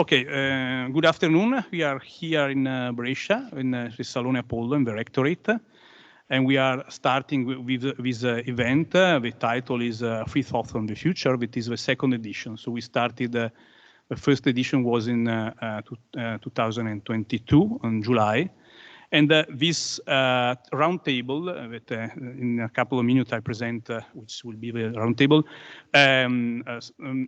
Okay, good afternoon. We are here in Brescia, in the Salone Apollo, in the Rectorate. And we are starting with this event. The title is Free Thought on the Future, which is the second edition. So we started, the first edition was in 2022, in July. And this roundtable, that in a couple of minutes I present, which will be the roundtable,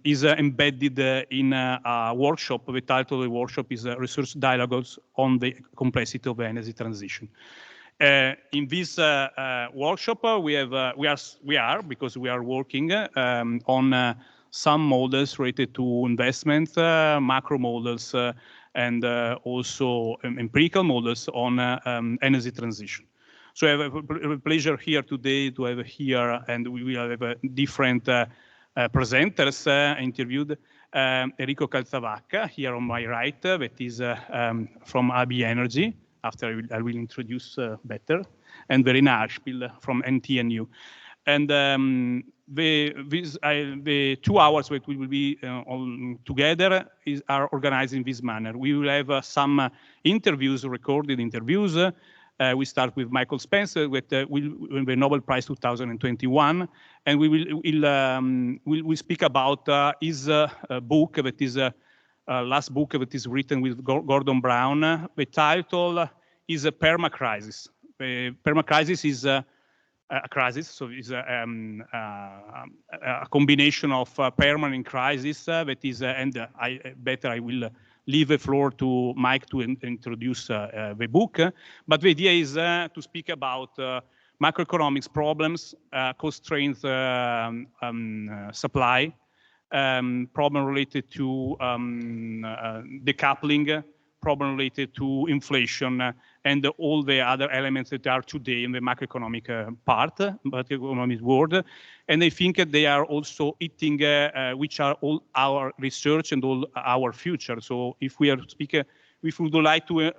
is embedded in a workshop. The title of the workshop is Research Dialogues on the Complexity of the Energy Transition. In this workshop, we are because we are working on some models related to investment, macro models, and also empirical models on energy transition. So I have a pleasure here today to have here, and we will have different presenters interviewed. Enrico Calzavacca, here on my right, that is from AB Energy. After I will introduce better, and Verena Hagspiel from NTNU. And the 2 hours that we will be all together are organized in this manner. We will have some interviews, recorded interviews. We start with Michael Spence, with the Nobel Prize 2021, and we'll speak about his book that is last book that is written with Gordon Brown. The title is a perma-crisis. Perma-crisis is a crisis, so it's a combination of permanent crisis that is, and I will leave the floor to Mike to introduce the book. But the idea is to speak about macroeconomics problems, constraints supply, problem related to decoupling, problem related to inflation, and all the other elements that are today in the macroeconomic part, macroeconomic world. And I think they are also eating, which are all our research and all our future. So if we are speaking, if we would like to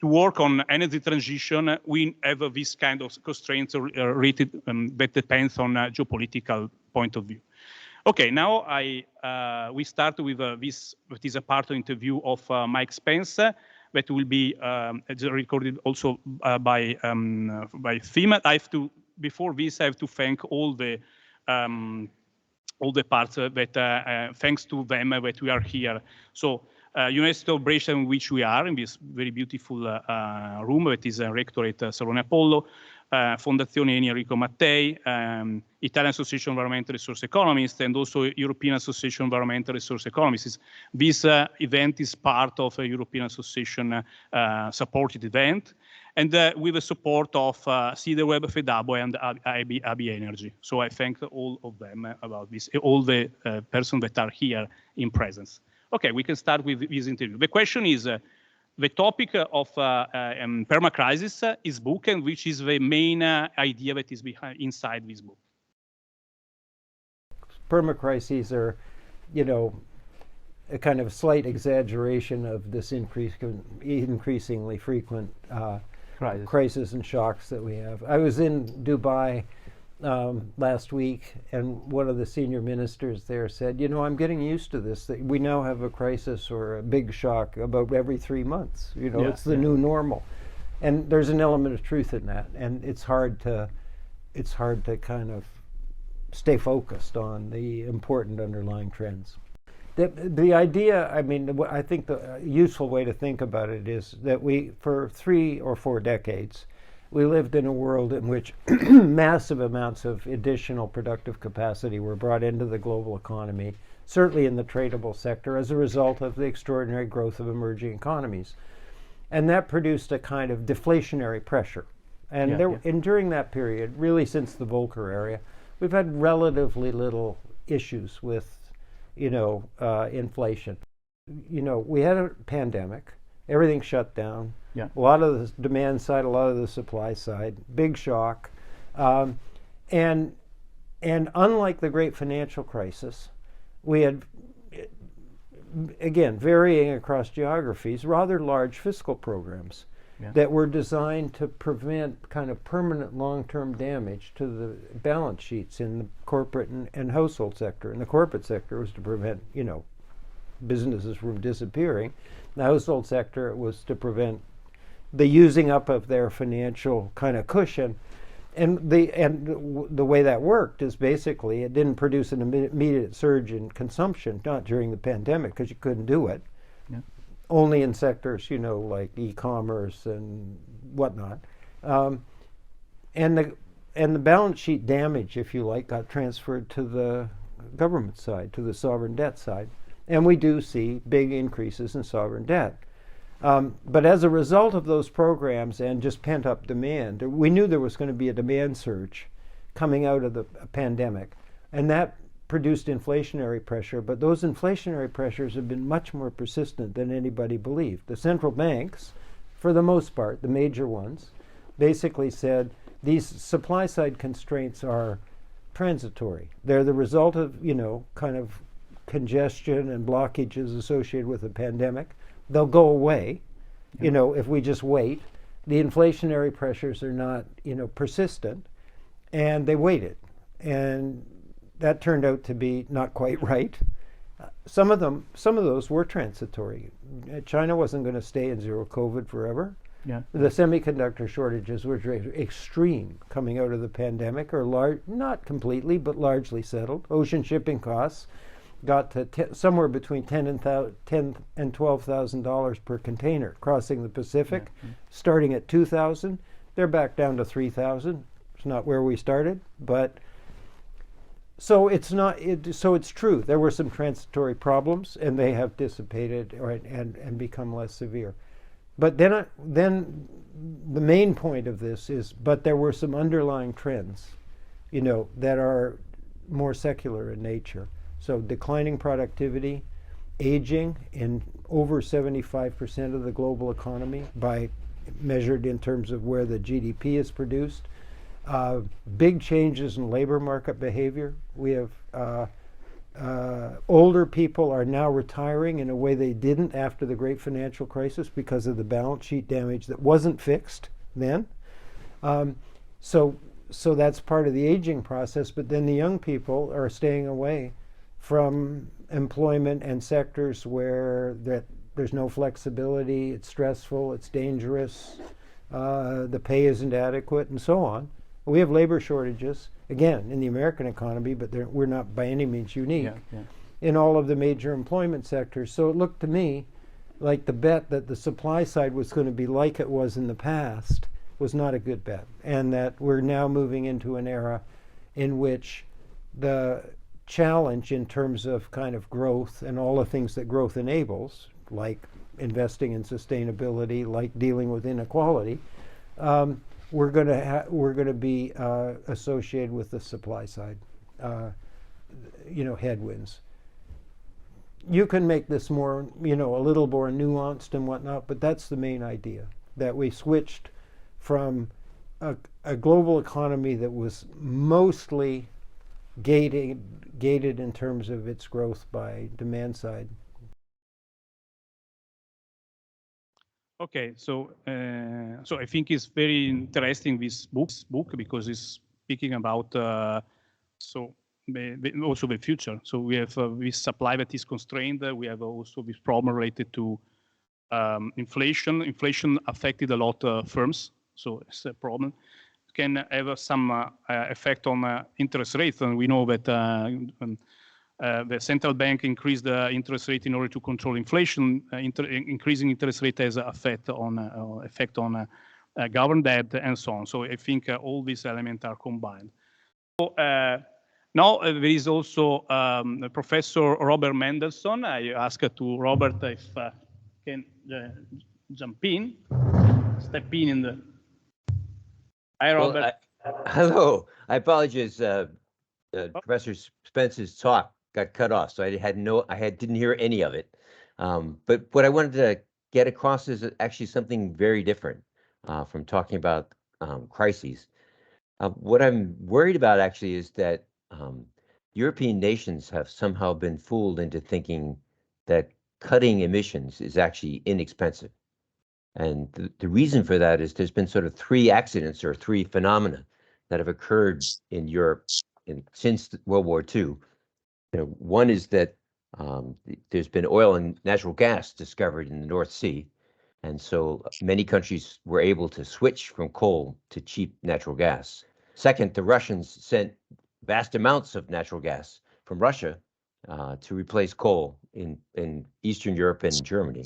work on energy transition, we have this kind of constraints related that depends on a geopolitical point of view. Okay, now we start with this, that is a part of the interview of Mike Spence, that will be recorded also by Theme. Before this, I have to thank all the parts that, thanks to them, that we are here. So, University of Brescia, in which we are, in this very beautiful room, that is a Rectorate Salone Apollo, Fondazione Enrico Mattei, Italian Association of Environmental Resource Economists, and also European Association of Environmental Resource Economists. This event is part of a European Association supported event, and with the support of 𝒖𝒕𝒖𝒓𝒆 and AB Energy. So I thank all of them about this, all the persons that are here in presence. Okay, we can start with this interview. The question is, the topic of perma-crisis is book, and which is the main idea that is inside this book. Perma-crises are, you know, a kind of slight exaggeration of this increasingly frequent crises and shocks that we have. I was in Dubai last week, and one of the senior ministers there said, you know, I'm getting used to this, that we now have a crisis or a big shock about every 3 months. You know, it's the new normal. And there's an element of truth in that, and it's hard to kind of stay focused on the important underlying trends. The idea, I mean, I think the useful way to think about it is that we, for 3 or 4 decades, we lived in a world in which massive amounts of additional productive capacity were brought into the global economy, certainly in the tradable sector, as a result of the extraordinary growth of emerging economies. And that produced a kind of deflationary pressure. And, and during that period, really since the Volcker era, we've had relatively little issues with, you know, inflation. You know, we had a pandemic, everything shut down. A lot of the demand side, a lot of the supply side, big shock. And unlike the great financial crisis, we had, again, varying across geographies, rather large fiscal programs that were designed to prevent kind of permanent long-term damage to the balance sheets in the corporate and household sector. In the corporate sector, was to prevent, you know, businesses from disappearing. The household sector, it was to prevent the using up of their financial kind of cushion. And the way that worked is basically it didn't produce an immediate surge in consumption, not during the pandemic because you couldn't do it. Yeah. Only in sectors, you know, like e-commerce and whatnot. And the balance sheet damage, if you like, got transferred to the government side, to the sovereign debt side. And we do see big increases in sovereign debt. But as a result of those programs and just pent-up demand, we knew there was going to be a demand surge coming out of the pandemic. And that produced inflationary pressure. But those inflationary pressures have been much more persistent than anybody believed. The central banks, for the most part, the major ones, basically said these supply-side constraints are transitory. They're the result of, you know, kind of congestion and blockages associated with the pandemic. They'll go away, you know, if we just wait. The inflationary pressures are not, you know, persistent, and they waited. And that turned out to be not quite right. Some of those were transitory. China wasn't going to stay in zero COVID forever. Yeah. The semiconductor shortages were extreme coming out of the pandemic, or not completely, but largely settled. Ocean shipping costs got to somewhere between $10,000 and $12,000 per container crossing the Pacific, starting at $2,000. They're back down to $3,000. It's not where we started, but so it's not. So it's true. There were some transitory problems, and they have dissipated and become less severe. But then the main point of this is, but there were some underlying trends, you know, that are more secular in nature. So declining productivity, aging in over 75% of the global economy measured in terms of where the GDP is produced. Big changes in labor market behavior. We have older people are now retiring in a way they didn't after the great financial crisis because of the balance sheet damage that wasn't fixed then. So that's part of the aging process, but then the young people are staying away from employment and sectors where there's no flexibility, it's stressful, it's dangerous, the pay isn't adequate, and so on. We have labor shortages, again, in the American economy, but we're not by any means unique in all of the major employment sectors. So it looked to me like the bet that the supply side was going to be like it was in the past was not a good bet, and that we're now moving into an era in which the challenge in terms of kind of growth and all the things that growth enables, like investing in sustainability, like dealing with inequality, we're going to be associated with the supply side, you know, headwinds. You can make this more, you know, a little more nuanced and whatnot, but that's the main idea, that we switched from a global economy that was mostly gated in terms of its growth by demand side. Okay, so I think it's very interesting this book because it's speaking about also the future. So we have this supply that is constrained. We have also this problem related to inflation. Inflation affected a lot of firms, so it's a problem. Can have some effect on interest rates, and we know that the central bank increased the interest rate in order to control inflation. Increasing interest rate has an effect on government debt and so on. So I think all these elements are combined. So, now there is also Professor Robert Mendelsohn. I asked to Robert if can jump in, step in the. Hi, Robert. Well, hello. I apologize. Professor Spence's talk got cut off, so I didn't hear any of it. But what I wanted to get across is actually something very different from talking about crises. What I'm worried about actually is that European nations have somehow been fooled into thinking that cutting emissions is actually inexpensive. And the reason for that is there's been sort of three accidents or three phenomena that have occurred in Europe since World War II. One is that There's been oil and natural gas discovered in the North Sea, and so many countries were able to switch from coal to cheap natural gas. Second, the Russians sent vast amounts of natural gas from Russia to replace coal in Eastern Europe and Germany.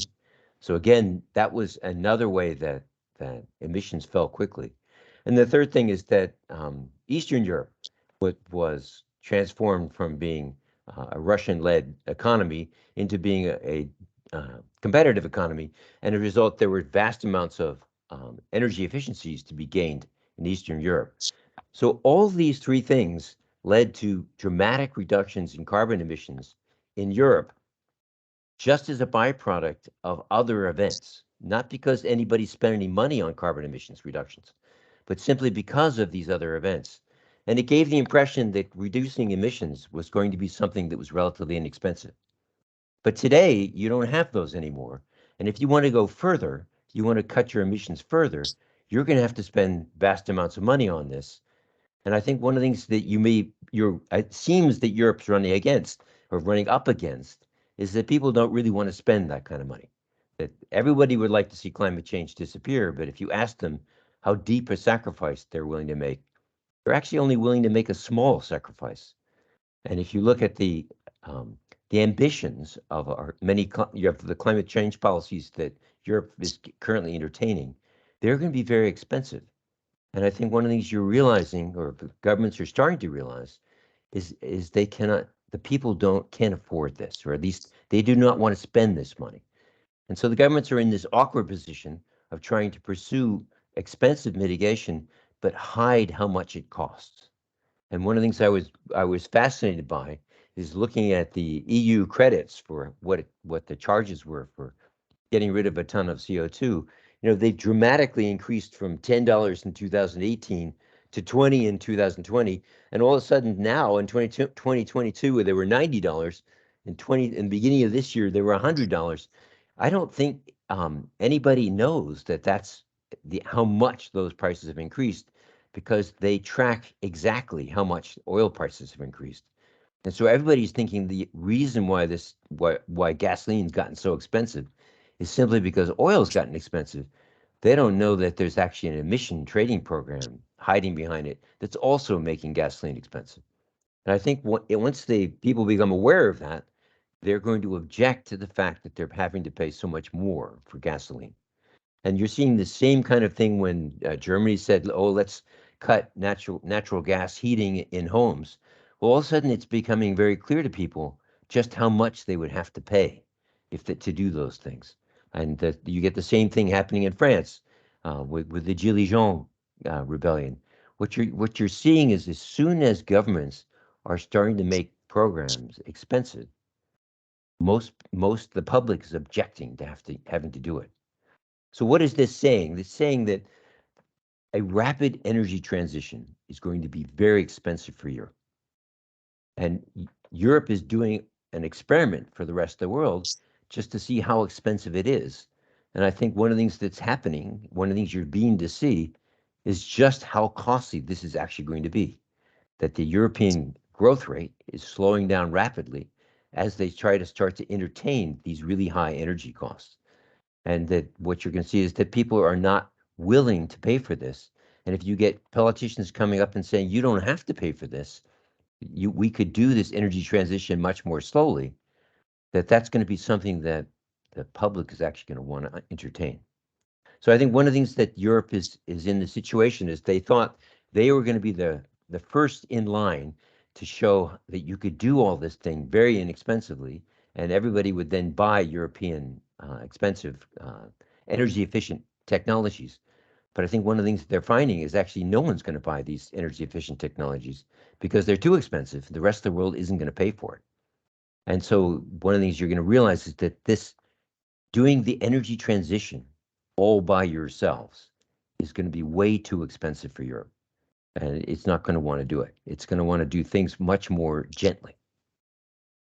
So again, that was another way that emissions fell quickly. And the third thing is that Eastern Europe was transformed from being a Russian-led economy into being a competitive economy. And as a result, there were vast amounts of energy efficiencies to be gained in Eastern Europe. So all these three things led to dramatic reductions in carbon emissions in Europe, just as a byproduct of other events, not because anybody spent any money on carbon emissions reductions, but simply because of these other events. And it gave the impression that reducing emissions was going to be something that was relatively inexpensive. But today, you don't have those anymore. And if you want to go further, you want to cut your emissions further, you're going to have to spend vast amounts of money on this. And I think one of the things that it seems that Europe's running against or running up against is that people don't really want to spend that kind of money. That everybody would like to see climate change disappear, but if you ask them how deep a sacrifice they're willing to make, they're actually only willing to make a small sacrifice. And if you look at the ambitions of the climate change policies that Europe is currently entertaining, they're going to be very expensive. And I think one of the things you're realizing, or the governments are starting to realize, is the people can't afford this, or at least they do not want to spend this money. And so the governments are in this awkward position of trying to pursue expensive mitigation, but hide how much it costs. And one of the things I was fascinated by is looking at the EU credits for what the charges were for getting rid of a ton of CO2. They've dramatically increased from $10 in 2018 to $20 in 2020, and all of a sudden now in 2022 they were $90. In the beginning of this year they were $100. I don't think anybody knows that that's how much those prices have increased, because they track exactly how much oil prices have increased. And so everybody's thinking the reason why gasoline's gotten so expensive is simply because oil's gotten expensive. They don't know that there's actually an emission trading program hiding behind it that's also making gasoline expensive. And I think once people become aware of that, they're going to object to the fact that they're having to pay so much more for gasoline. And you're seeing the same kind of thing when Germany said, "Oh, let's cut natural gas heating in homes." Well, all of a sudden, it's becoming very clear to people just how much they would have to pay to do those things. And that you get the same thing happening in France with the Gilets jaunes rebellion. What you're seeing is, as soon as governments are starting to make programs expensive, most the public is objecting to having to do it. So what is this saying? It's saying that a rapid energy transition is going to be very expensive for Europe. And Europe is doing an experiment for the rest of the world just to see how expensive it is. And I think one of the things that's happening, one of the things you're beginning to see, is just how costly this is actually going to be. That the European growth rate is slowing down rapidly as they try to start to entertain these really high energy costs. And that what you're going to see is that people are not willing to pay for this. And if you get politicians coming up and saying, you don't have to pay for this, we could do this energy transition much more slowly, that's going to be something that the public is actually going to want to entertain. So I think one of the things that Europe is in the situation is they thought they were going to be the first in line to show that you could do all this thing very inexpensively, and everybody would then buy European expensive energy efficient technologies. But I think one of the things that they're finding is actually no one's going to buy these energy efficient technologies because they're too expensive. The rest of the world isn't going to pay for it. And so one of the things you're going to realize is that doing the energy transition all by yourselves is going to be way too expensive for Europe. And it's not going to want to do it. It's going to want to do things much more gently.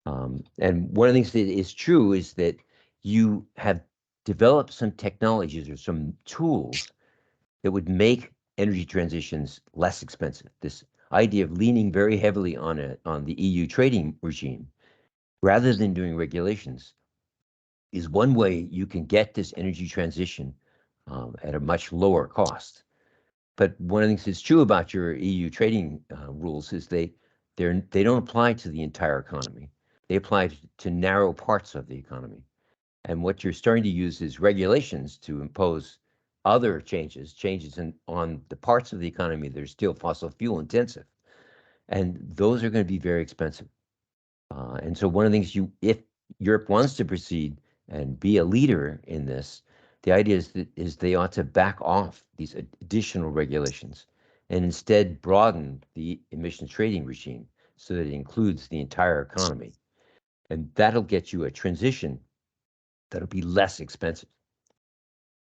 And one of the things that is true is that you have developed some technologies or some tools that would make energy transitions less expensive. This idea of leaning very heavily on the EU trading regime rather than doing regulations, is one way you can get this energy transition at a much lower cost. But one of the things that's true about your EU trading rules is they don't apply to the entire economy. They apply to narrow parts of the economy. And what you're starting to use is regulations to impose other changes on the parts of the economy that are still fossil fuel intensive. And those are going to be very expensive. And so one of the things if Europe wants to proceed and be a leader in this, the idea is they ought to back off these additional regulations and instead broaden the emissions trading regime so that it includes the entire economy. And that'll get you a transition that'll be less expensive.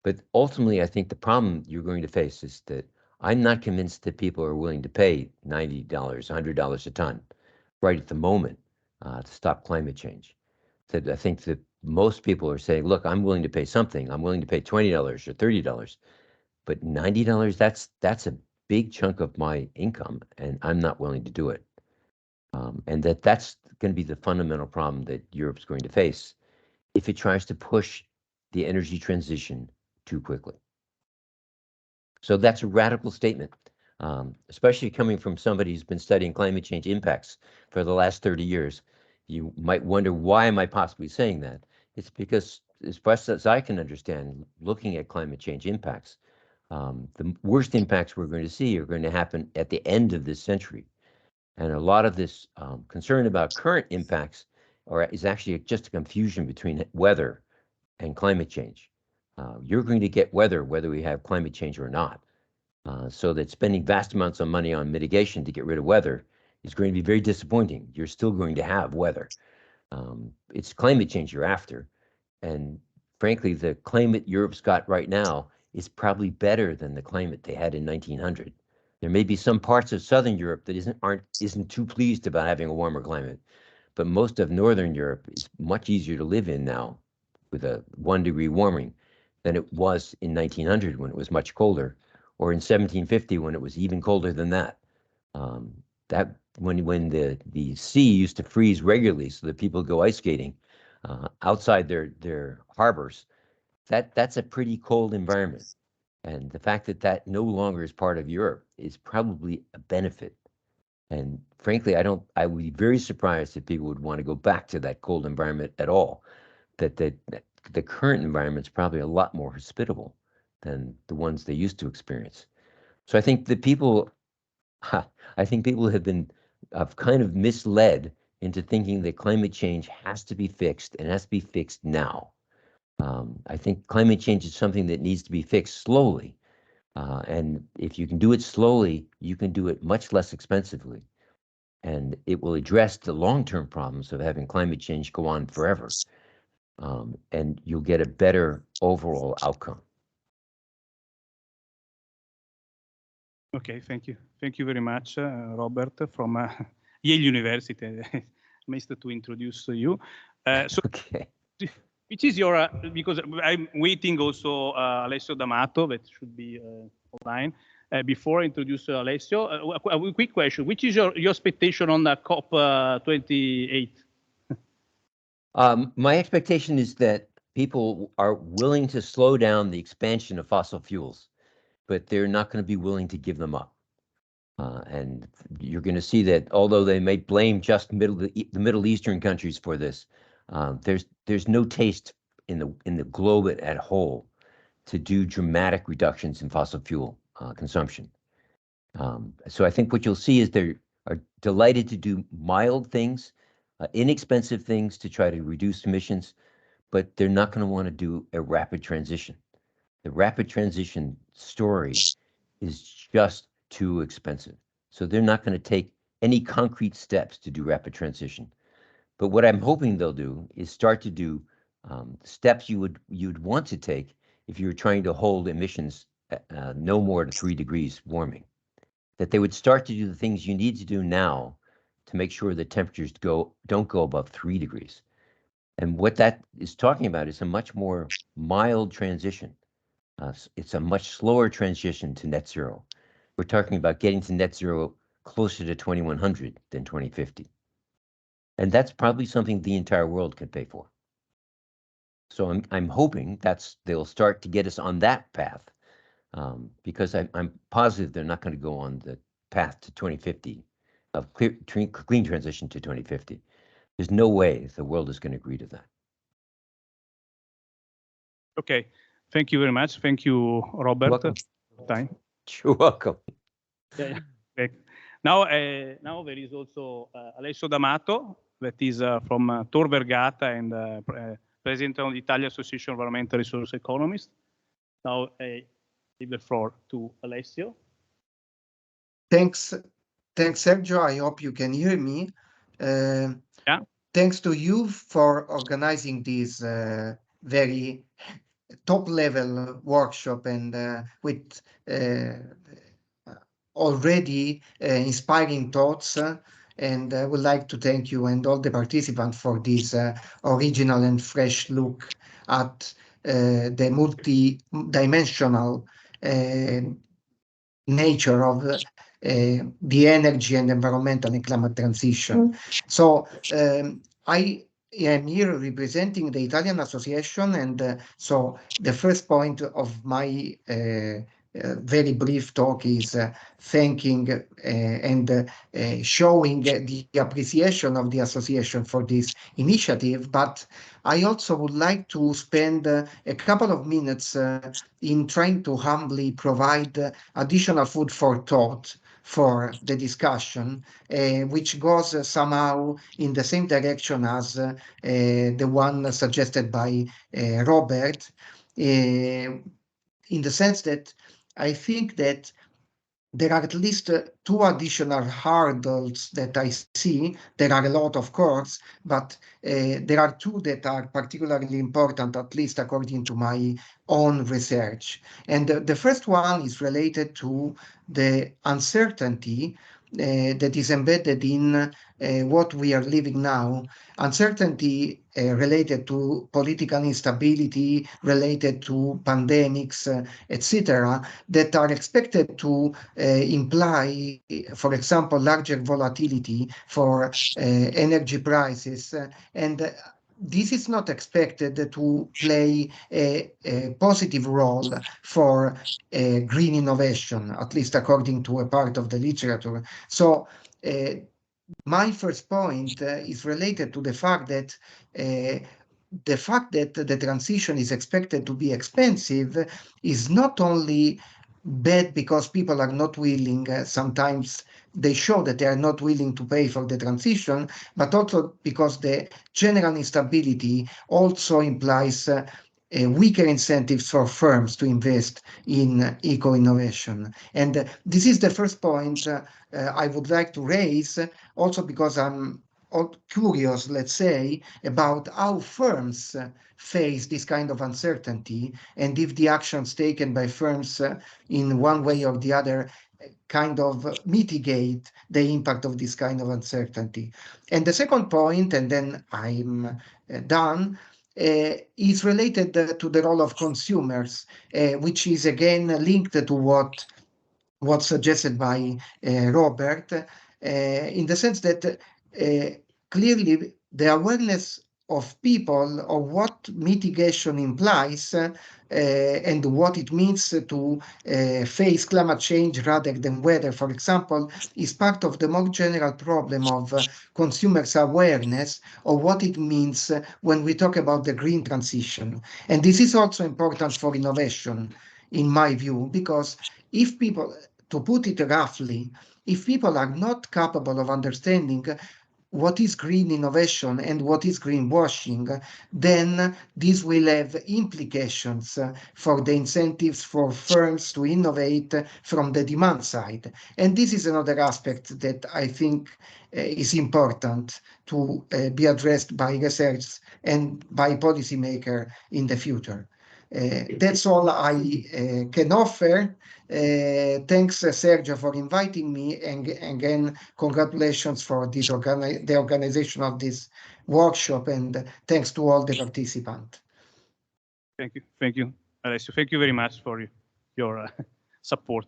But ultimately, I think the problem you're going to face is that I'm not convinced that people are willing to pay $90, $100 a ton right at the moment to stop climate change. That I think that most people are saying, look, I'm willing to pay something. I'm willing to pay $20 or $30, but $90, that's a big chunk of my income, and I'm not willing to do it. And that's going to be the fundamental problem that Europe's going to face if it tries to push the energy transition too quickly. So that's a radical statement, especially coming from somebody who's been studying climate change impacts for the last 30 years. You might wonder, why am I possibly saying that? It's because, as best as I can understand, looking at climate change impacts, the worst impacts we're going to see are going to happen at the end of this century. And a lot of this concern about current impacts is actually just a confusion between weather and climate change. You're going to get weather whether we have climate change or not. So that spending vast amounts of money on mitigation to get rid of weather is going to be very disappointing. You're still going to have weather. It's climate change you're after. And frankly, the climate Europe's got right now is probably better than the climate they had in 1900. There may be some parts of Southern Europe that isn't too pleased about having a warmer climate, but most of Northern Europe is much easier to live in now with a 1 degree warming than it was in 1900 when it was much colder, or in 1750 when it was even colder than that. That when the sea used to freeze regularly so that people go ice skating outside their harbors, that's a pretty cold environment. And the fact that that no longer is part of Europe is probably a benefit. And frankly, I would be very surprised if people would want to go back to that cold environment at all. That the current environment is probably a lot more hospitable than the ones they used to experience. So I think that people have been kind of misled into thinking that climate change has to be fixed and has to be fixed now. I think climate change is something that needs to be fixed slowly. And if you can do it slowly, you can do it much less expensively. And it will address the long-term problems of having climate change go on forever. And you'll get a better overall outcome. Okay, thank you. Thank you very much, Robert, from Yale University. Nice to introduce you. So, okay. Which is your, because I'm waiting also Alessio D'Amato, that should be online. Before I introduce Alessio, a quick question. Which is your expectation on the COP28? My expectation is that people are willing to slow down the expansion of fossil fuels, but they're not going to be willing to give them up. And you're going to see that although they may blame just the Middle Eastern countries for this, there's no taste in the globe at whole to do dramatic reductions in fossil fuel consumption. So I think what you'll see is they are delighted to do mild things, inexpensive things to try to reduce emissions, but they're not going to want to do a rapid transition. The rapid transition story is just too expensive. So they're not going to take any concrete steps to do rapid transition. But what I'm hoping they'll do is start to do steps you'd want to take if you were trying to hold emissions no more than 3 degrees warming. That they would start to do the things you need to do now to make sure that temperatures don't go above 3 degrees. And what that is talking about is a much more mild transition. It's a much slower transition to net zero. We're talking about getting to net zero closer to 2100 than 2050. And that's probably something the entire world can pay for. So I'm hoping they'll start to get us on that path, because I'm positive they're not going to go on the path to 2050 of clean transition to 2050. There's no way the world is going to agree to that. Okay, thank you very much. Thank you, Robert. Welcome. Time. You're welcome. Yeah. Now there is also Alessio D'Amato, that is from Tor Vergata and President of the Italian Association of Environmental Resource Economists. Now I give the floor to Alessio. Thanks, Sergio. I hope you can hear me. Yeah. Thanks to you for organizing this very top-level workshop and with already inspiring thoughts. And I would like to thank you and all the participants for this original and fresh look at the multi-dimensional nature of the energy and environmental and climate transition. So I am here representing the Italian Association, and so the first point of my very brief talk is thanking and showing the appreciation of the association for this initiative. But I also would like to spend a couple of minutes in trying to humbly provide additional food for thought for the discussion, which goes somehow in the same direction as the one suggested by Robert, in the sense that I think that there are at least two additional hurdles that I see. There are a lot, of course, but there are two that are particularly important, at least according to my own research. And the first one is related to the uncertainty that is embedded in what we are living now. Uncertainty related to political instability, related to pandemics, etc., that are expected to imply, for example, larger volatility for energy prices. And this is not expected to play a positive role for green innovation, at least according to a part of the literature. So my first point is related to the fact that the transition is expected to be expensive is not only bad because people are not willing, sometimes they show that they are not willing to pay for the transition, but also because the general instability also implies weaker incentives for firms to invest in eco-innovation. And this is the first point I would like to raise, also because I'm curious, let's say, about how firms face this kind of uncertainty, and if the actions taken by firms in one way or the other kind of mitigate the impact of this kind of uncertainty. And the second point, and then I'm done, is related to the role of consumers, which is again linked to what was suggested by Robert, in the sense that clearly the awareness of people of what mitigation implies and what it means to face climate change rather than weather, for example, is part of the more general problem of consumers' awareness of what it means when we talk about the green transition. And this is also important for innovation, in my view, because if people, to put it roughly, if people are not capable of understanding what is green innovation and what is greenwashing, then this will have implications for the incentives for firms to innovate from the demand side. And this is another aspect that I think is important to be addressed by research and by policymakers in the future. That's all I can offer. Thanks, Sergio, for inviting me, and again, congratulations for this the organization of this workshop, and thanks to all the participants. Thank you, Alessio. Thank you very much for your support.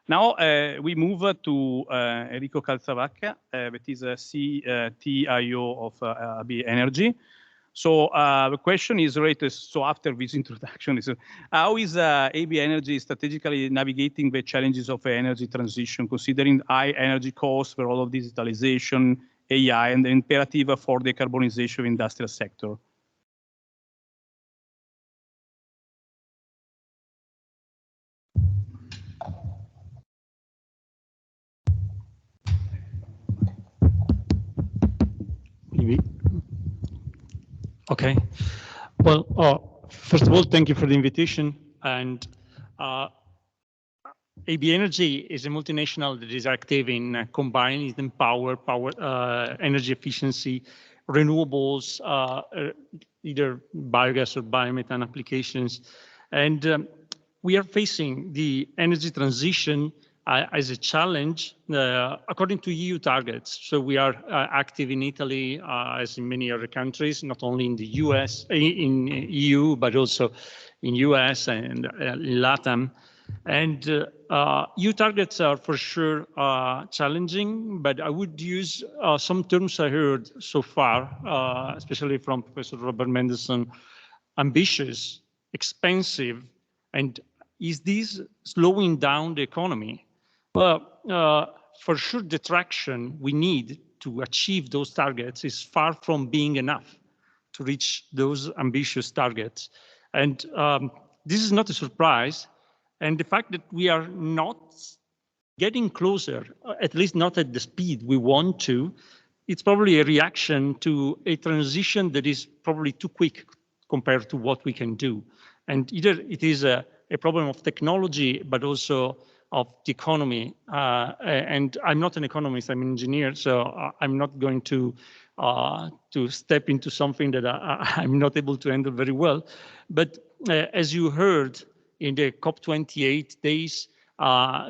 Now we move to Enrico Calzavacca, that is a CTIO of AB Energy. So the question is related, so after this introduction, is how is AB Energy strategically navigating the challenges of energy transition, considering high energy costs, the role of digitalization, AI, and the imperative for decarbonization of the industrial sector? Okay. Well, first of all, thank you for the invitation. And AB Energy is a multinational that is active in combining power, energy efficiency, renewables, either biogas or biomethane applications. And we are facing the energy transition as a challenge according to EU targets. So we are active in Italy, as in many other countries, not only in the US, in EU, but also in US and in LATAM. And EU targets are for sure challenging, but I would use some terms I heard so far, especially from Professor Robert Mendelsohn: ambitious, expensive, and is this slowing down the economy? Well, for sure, the traction we need to achieve those targets is far from being enough to reach those ambitious targets. And this is not a surprise. And the fact that we are not getting closer, at least not at the speed we want to, it's probably a reaction to a transition that is probably too quick compared to what we can do. And either it is a problem of technology, but also of the economy. And I'm not an economist, I'm an engineer, so I'm not going to step into something that I'm not able to handle very well. But as you heard, in the COP28 days,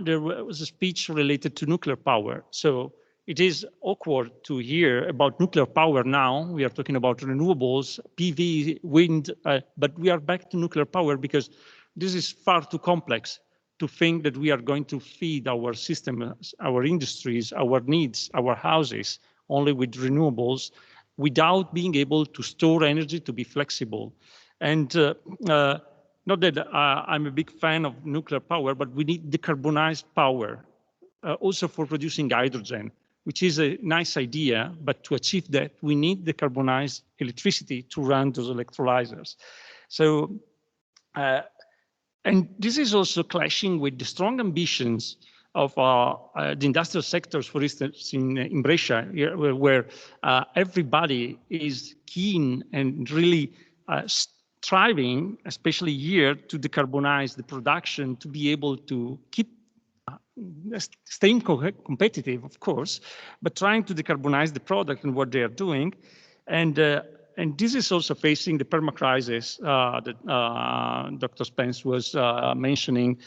there was a speech related to nuclear power. So it is awkward to hear about nuclear power now. We are talking about renewables, PV, wind, but we are back to nuclear power because this is far too complex to think that we are going to feed our systems, our industries, our needs, our houses only with renewables without being able to store energy, to be flexible. And not that I'm a big fan of nuclear power, but we need decarbonized power, also for producing hydrogen, which is a nice idea, but to achieve that, we need decarbonized electricity to run those electrolyzers. So, and this is also clashing with the strong ambitions of the industrial sectors, for instance, in Brescia, where everybody is keen and really striving, especially here, to decarbonize the production, to be able to keep staying competitive, of course, but trying to decarbonize the product and what they are doing. And this is also facing the perma-crisis that Dr. Spence was mentioning,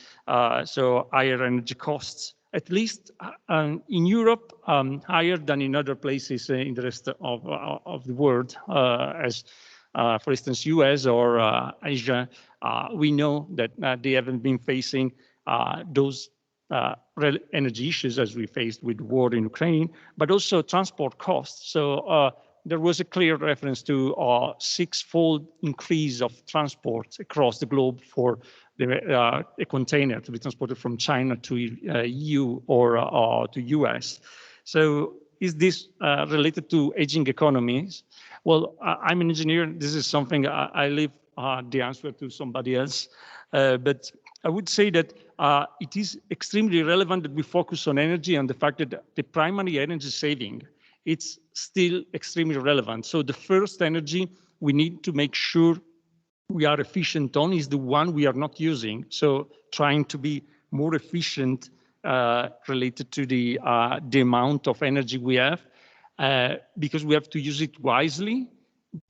so higher energy costs, at least in Europe, higher than in other places in the rest of the world, as for instance, US or Asia. We know that they haven't been facing those energy issues as we faced with war in Ukraine, but also transport costs. So there was a clear reference to a six-fold increase of transport across the globe for a container to be transported from China to EU or to US. So is this related to aging economies? Well, I'm an engineer. This is something I leave the answer to somebody else. But I would say that it is extremely relevant that we focus on energy and the fact that the primary energy saving, it's still extremely relevant. So the first energy we need to make sure we are efficient on is the one we are not using. So trying to be more efficient related to the amount of energy we have, because we have to use it wisely.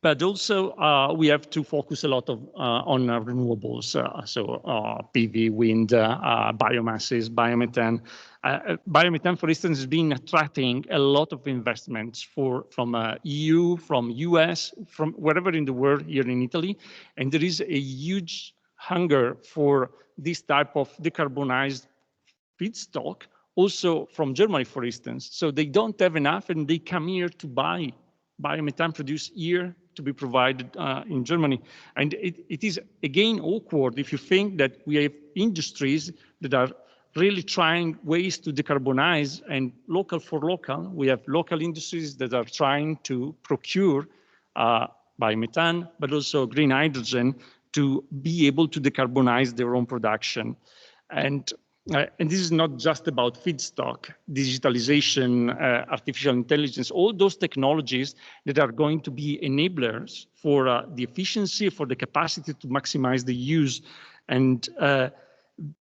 But also we have to focus a lot on renewables, so PV, wind, biomasses, biomethane. Biomethane, for instance, has been attracting a lot of investments from EU, from US, from wherever in the world, here in Italy. And there is a huge hunger for this type of decarbonized feedstock, also from Germany, for instance. So they don't have enough, and they come here to buy biomethane produced here to be provided in Germany. And it is, again, awkward if you think that we have industries that are really trying ways to decarbonize, and local for local, we have local industries that are trying to procure biomethane, but also green hydrogen to be able to decarbonize their own production. And this is not just about feedstock, digitalization, artificial intelligence, all those technologies that are going to be enablers for the efficiency, for the capacity to maximize the use. And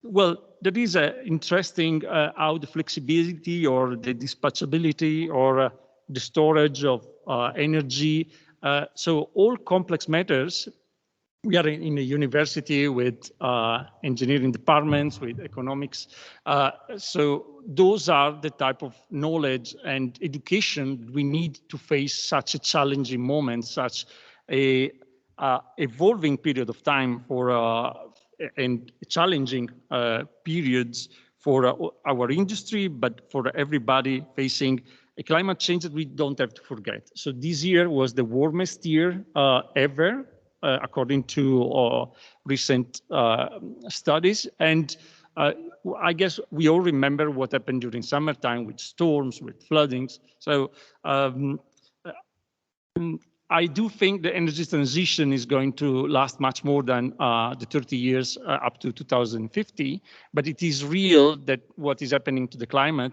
well, there is interesting how the flexibility or the dispatchability or the storage of energy. So all complex matters. We are in a university with engineering departments, with economics. So those are the type of knowledge and education we need to face such a challenging moment, such a evolving period of time for and challenging periods for our industry, but for everybody facing a climate change that we don't have to forget. So this year was the warmest year ever, according to recent studies. And I guess we all remember what happened during summertime with storms, with floodings. So I do think the energy transition is going to last much more than the 30 years up to 2050, but it is real that what is happening to the climate,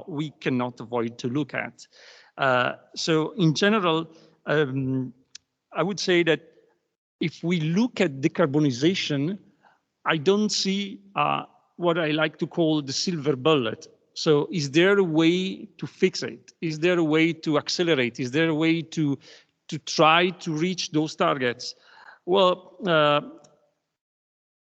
we cannot avoid to look at. So in general, I would say that if we look at decarbonization, I don't see what I like to call the silver bullet. So is there a way to fix it? Is there a way to accelerate? Is there a way to try to reach those targets? Well,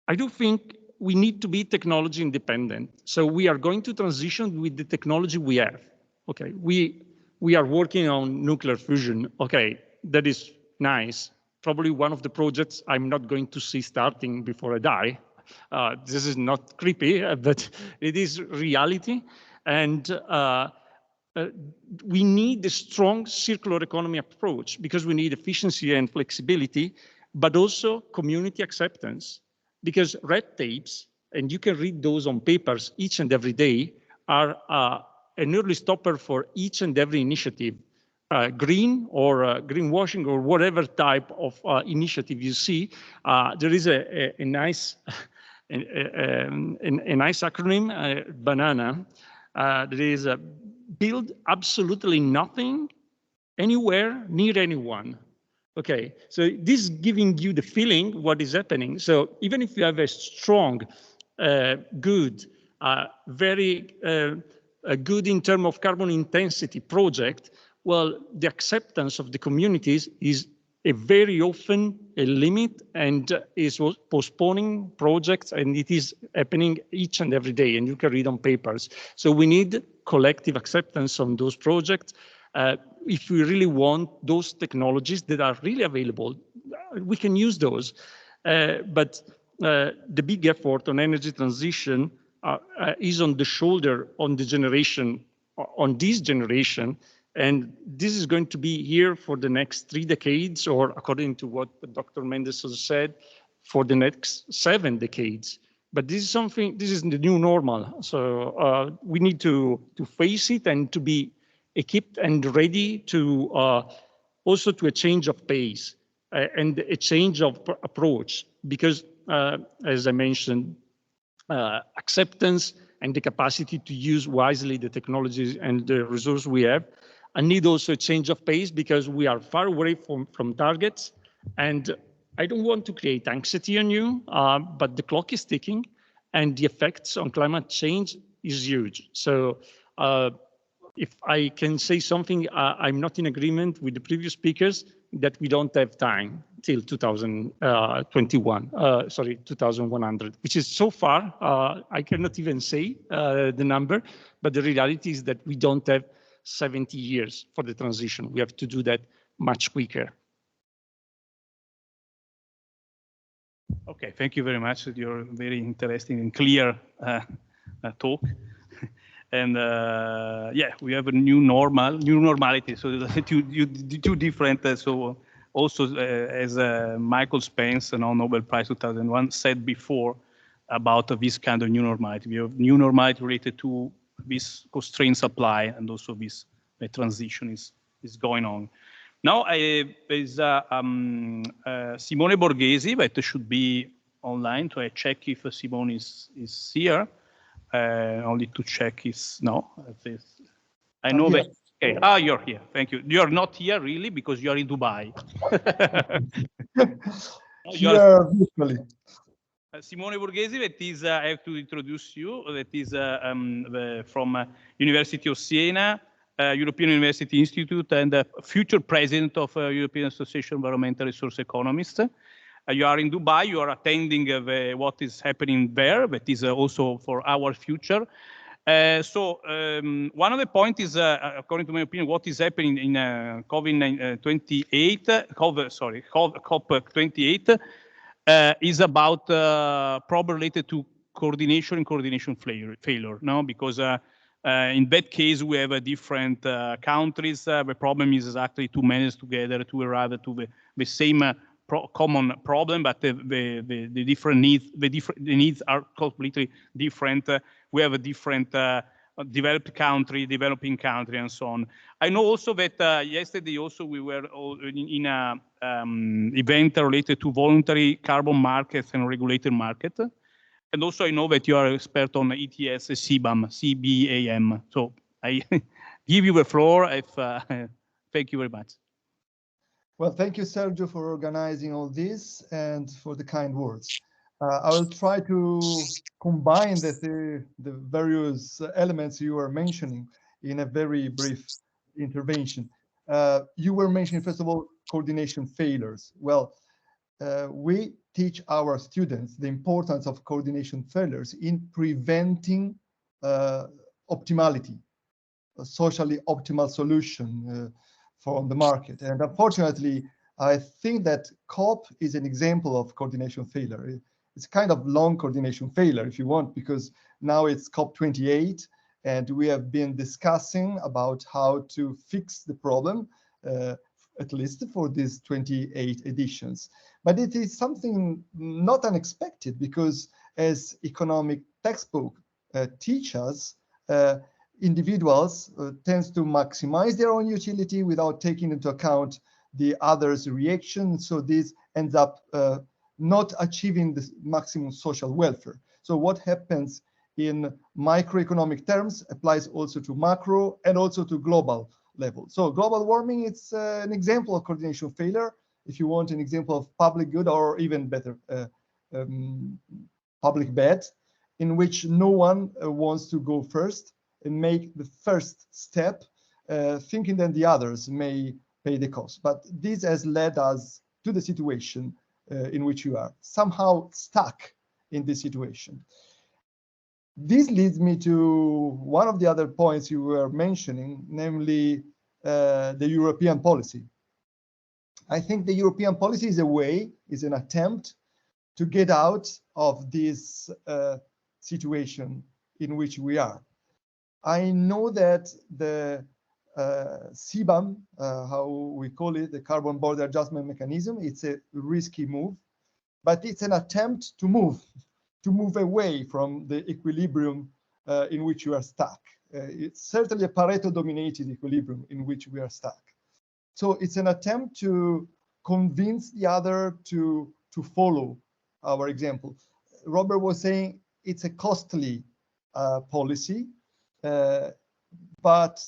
I do think we need to be technology independent. So we are going to transition with the technology we have. Okay, we are working on nuclear fusion. Okay, that is nice. Probably one of the projects I'm not going to see starting before I die. This is not creepy, but it is reality. And we need a strong circular economy approach because we need efficiency and flexibility, but also community acceptance. Because red tapes, and you can read those on papers each and every day, are an early stopper for each and every initiative. Green or greenwashing or whatever type of initiative you see, there is a nice acronym, BANANA, that is build absolutely nothing anywhere near anyone. Okay, so this is giving you the feeling what is happening. So even if you have a strong, good, very good in terms of carbon intensity project, well, the acceptance of the communities is a very often a limit and is postponing projects, and it is happening each and every day, and you can read on papers. So we need collective acceptance on those projects. If we really want those technologies that are really available, we can use those. But the big effort on energy transition is on the shoulder on the generation, on this generation. And this is going to be here for the next 3 decades, or according to what Dr. Mendelsohn said, for the next 7 decades. But this is something, this is the new normal. So we need to face it and to be equipped and ready to also to a change of pace and a change of approach. Because as I mentioned, acceptance and the capacity to use wisely the technologies and the resources we have, I need also a change of pace because we are far away from targets. And I don't want to create anxiety on you, but the clock is ticking and the effects on climate change is huge. So if I can say something, I'm not in agreement with the previous speakers that we don't have time till 2100, which is so far, I cannot even say the number, but the reality is that we don't have 70 years for the transition. We have to do that much quicker. Okay, thank you very much. Your very interesting and clear talk. And yeah, we have a new normality. So two different. So also as Michael Spence, Nobel Prize 2001, said before about this kind of new normality. We have new normality related to this constrained supply, and also this transition is going on. Now there's Simone Borghesi that should be online. So I check if Simone is here. Only to check is no. I know that. Okay. Ah, you're here. Thank you. You're not here really because you are in Dubai. Here virtually. Simone Borghesi, that is, I have to introduce you. That is from University of Siena, European University Institute, and future president of European Association of Environmental Resource Economists. You are in Dubai. You are attending what is happening there. That is also for our future. So one of the points is, according to my opinion, what is happening in COP28 is about problem related to coordination and coordination failure. No, because in that case we have different countries. The problem is actually to manage together to arrive to the same common problem, but the different needs, the needs are completely different. We have a different developed country, developing country, and so on. I know also that yesterday also we were in a event related to voluntary carbon markets and regulated market. And also I know that you are an expert on ETS, CBAM. So I give you the floor. Thank you very much. Well, thank you, Sergio, for organizing all this and for the kind words. I will try to combine the various elements you were mentioning in a very brief intervention. You were mentioning, first of all, coordination failures. Well, we teach our students the importance of coordination failures in preventing optimality, a socially optimal solution from the market. And unfortunately, I think that COP is an example of coordination failure. It's kind of long coordination failure, if you want, because now it's COP28, and we have been discussing about how to fix the problem, at least for these 28 editions. But it is something not unexpected, because as economic textbook teach us, individuals tends to maximize their own utility without taking into account the other's reaction. So this ends up not achieving the maximum social welfare. So what happens in microeconomic terms applies also to macro and also to global level. So global warming, it's an example of coordination failure. If you want an example of public good, or even better, public bad, in which no one wants to go first and make the first step, thinking that the others may pay the cost. But this has led us to the situation in which you are somehow stuck in this situation. This leads me to one of the other points you were mentioning, namely the European policy. I think the European policy is an attempt to get out of this situation in which we are. I know that the CBAM, how we call it, the Carbon Border Adjustment Mechanism, it's a risky move, but it's an attempt to move away from the equilibrium in which you are stuck. It's certainly a Pareto-dominated equilibrium in which we are stuck. So it's an attempt to convince the other to follow our example. Robert was saying it's a costly policy, but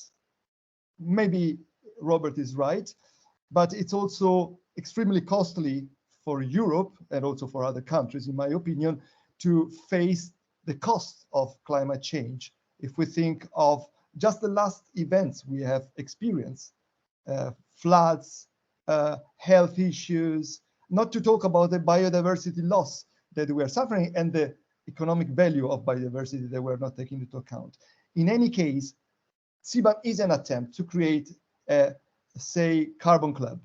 maybe Robert is right, but it's also extremely costly for Europe and also for other countries, in my opinion, to face the cost of climate change. If we think of just the last events we have experienced, floods, health issues, not to talk about the biodiversity loss that we are suffering and the economic value of biodiversity that we're not taking into account. In any case, CBAM is an attempt to create a, say, carbon club.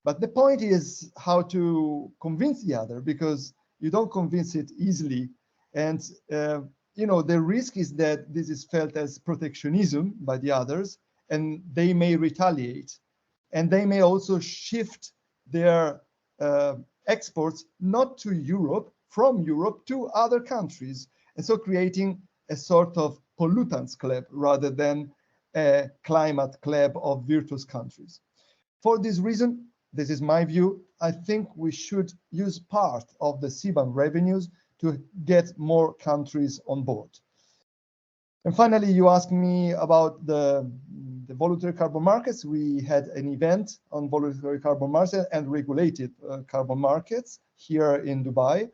But the point is how to convince the other, because you don't convince it easily. And you know, the risk is that this is felt as protectionism by the others, and they may retaliate, and they may also shift their exports not to Europe, from Europe to other countries, and so creating a sort of pollutants club rather than a climate club of virtuous countries. For this reason, this is my view, I think we should use part of the CBAM revenues to get more countries on board. And finally, you asked me about the voluntary carbon markets. We had an event on voluntary carbon markets and regulated carbon markets here in Dubai.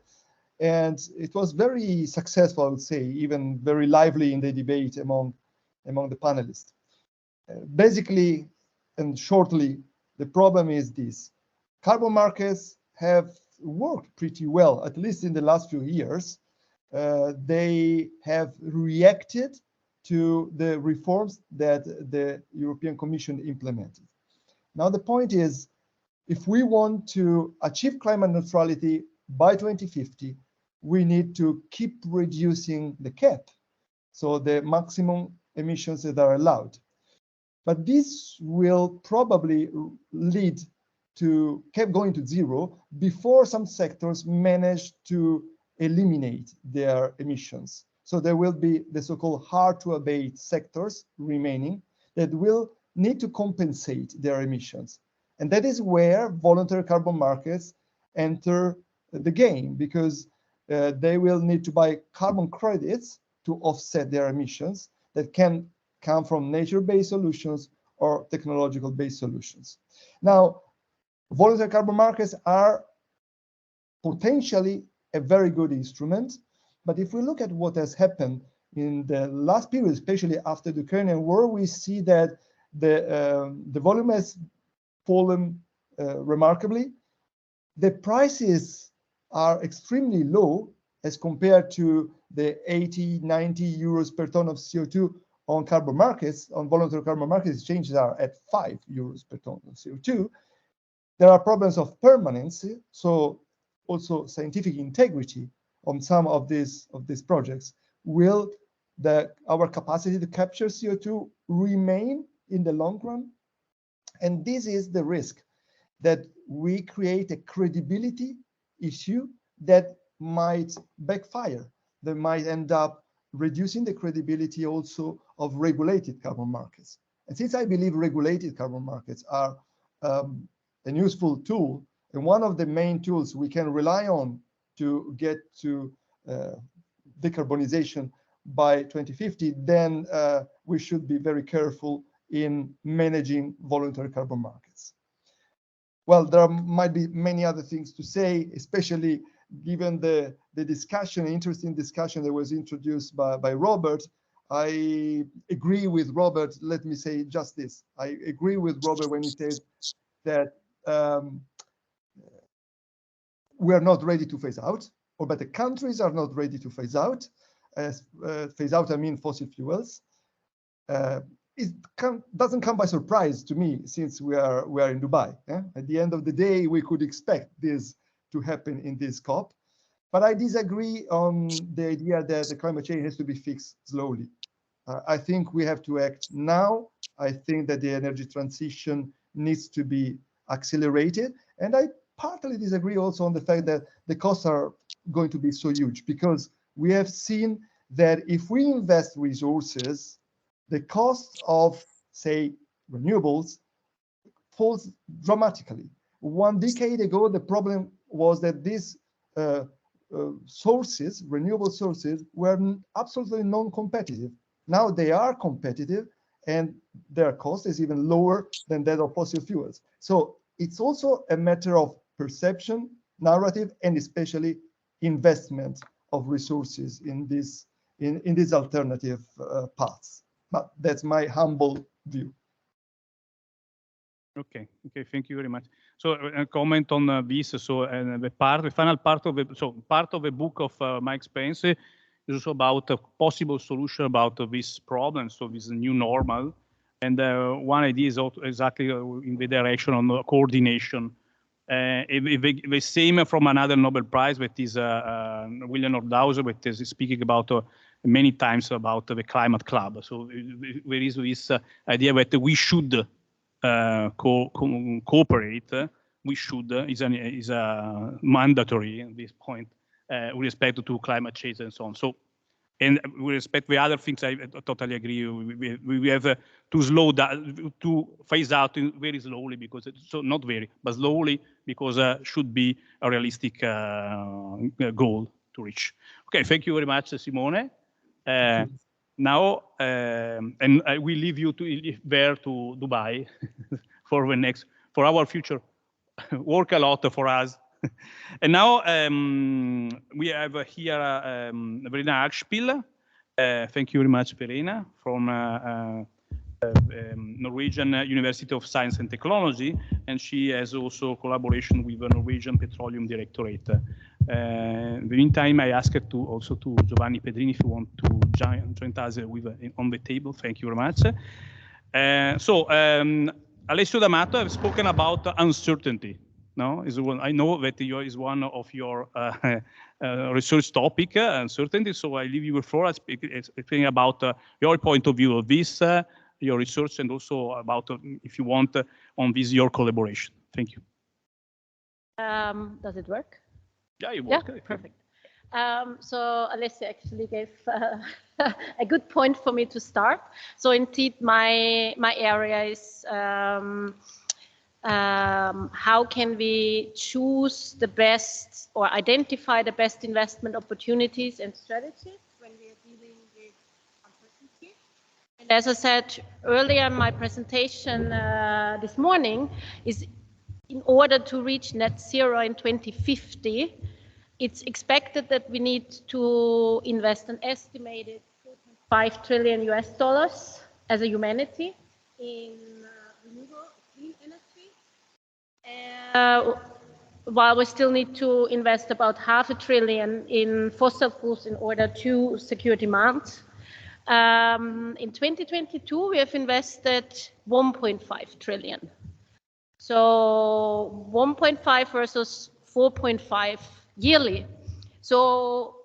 And it was very successful, I would say, even very lively in the debate among the panelists. Basically, and shortly, the problem is this. Carbon markets have worked pretty well, at least in the last few years. They have reacted to the reforms that the European Commission implemented. Now, the point is, if we want to achieve climate neutrality by 2050, we need to keep reducing the cap, so the maximum emissions that are allowed. But this will probably lead to keep going to zero before some sectors manage to eliminate their emissions. So there will be the so-called hard-to-abate sectors remaining that will need to compensate their emissions. And that is where voluntary carbon markets enter the game, because they will need to buy carbon credits to offset their emissions that can come from nature-based solutions or technological-based solutions. Now, voluntary carbon markets are potentially a very good instrument, but if we look at what has happened in the last period, especially after the Ukrainian war, we see that the volume has fallen remarkably. The prices are extremely low as compared to the 80, 90 euros per ton of CO2 on carbon markets. On voluntary carbon market exchanges are at 5 euros per ton of CO2. There are problems of permanency, so also scientific integrity on some of these projects. Will our capacity to capture CO2 remain in the long run? And this is the risk, that we create a credibility issue that might backfire, that might end up reducing the credibility also of regulated carbon markets. And since I believe regulated carbon markets are an useful tool, and one of the main tools we can rely on to get to decarbonization by 2050, then we should be very careful in managing voluntary carbon markets. Well, there might be many other things to say, especially given the discussion, interesting discussion that was introduced by Robert. I agree with Robert. Let me say just this. I agree with Robert when he says that we are not ready to phase out, or but the countries are not ready to phase out. Phase out, I mean fossil fuels. It doesn't come by surprise to me, since we are in Dubai. At the end of the day, we could expect this to happen in this COP. But I disagree on the idea that the climate change has to be fixed slowly. I think we have to act now. I think that the energy transition needs to be accelerated. And I partly disagree also on the fact that the costs are going to be so huge, because we have seen that if we invest resources, the cost of, say, renewables falls dramatically. 1 decade ago, the problem was that these sources, renewable sources, were absolutely non-competitive. Now they are competitive, and their cost is even lower than that of fossil fuels. So it's also a matter of perception, narrative, and especially investment of resources in these alternative paths. But that's my humble view. Okay, thank you very much. So a comment on this. So the final part of the book of Mike Spence is also about a possible solution about this problem, so this new normal. And one idea is also exactly in the direction of coordination. The same from another Nobel Prize, that is William Nordhaus, that is speaking about many times about the climate club. So there is this idea that we should cooperate. We should is a mandatory at this point with respect to climate change and so on. So, and with respect to the other things, I totally agree. We have to slow down, to phase out very slowly, because so not very, but slowly, because should be a realistic goal to reach. Okay, thank you very much, Simone. Now, and I will leave you there to Dubai for our future work a lot for us. And now we have here Verena Hagspiel. Thank you very much, Verena, from Norwegian University of Science and Technology, and she has also collaboration with the Norwegian Petroleum Directorate. In the meantime, I asked also to Giovanni Pedrini if you want to join us on the table. Thank you very much. Alessio D'Amato have spoken about uncertainty. No, I know that is one of your research topic, uncertainty. So I leave you the floor speaking about your point of view of this, your research, and also about, if you want, on this your collaboration. Thank you. Does it work? Yeah, it works. Yeah, perfect. So Alessio actually gave a good point for me to start. So indeed, my area is how can we choose the best or identify the best investment opportunities and strategies when we are dealing with uncertainty. And as I said earlier in my presentation this morning, is in order to reach net zero in 2050, it's expected that we need to invest an estimated $4.5 trillion as a humanity in renewable clean energy. While we still need to invest about $0.5 trillion in fossil fuels in order to secure demand. In 2022, we have invested $1.5 trillion. So 1.5 versus 4.5 yearly. So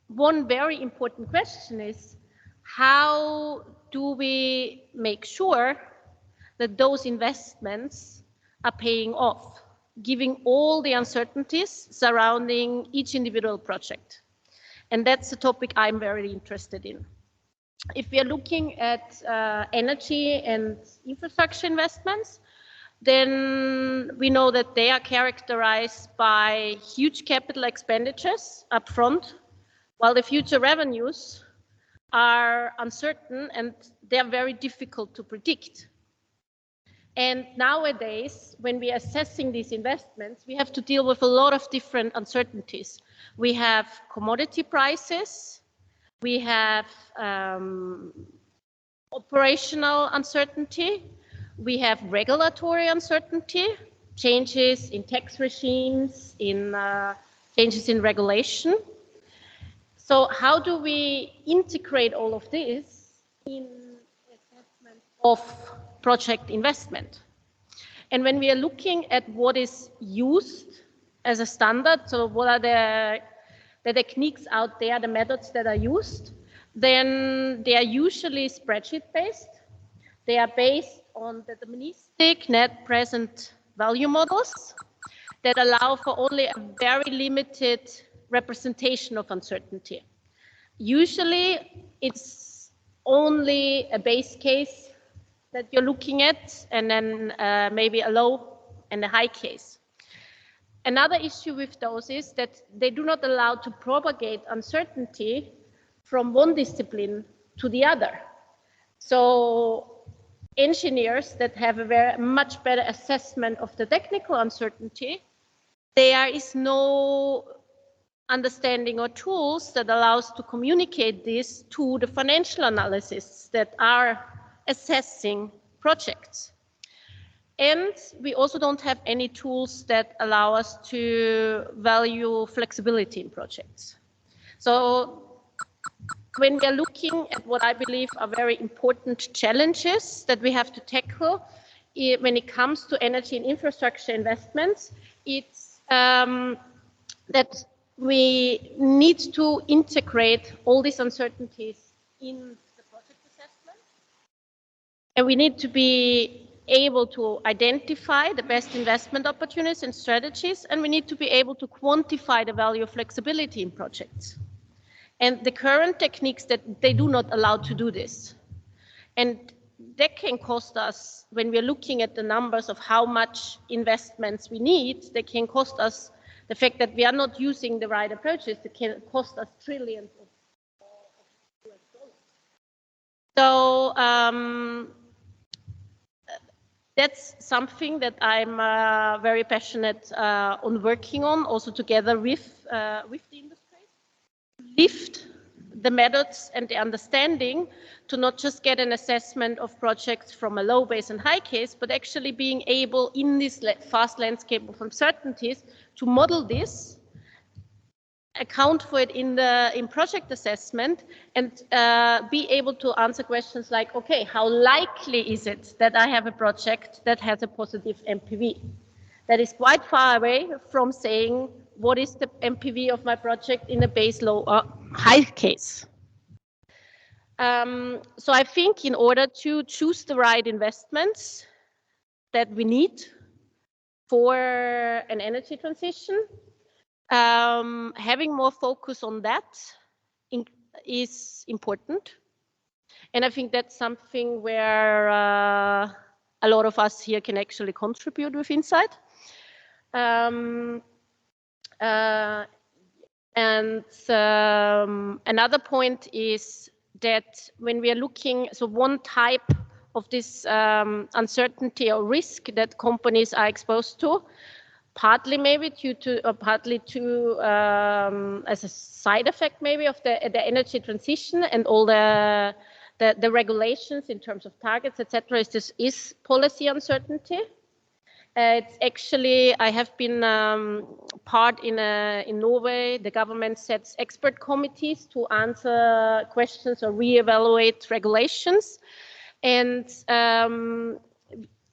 one very important question is, how do we make sure that those investments are paying off, giving all the uncertainties surrounding each individual project? And that's a topic I'm very interested in. If we are looking at energy and infrastructure investments, then we know that they are characterized by huge capital expenditures upfront, while the future revenues are uncertain and they are very difficult to predict. And nowadays, when we are assessing these investments, we have to deal with a lot of different uncertainties. We have commodity prices, we have operational uncertainty, we have regulatory uncertainty, changes in tax regimes, changes in regulation. So how do we integrate all of this in assessment of project investment? And when we are looking at what is used as a standard, so what are the techniques out there, the methods that are used, then they are usually spreadsheet-based. They are based on deterministic net present value models that allow for only a very limited representation of uncertainty. Usually, it's only a base case that you're looking at, and then maybe a low and a high case. Another issue with those is that they do not allow to propagate uncertainty from one discipline to the other. So engineers that have a much better assessment of the technical uncertainty, there is no understanding or tools that allows to communicate this to the financial analysts that are assessing projects. And we also don't have any tools that allow us to value flexibility in projects. So when we are looking at what I believe are very important challenges that we have to tackle when it comes to energy and infrastructure investments, it's that we need to integrate all these uncertainties in the project assessment. And we need to be able to identify the best investment opportunities and strategies, and we need to be able to quantify the value of flexibility in projects. And the current techniques that they do not allow to do this. And that can cost us, when we're looking at the numbers of how much investments we need, they can cost us the fact that we are not using the right approaches. It can cost us trillions of US dollars. So that's something that I'm very passionate on working on, also together with the industry. Lift the methods and the understanding to not just get an assessment of projects from a low base and high case, but actually being able in this fast landscape of uncertainties to model this, account for it in project assessment, and be able to answer questions like, okay, how likely is it that I have a project that has a positive MPV? That is quite far away from saying what is the MPV of my project in a base low or high case. So I think in order to choose the right investments that we need for an energy transition, having more focus on that is important. And I think that's something where a lot of us here can actually contribute with insight. Another point is that when we are looking, so one type of this uncertainty or risk that companies are exposed to, partly maybe due to, or partly to as a side effect maybe of the energy transition and all the regulations in terms of targets, etc., is policy uncertainty. It's actually, I have been part in Norway, the government sets expert committees to answer questions or reevaluate regulations. And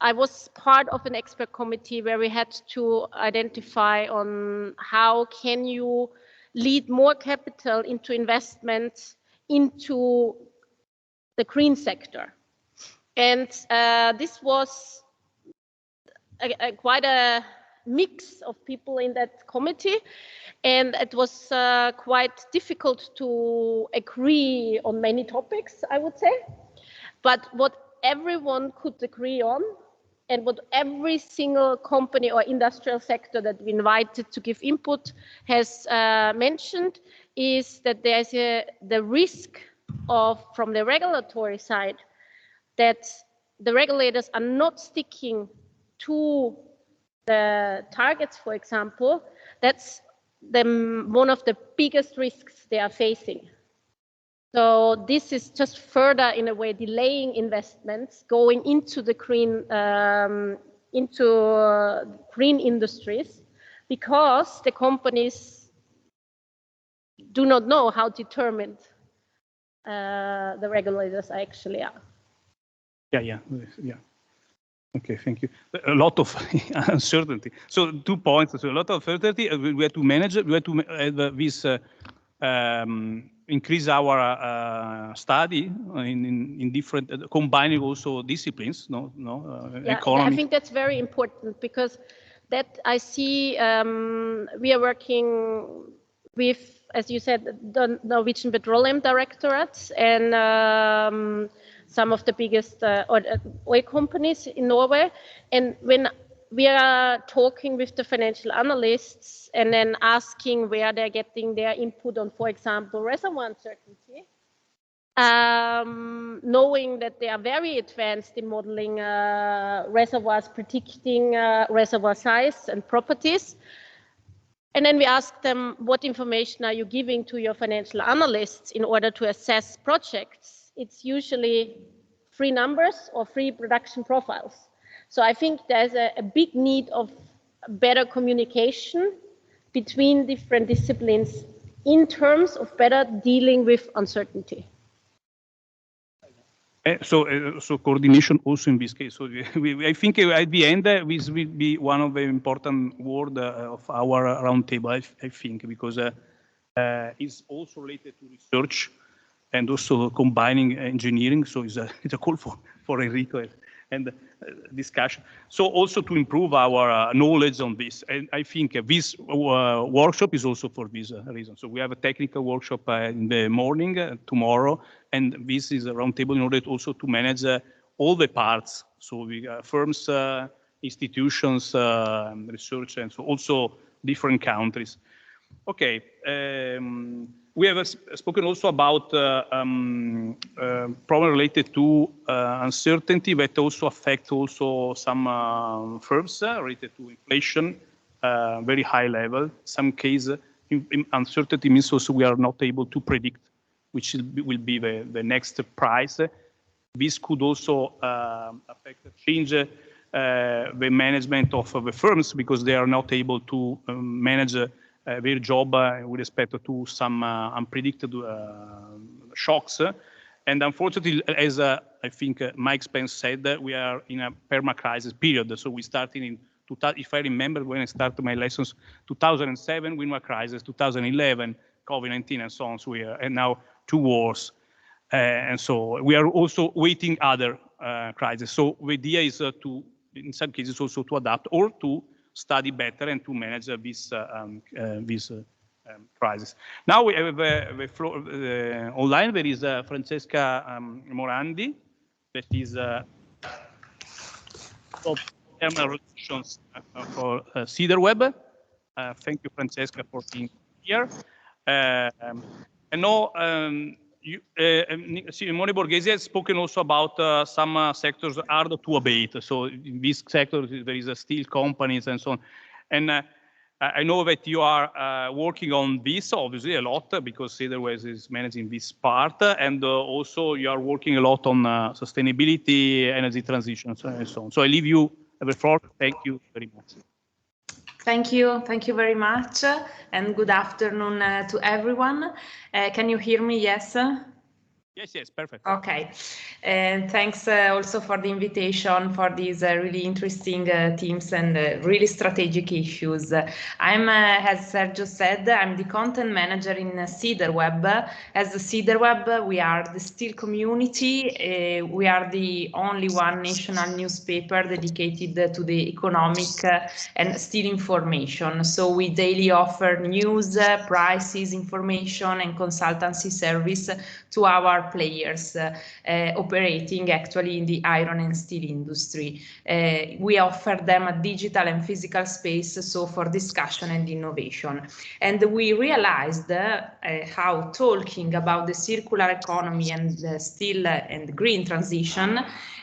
I was part of an expert committee where we had to identify on how can you lead more capital into investment into the green sector. And this was quite a mix of people in that committee, and it was quite difficult to agree on many topics, I would say. But what everyone could agree on, and what every single company or industrial sector that we invited to give input has mentioned, is that there's the risk of, from the regulatory side, that the regulators are not sticking to the targets, for example. That's one of the biggest risks they are facing. So this is just further, in a way, delaying investments going into the green industries, because the companies do not know how determined the regulators actually are. Yeah. Okay, thank you. A lot of uncertainty. So 2 points. So a lot of uncertainty. We have to manage it. We have to have this increase our study in different, combining also disciplines. Economy. I think that's very important, because that I see we are working with, as you said, the Norwegian Petroleum Directorate and some of the biggest oil companies in Norway. And when we are talking with the financial analysts and then asking where they're getting their input on, for example, reservoir uncertainty, knowing that they are very advanced in modeling reservoirs, predicting reservoir size and properties. And then we ask them, what information are you giving to your financial analysts in order to assess projects? It's usually 3 numbers or 3 production profiles. So I think there's a big need of better communication between different disciplines in terms of better dealing with uncertainty. So coordination also in this case. So I think at the end this will be one of the important words of our roundtable. I think because it's also related to research and also combining engineering. So it's a call for Enrico and discussion. So also to improve our knowledge on this. And I think this workshop is also for this reason. So we have a technical workshop in the morning tomorrow, and this is a roundtable in order also to manage all the parts. So we firms, institutions, research, and so also different countries. Okay. We have spoken also about problem related to uncertainty that also affect also some firms related to inflation, very high level. Some case uncertainty means also we are not able to predict which will be the next price. This could also affect change the management of the firms because they are not able to manage their job with respect to some unpredicted shocks. And unfortunately, as I think Mike Spence said, we are in a perma-crisis period. So we started in, if I remember when I started my lessons, 2007, Winter crisis, 2011, COVID-19 and so on. So we are, and now 2 wars. And so we are also waiting other crises. So the idea is to, in some cases, also to adapt or to study better and to manage this crisis. Now we have the floor online. There is Francesca Morandi, that is external relations for CEDARWeb. Thank you, Francesca, for being here. And now Simone Borghesi has spoken also about some sectors hard to abate. So in this sector, there is steel companies and so on. And I know that you are working on this, obviously, a lot, because CEDARWeb is managing this part. And also you are working a lot on sustainability, energy transition, and so on. So I leave you the floor. Thank you very much. Thank you very much, and good afternoon to everyone. Can you hear me? Yes? Yes, perfect. Okay, and thanks also for the invitation for these really interesting themes and really strategic issues. I'm, as Sergio said, I'm the content manager in CEDARWeb. As the CEDARWeb, we are the steel community. We are the only one national newspaper dedicated to the economic and steel information. So we daily offer news, prices, information, and consultancy service to our players operating actually in the iron and steel industry. We offer them a digital and physical space, so for discussion and innovation. And we realized how talking about the circular economy and the steel and green transition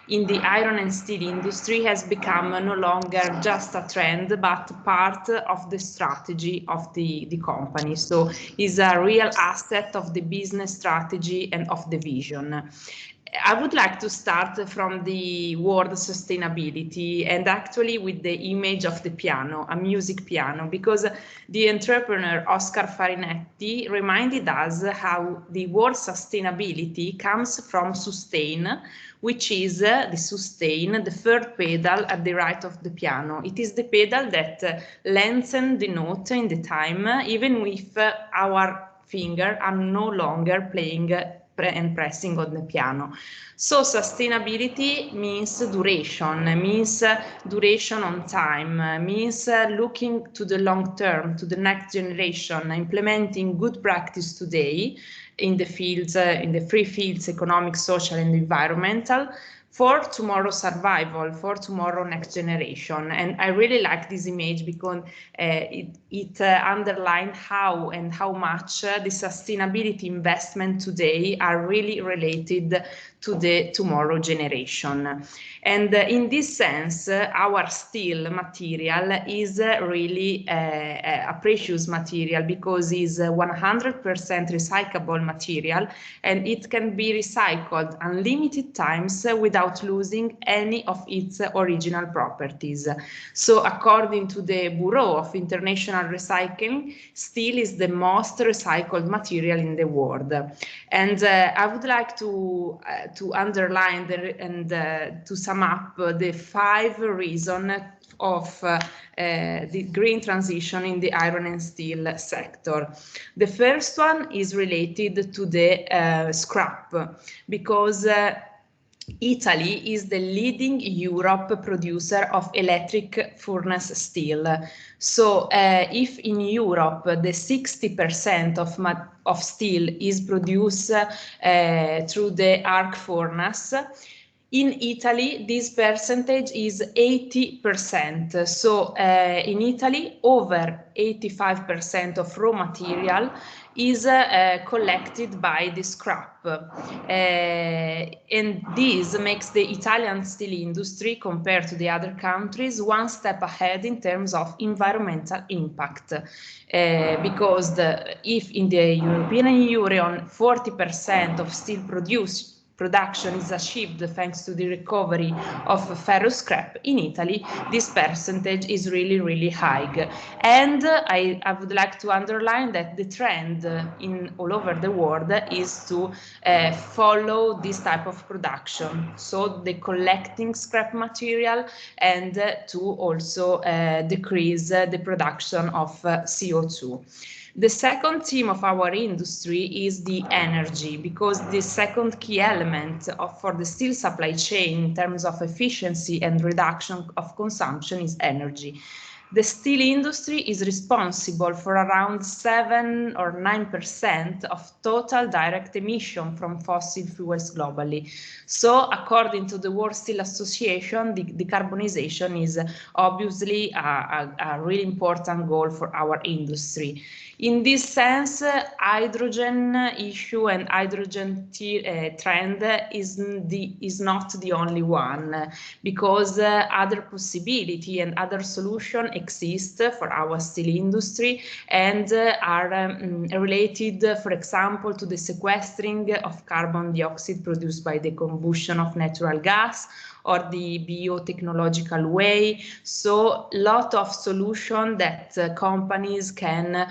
in the iron and steel industry has become no longer just a trend, but part of the strategy of the company. So is a real asset of the business strategy and of the vision. I would like to start from the word sustainability and actually with the image of the piano, a music piano, because the entrepreneur Oscar Farinetti reminded us how the word sustainability comes from sustain, which is the sustain, the third pedal at the right of the piano. It is the pedal that lengthens the note in the time, even if our fingers are no longer playing and pressing on the piano. So sustainability means duration on time, means looking to the long term, to the next generation, implementing good practice today in the fields, in the 3 fields, economic, social, and environmental, for tomorrow's survival, for tomorrow next generation. And I really like this image because it underlines how and how much the sustainability investment today are really related to the tomorrow generation. And in this sense, our steel material is really a precious material because it's 100% recyclable material, and it can be recycled unlimited times without losing any of its original properties. So according to the Bureau of International Recycling, steel is the most recycled material in the world. And I would like to underline and to sum up the 5 reasons of the green transition in the iron and steel sector. The first one is related to the scrap, because Italy is the leading Europe producer of electric furnace steel. So if in Europe the 60% of steel is produced through the arc furnace, in Italy this percentage is 80%. So in Italy over 85% of raw material is collected by the scrap. And this makes the Italian steel industry, compared to the other countries, one step ahead in terms of environmental impact. Because if in the European Union 40% of steel production is achieved thanks to the recovery of ferrous scrap, in Italy this percentage is really, really high. And I would like to underline that the trend in all over the world is to follow this type of production, so the collecting scrap material, and to also decrease the production of CO2. The second theme of our industry is the energy, because the second key element for the steel supply chain in terms of efficiency and reduction of consumption is energy. The steel industry is responsible for around 7 or 9% of total direct emission from fossil fuels globally. So according to the World Steel Association, the decarbonization is obviously a really important goal for our industry. In this sense, hydrogen issue and hydrogen trend is not the only one, because other possibility and other solution exist for our steel industry and are related, for example, to the sequestering of carbon dioxide produced by the combustion of natural gas, or the biotechnological way. So lot of solutions that companies can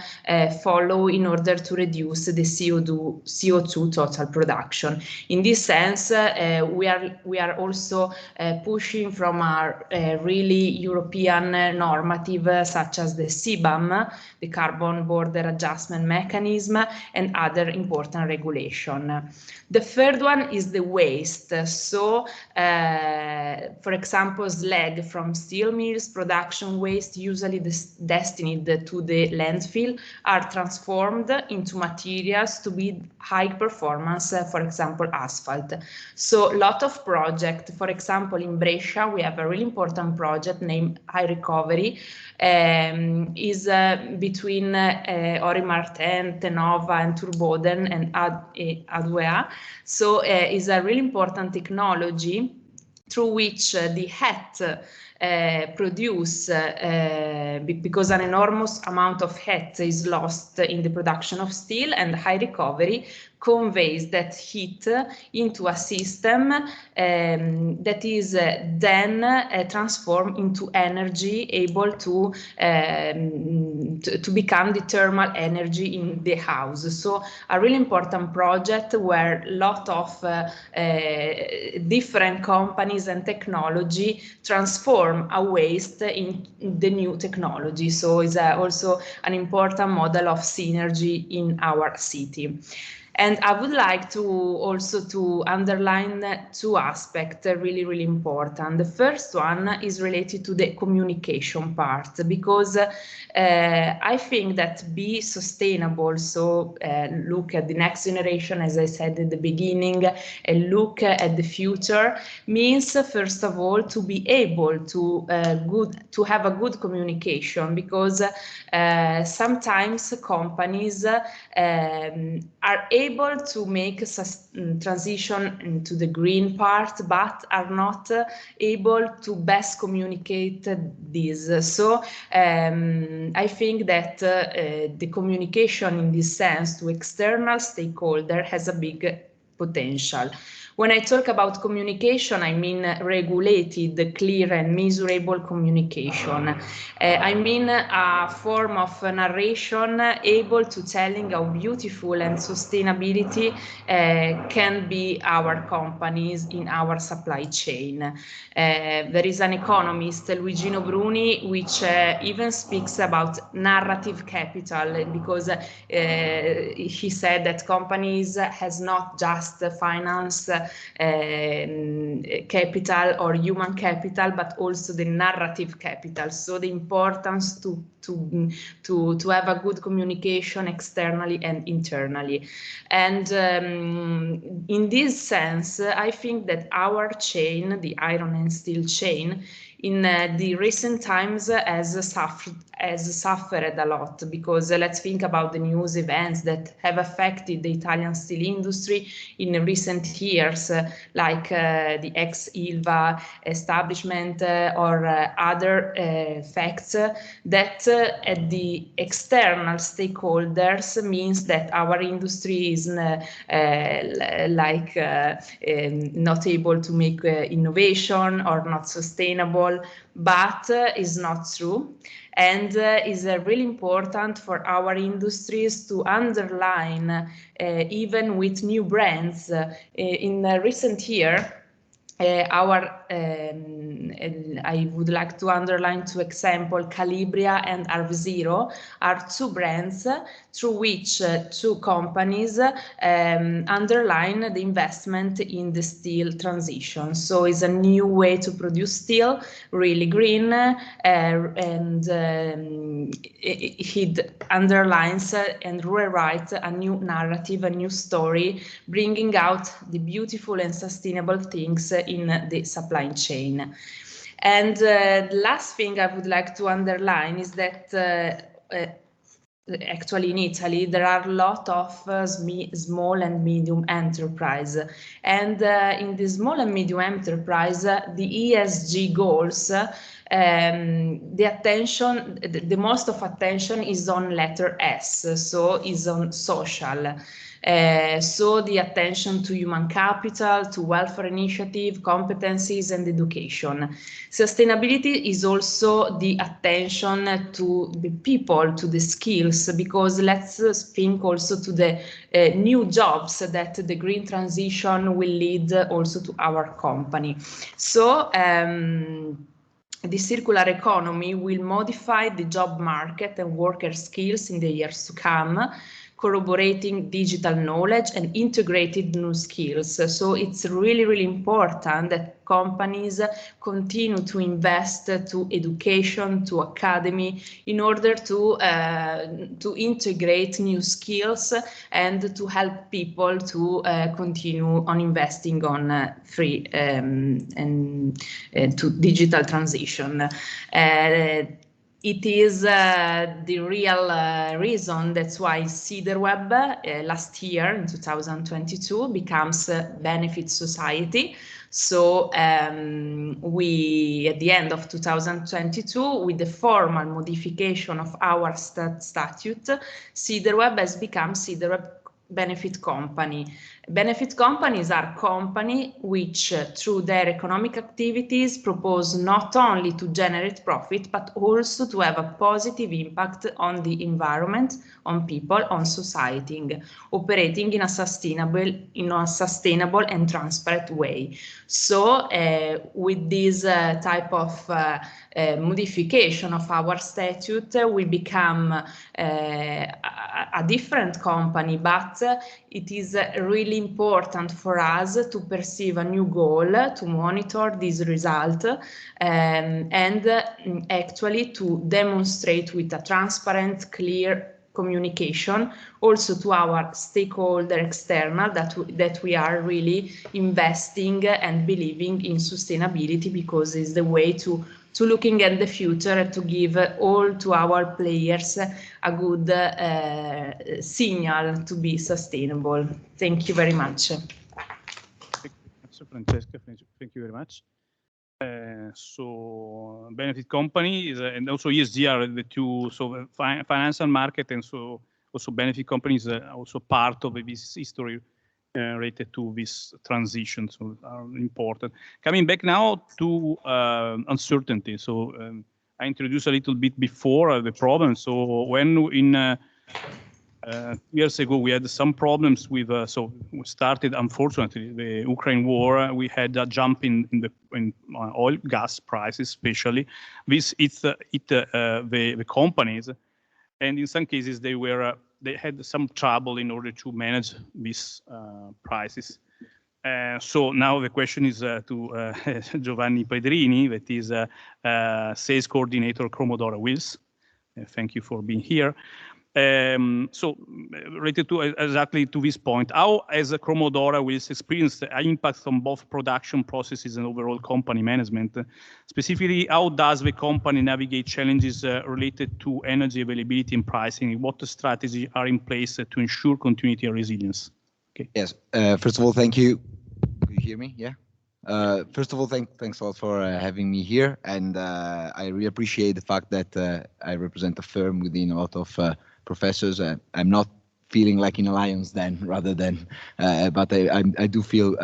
follow in order to reduce the CO2 total production. In this sense, we are also pushing from our really European normative, such as the CBAM, the Carbon Border Adjustment Mechanism, and other important regulation. The third one is the waste. So, for example, slag from steel mills, production waste usually destined to the landfill, are transformed into materials to be high performance, for example, asphalt. So a lot of projects, for example, in Brescia, we have a really important project named High Recovery, is between Ori-Martin, Tenova, and Turboden, and 𝑭𝒐𝒆. So is a really important technology through which the HET produce, because an enormous amount of HET is lost in the production of steel, and high recovery conveys that heat into a system that is then transformed into energy, able to become the thermal energy in the house. So a really important project where a lot of different companies and technology transform a waste in the new technology. So it's also an important model of synergy in our city. And I would like to also underline 2 aspects really, really important. The first one is related to the communication part, because I think that be sustainable, so look at the next generation, as I said at the beginning, and look at the future, means first of all to be able to have a good communication, because sometimes companies are able to make a transition into the green part, but are not able to best communicate this. So I think that the communication in this sense to external stakeholder has a big potential. When I talk about communication, I mean regulated, clear and measurable communication. I mean a form of narration able to telling how beautiful and sustainability can be our companies in our supply chain. There is an economist, Luigino Bruni, which even speaks about narrative capital, because he said that companies has not just finance capital or human capital, but also the narrative capital. So the importance to have a good communication externally and internally. And in this sense, I think that our chain, the iron and steel chain, in the recent times has suffered a lot, because let's think about the news events that have affected the Italian steel industry in recent years, like the ex-Ilva establishment or other facts that at the external stakeholders means that our industry is not able to make innovation or not sustainable, but is not true. And is really important for our industries to underline, even with new brands. In recent year, I would like to underline two examples. Calibria and 𝑭𝒓𝒆 are two brands through which two companies underline the investment in the steel transition. So it's a new way to produce steel, really green, and it underlines and rewrites a new narrative, a new story, bringing out the beautiful and sustainable things in the supply chain. And the last thing I would like to underline is that actually in Italy there are a lot of small and medium enterprise, and in the small and medium enterprise the ESG goals, the most of attention is on letter S, so is on social. So the attention to human capital, to welfare initiative, competencies and education. Sustainability is also the attention to the people, to the skills, because let's think also to the new jobs that the green transition will lead also to our company. So the circular economy will modify the job market and worker skills in the years to come, corroborating digital knowledge and integrated new skills. So it's really, really important that companies continue to invest to education, to academy, in order to integrate new skills and to help people to continue on investing on free and to digital transition. It is the real reason that's why CIDERWeb last year in 2022 becomes Benefit Society. So we, at the end of 2022, with the formal modification of our statute, CIDERWeb has become CIDERWeb Benefit Company. Benefit companies are companies which, through their economic activities, propose not only to generate profit, but also to have a positive impact on the environment, on people, on society, operating in a sustainable and transparent way. So, with this type of modification of our statute, we become a different company, but it is really important for us to perceive a new goal, to monitor this result, and actually to demonstrate with a transparent, clear communication also to our stakeholder external that we are really investing and believing in sustainability, because it's the way to looking at the future, to give all to our players a good signal to be sustainable. Thank you very much. Francesca, thank you very much. So benefit company is, and also ESG are the two, so financial market, and so also benefit companies are also part of this history related to this transition, so are important. Coming back now to uncertainty. So I introduced a little bit before the problem. So when in 2 years ago we had some problems with, so we started, unfortunately, the Ukraine war. We had a jump in oil, gas prices, especially. This hit the companies, and in some cases they had some trouble in order to manage these prices. So now the question is to Giovanni Pedrini, that is sales coordinator Cromodora Wheels. Thank you for being here. So related to exactly to this point, how has Cromodora Wheels experienced an impact on both production processes and overall company management? Specifically, how does the company navigate challenges related to energy availability and pricing? What strategies are in place to ensure continuity and resilience? Okay. Yes. First of all, thank you. Can you hear me? Yeah. First of all, thanks a lot for having me here, and I really appreciate the fact that I represent a firm within a lot of professors. I'm not feeling like in alliance then, rather than, but I do feel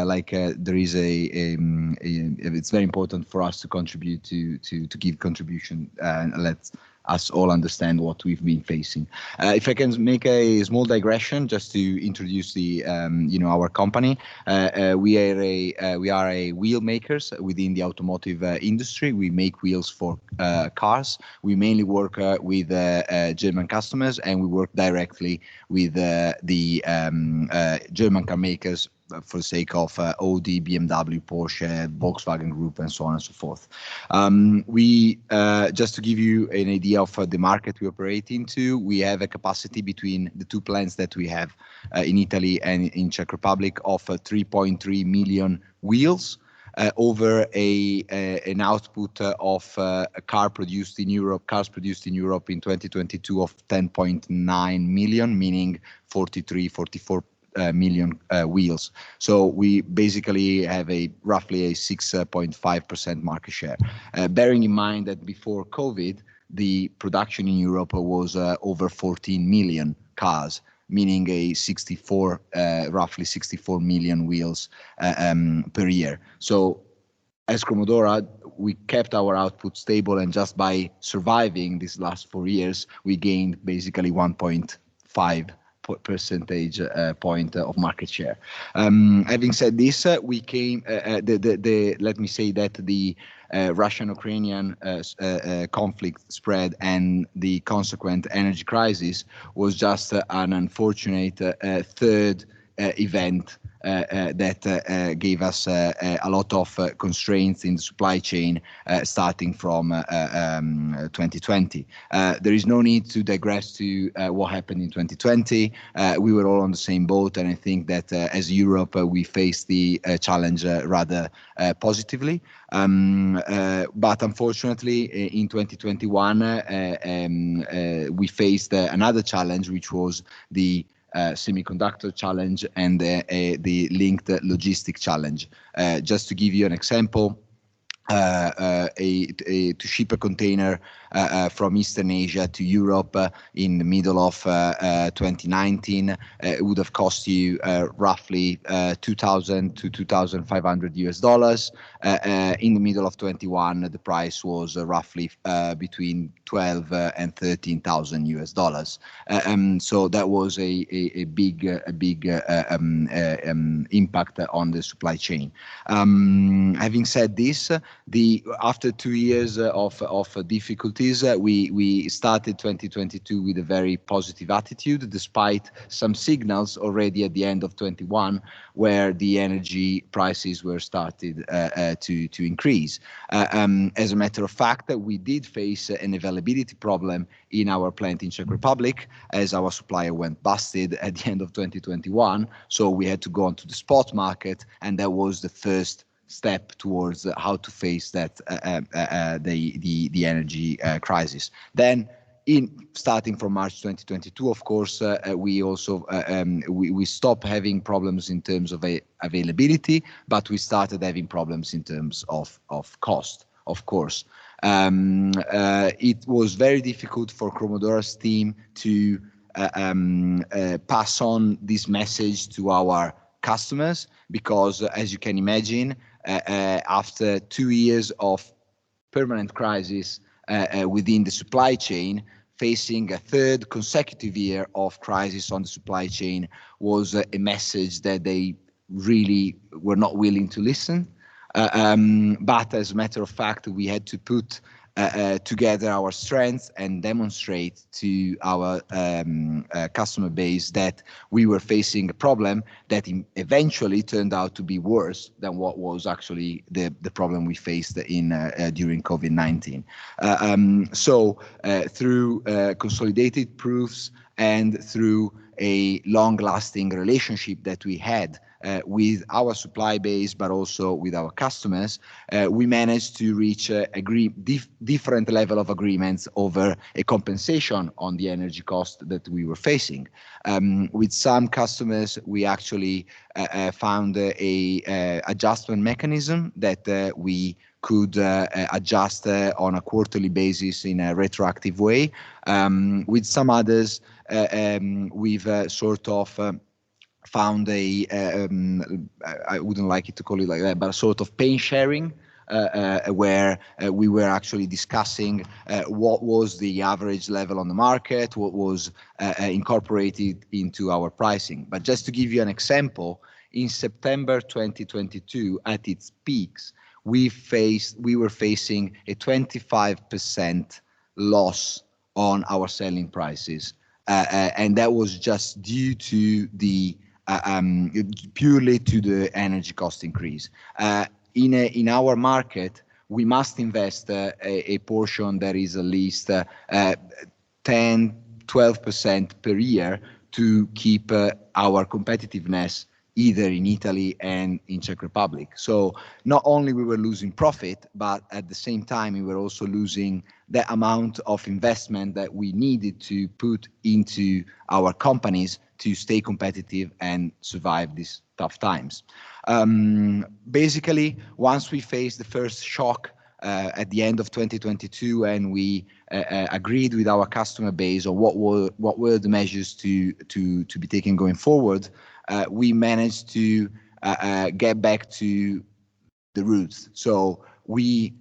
like there is it's very important for us to contribute to give contribution, and let's us all understand what we've been facing. If I can make a small digression just to introduce the our company, we are a wheel makers within the automotive industry. We make wheels for cars. We mainly work with German customers, and we work directly with the German car makers for the sake of Audi, BMW, Porsche, Volkswagen Group, and so on and so forth. We just to give you an idea of the market we operate into, we have a capacity between the two plants that we have in Italy and in Czech Republic of 3.3 million wheels, over an output of cars produced in Europe in 2022 of 10.9 million, meaning 44 million wheels. So we basically have roughly a 6.5% market share. Bearing in mind that before COVID, the production in Europe was over 14 million cars, meaning roughly 64 million wheels per year. So as Cromodora, we kept our output stable, and just by surviving these last 4 years, we gained basically 1.5 percentage point of market share. Having said this, we came. Let me say that the Russian-Ukrainian conflict spread and the consequent energy crisis was just an unfortunate third event that gave us a lot of constraints in the supply chain starting from 2020. There is no need to digress to what happened in 2020. We were all on the same boat, and I think that as Europe, we faced the challenge rather positively. But unfortunately, in 2021, we faced another challenge, which was the semiconductor challenge and the linked logistic challenge. Just to give you an example, to ship a container from Eastern Asia to Europe in the middle of 2019 it would have cost you roughly $2,000 to $2,500. In the middle of 21, the price was roughly between $12,000 and $13,000. So that was a big impact on the supply chain. Having said this, after 2 years of difficulties, we started 2022 with a very positive attitude, despite some signals already at the end of 21, where the energy prices were started to increase. As a matter of fact, we did face an availability problem in our plant in Czech Republic, as our supplier went busted at the end of 2021. So we had to go onto the spot market, and that was the first step towards how to face that the energy crisis. Then, starting from March 2022, of course, we also we stopped having problems in terms of availability, but we started having problems in terms of cost. Of course, it was very difficult for Cromodora's team to pass on this message to our customers, because as you can imagine, after 2 years of permanent crisis within the supply chain, facing a third consecutive year of crisis on the supply chain was a message that they really were not willing to listen. But as a matter of fact, we had to put together our strengths and demonstrate to our customer base that we were facing a problem that eventually turned out to be worse than what was actually the problem we faced in during COVID-19. So through consolidated proofs and through a long-lasting relationship that we had with our supply base, but also with our customers, we managed to reach different level of agreements over a compensation on the energy cost that we were facing. With some customers, we actually found a adjustment mechanism that we could adjust on a quarterly basis in a retroactive way. With some others, we've sort of found I wouldn't like it to call it like that, but a sort of pain sharing, where we were actually discussing what was the average level on the market, what was incorporated into our pricing. But just to give you an example, in September 2022, at its peaks, we were facing a 25% loss on our selling prices, and that was just due to the purely to the energy cost increase. In our market, we must invest a portion that is at least 10-12% per year to keep our competitiveness either in Italy and in Czech Republic. So not only we were losing profit, but at the same time we were also losing the amount of investment that we needed to put into our companies to stay competitive and survive these tough times. Basically, once we faced the first shock at the end of 2022, and we agreed with our customer base on what were the measures to be taken going forward, we managed to get back to the roots. So we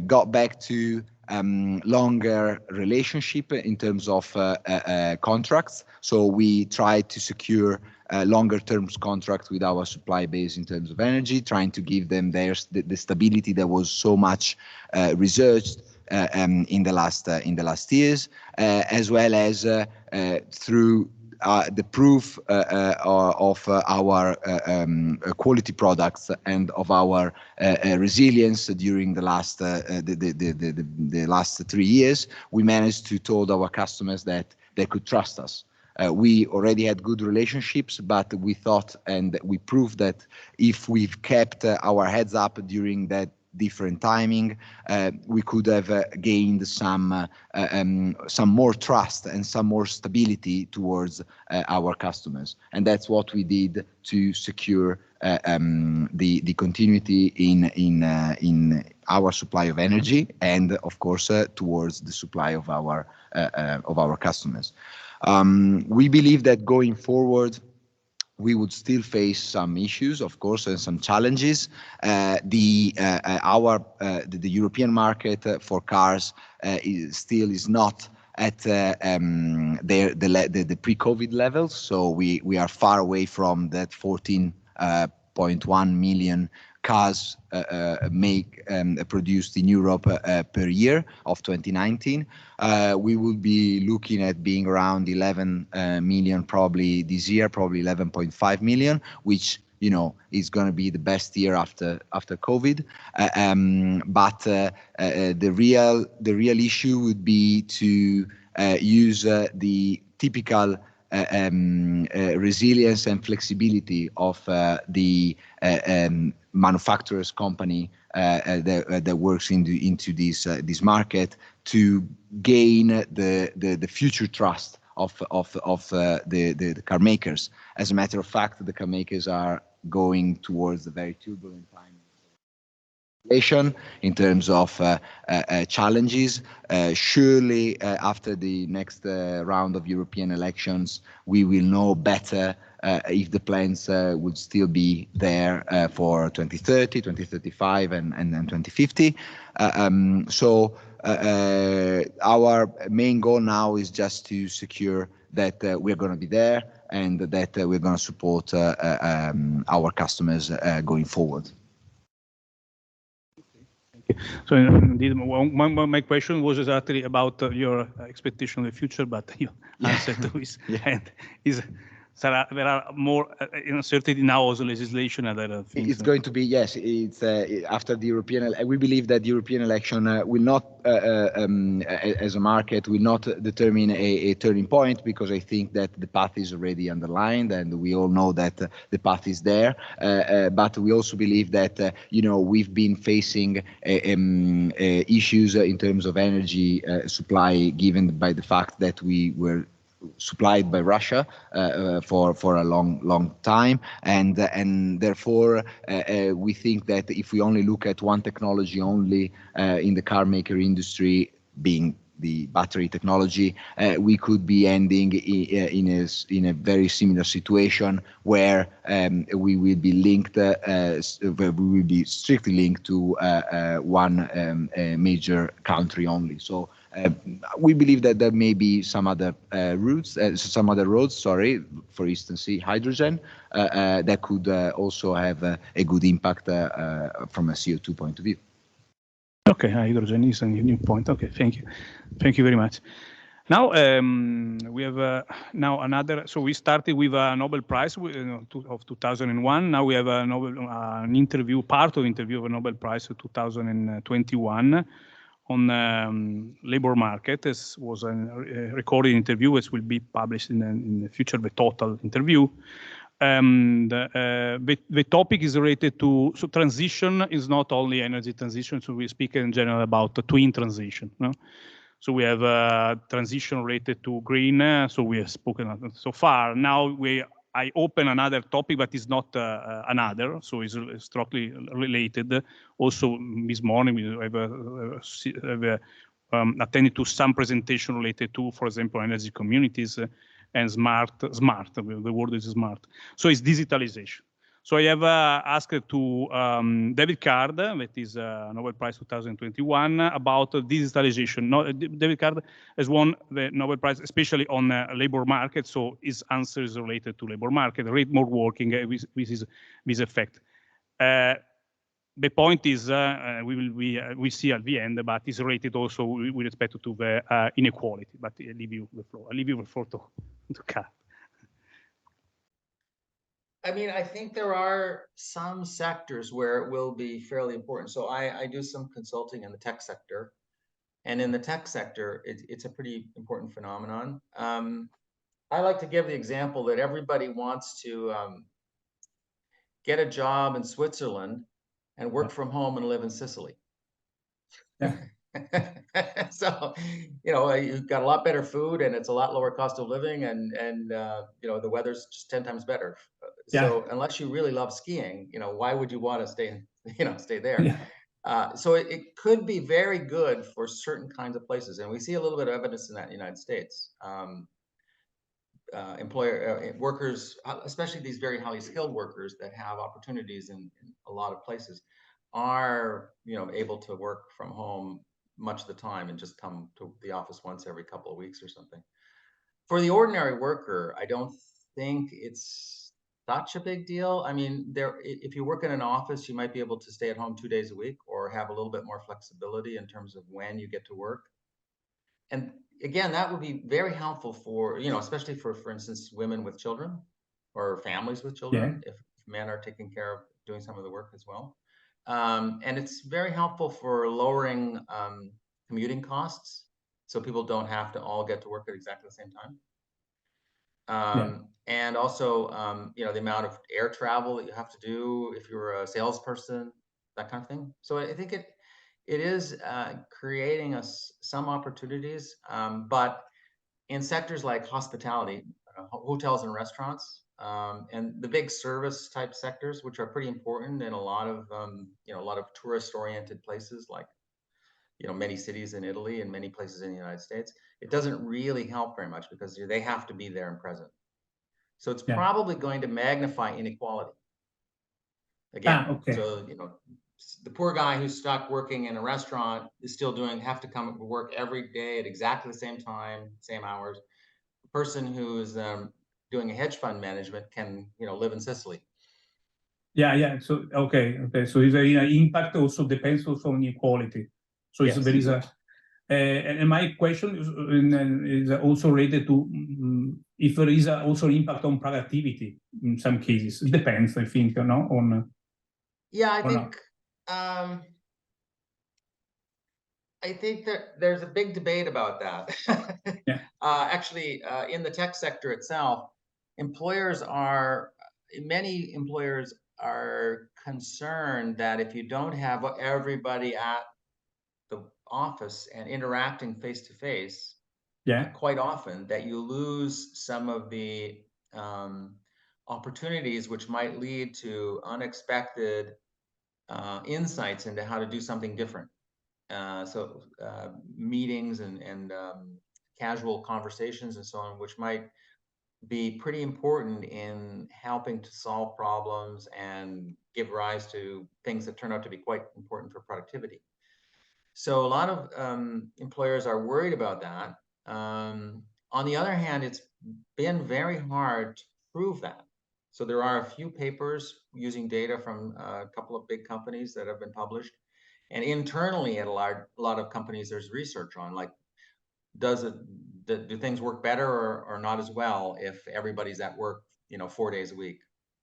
got back to longer relationship in terms of contracts. So we tried to secure longer terms contracts with our supply base in terms of energy, trying to give them the stability that was so much researched in the last years, as well as through the proof of our quality products and of our resilience during the last the last 3 years. We managed to told our customers that they could trust us. We already had good relationships, but we thought and we proved that if we've kept our heads up during that different timing, we could have gained some more trust and some more stability towards our customers, and that's what we did to secure the continuity in our supply of energy, and of course towards the supply of our customers. We believe that going forward, we would still face some issues, of course, and some challenges. The European market for cars still is not at the pre-COVID levels, so we are far away from that 14.1 million cars produced in Europe per year of 2019. We will be looking at being around 11 million probably this year, probably 11.5 million, which is going to be the best year after COVID. But the real issue would be to use the typical resilience and flexibility of the manufacturers company that works into this market to gain the future trust of the car makers. As a matter of fact, the car makers are going towards a very turbulent time. in terms of challenges. Surely, after the next round of European elections, we will know better if the plans would still be there for 2030, 2035, and then 2050. Our main goal now is just to secure that we're going to be there and that we're going to support our customers going forward. So indeed, my question was exactly about your expectation of the future, but you answered to this. And there are more uncertainty now also legislation and other things. It's going to be, yes, it's after the European, we believe that the European election will not, as a market, will not determine a turning point, because I think that the path is already underlined and we all know that the path is there. But we also believe that, we've been facing issues in terms of energy supply, given by the fact that we were supplied by Russia for a long time, and therefore we think that if we only look at one technology only in the car maker industry, being the battery technology, we could be ending in a very similar situation where we will be linked, we will be strictly linked to one major country only. So we believe that there may be some other roads, sorry, for instance, hydrogen, that could also have a good impact from a CO2 point of view. Okay, hydrogen is a new point. Okay, thank you. Thank you very much. Now, we have now another, so we started with a Nobel Prize of 2001. Now we have a an interview, part of interview of a Nobel Prize of 2021 on labor market. This was a recorded interview, which will be published in the future, the total interview. The topic is related to, so transition is not only energy transition, so we speak in general about the twin transition. No? So we have a transition related to green, so we have spoken so far. Now I open another topic, but it's not another, so it's strictly related. Also, this morning we have attended to some presentation related to, for example, energy communities and smart, the word is smart. So it's digitalization. So I have asked to David Card, that is Nobel Prize 2021, about digitalization. No, David Card has won the Nobel Prize, especially on labor market. So his answer is related to labor market, more working with this effect. The point is, we see at the end, but it's related also with respect to the inequality. But I leave you the floor. I leave you the floor to Card. I mean, I think there are some sectors where it will be fairly important. So I do some consulting in the tech sector. And in the tech sector, it's a pretty important phenomenon. I like to give the example that everybody wants to get a job in Switzerland and work from home and live in Sicily. Yeah. So, you've got a lot better food and it's a lot lower cost of living, and the weather's just 10 times better. So unless you really love skiing, why would you want to stay there? Yeah. So it could be very good for certain kinds of places, and we see a little bit of evidence in that in the United States. Workers, especially these very highly skilled workers that have opportunities in a lot of places, are able to work from home much of the time and just come to the office once every couple of weeks or something. For the ordinary worker, I don't think it's such a big deal. I mean, if you work in an office, you might be able to stay at home 2 days a week or have a little bit more flexibility in terms of when you get to work. And again, that would be very helpful for, especially for instance, women with children or families with children, if men are taking care of doing some of the work as well. And it's very helpful for lowering commuting costs, so people don't have to all get to work at exactly the same time. And also, the amount of air travel that you have to do if you're a salesperson, that kind of thing. So I think it is creating us some opportunities, but in sectors like hospitality, hotels and restaurants, and the big service type sectors, which are pretty important in a lot of a lot of tourist oriented places, like many cities in Italy and many places in the United States. It doesn't really help very much because they have to be there and present. So it's probably going to magnify inequality again. Okay. So the poor guy who's stuck working in a restaurant is still have to come to work every day at exactly the same time, same hours. The person who's doing a hedge fund management can live in Sicily. Yeah. So okay. So it's impact also depends also on equality. So yes. There is a and my question is also related to if there is also impact on productivity in some cases. It depends, I think, on. Yeah, I think that there's a big debate about that. Yeah. Actually, in the tech sector itself, many employers are concerned that if you don't have everybody at the office and interacting face to face, quite often, that you lose some of the opportunities which might lead to unexpected insights into how to do something different. So meetings and casual conversations and so on, which might be pretty important in helping to solve problems and give rise to things that turn out to be quite important for productivity. So a lot of employers are worried about that. On the other hand, it's been very hard to prove that. So there are a few papers using data from a couple of big companies that have been published. And internally at a lot of companies, there's research on like, do things work better or not as well if everybody's at work, 4 days a week?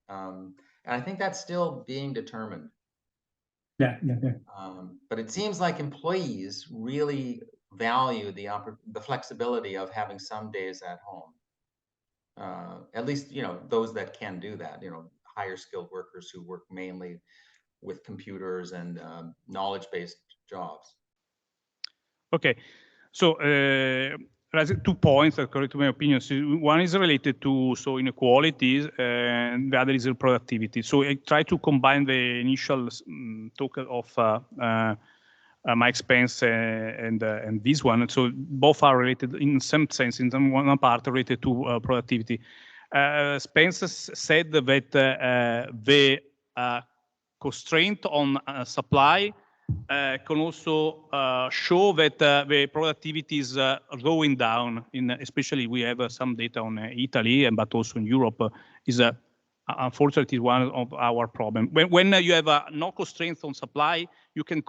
And I think that's still being determined. Yeah. But it seems like employees really value the flexibility of having some days at home. At least, those that can do that, higher skilled workers who work mainly with computers and knowledge-based jobs. Okay, so there's 2 points according to my opinion. So one is related to inequalities, and the other is productivity. So I try to combine the initial talk of Mike Spence and this one. So both are related in some sense, in some one part related to productivity. Spence said that the constraint on supply can also show that the productivity is going down. Especially we have some data on Italy, but also in Europe is unfortunately one of our problems. When you have no constraints on supply, you can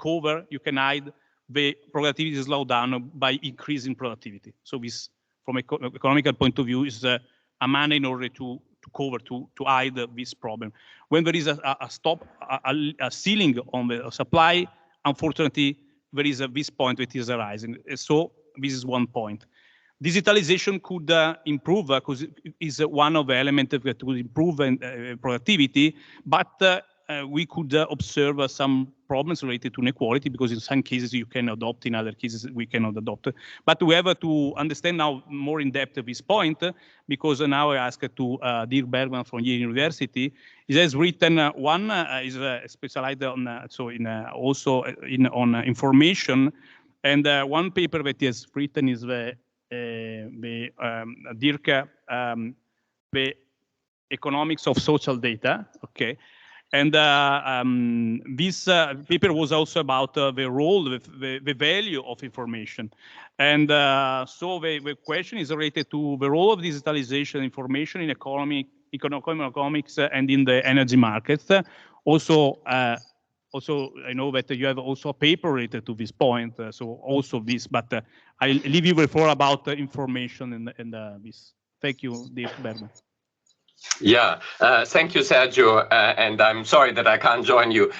hide the productivity slowdown by increasing productivity. So this, from an economical point of view, is a manner in order to hide this problem. When there is a ceiling on the supply, unfortunately, there is this point that is arising. So this is one point. Digitalization could improve because it is one of the elements that would improve productivity, but we could observe some problems related to inequality because in some cases you can adopt, in other cases we cannot adopt. But we have to understand now more in depth this point because now I asked to Dirk Bergemann from Yale University. He has written one is specialized on on information, and one paper that he has written is the Dirk the economics of social data. Okay. And this paper was also about the role, the value of information. And so the question is related to the role of digitalization information in economics and in the energy markets. Also, I know that you have also a paper related to this point, so also this, but I leave you the floor about information and this. Thank you, Dirk Bergemann. Yeah, thank you, Sergio. And I'm sorry that I can't join you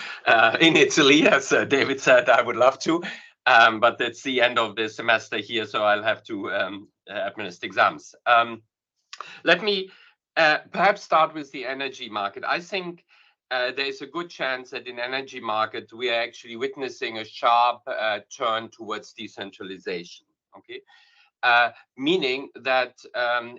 in Italy. As David said, I would love to, but it's the end of the semester here, so I'll have to administer exams. Let me perhaps start with the energy market. I think there's a good chance that in energy market, we are actually witnessing a sharp turn towards decentralization. Okay. meaning that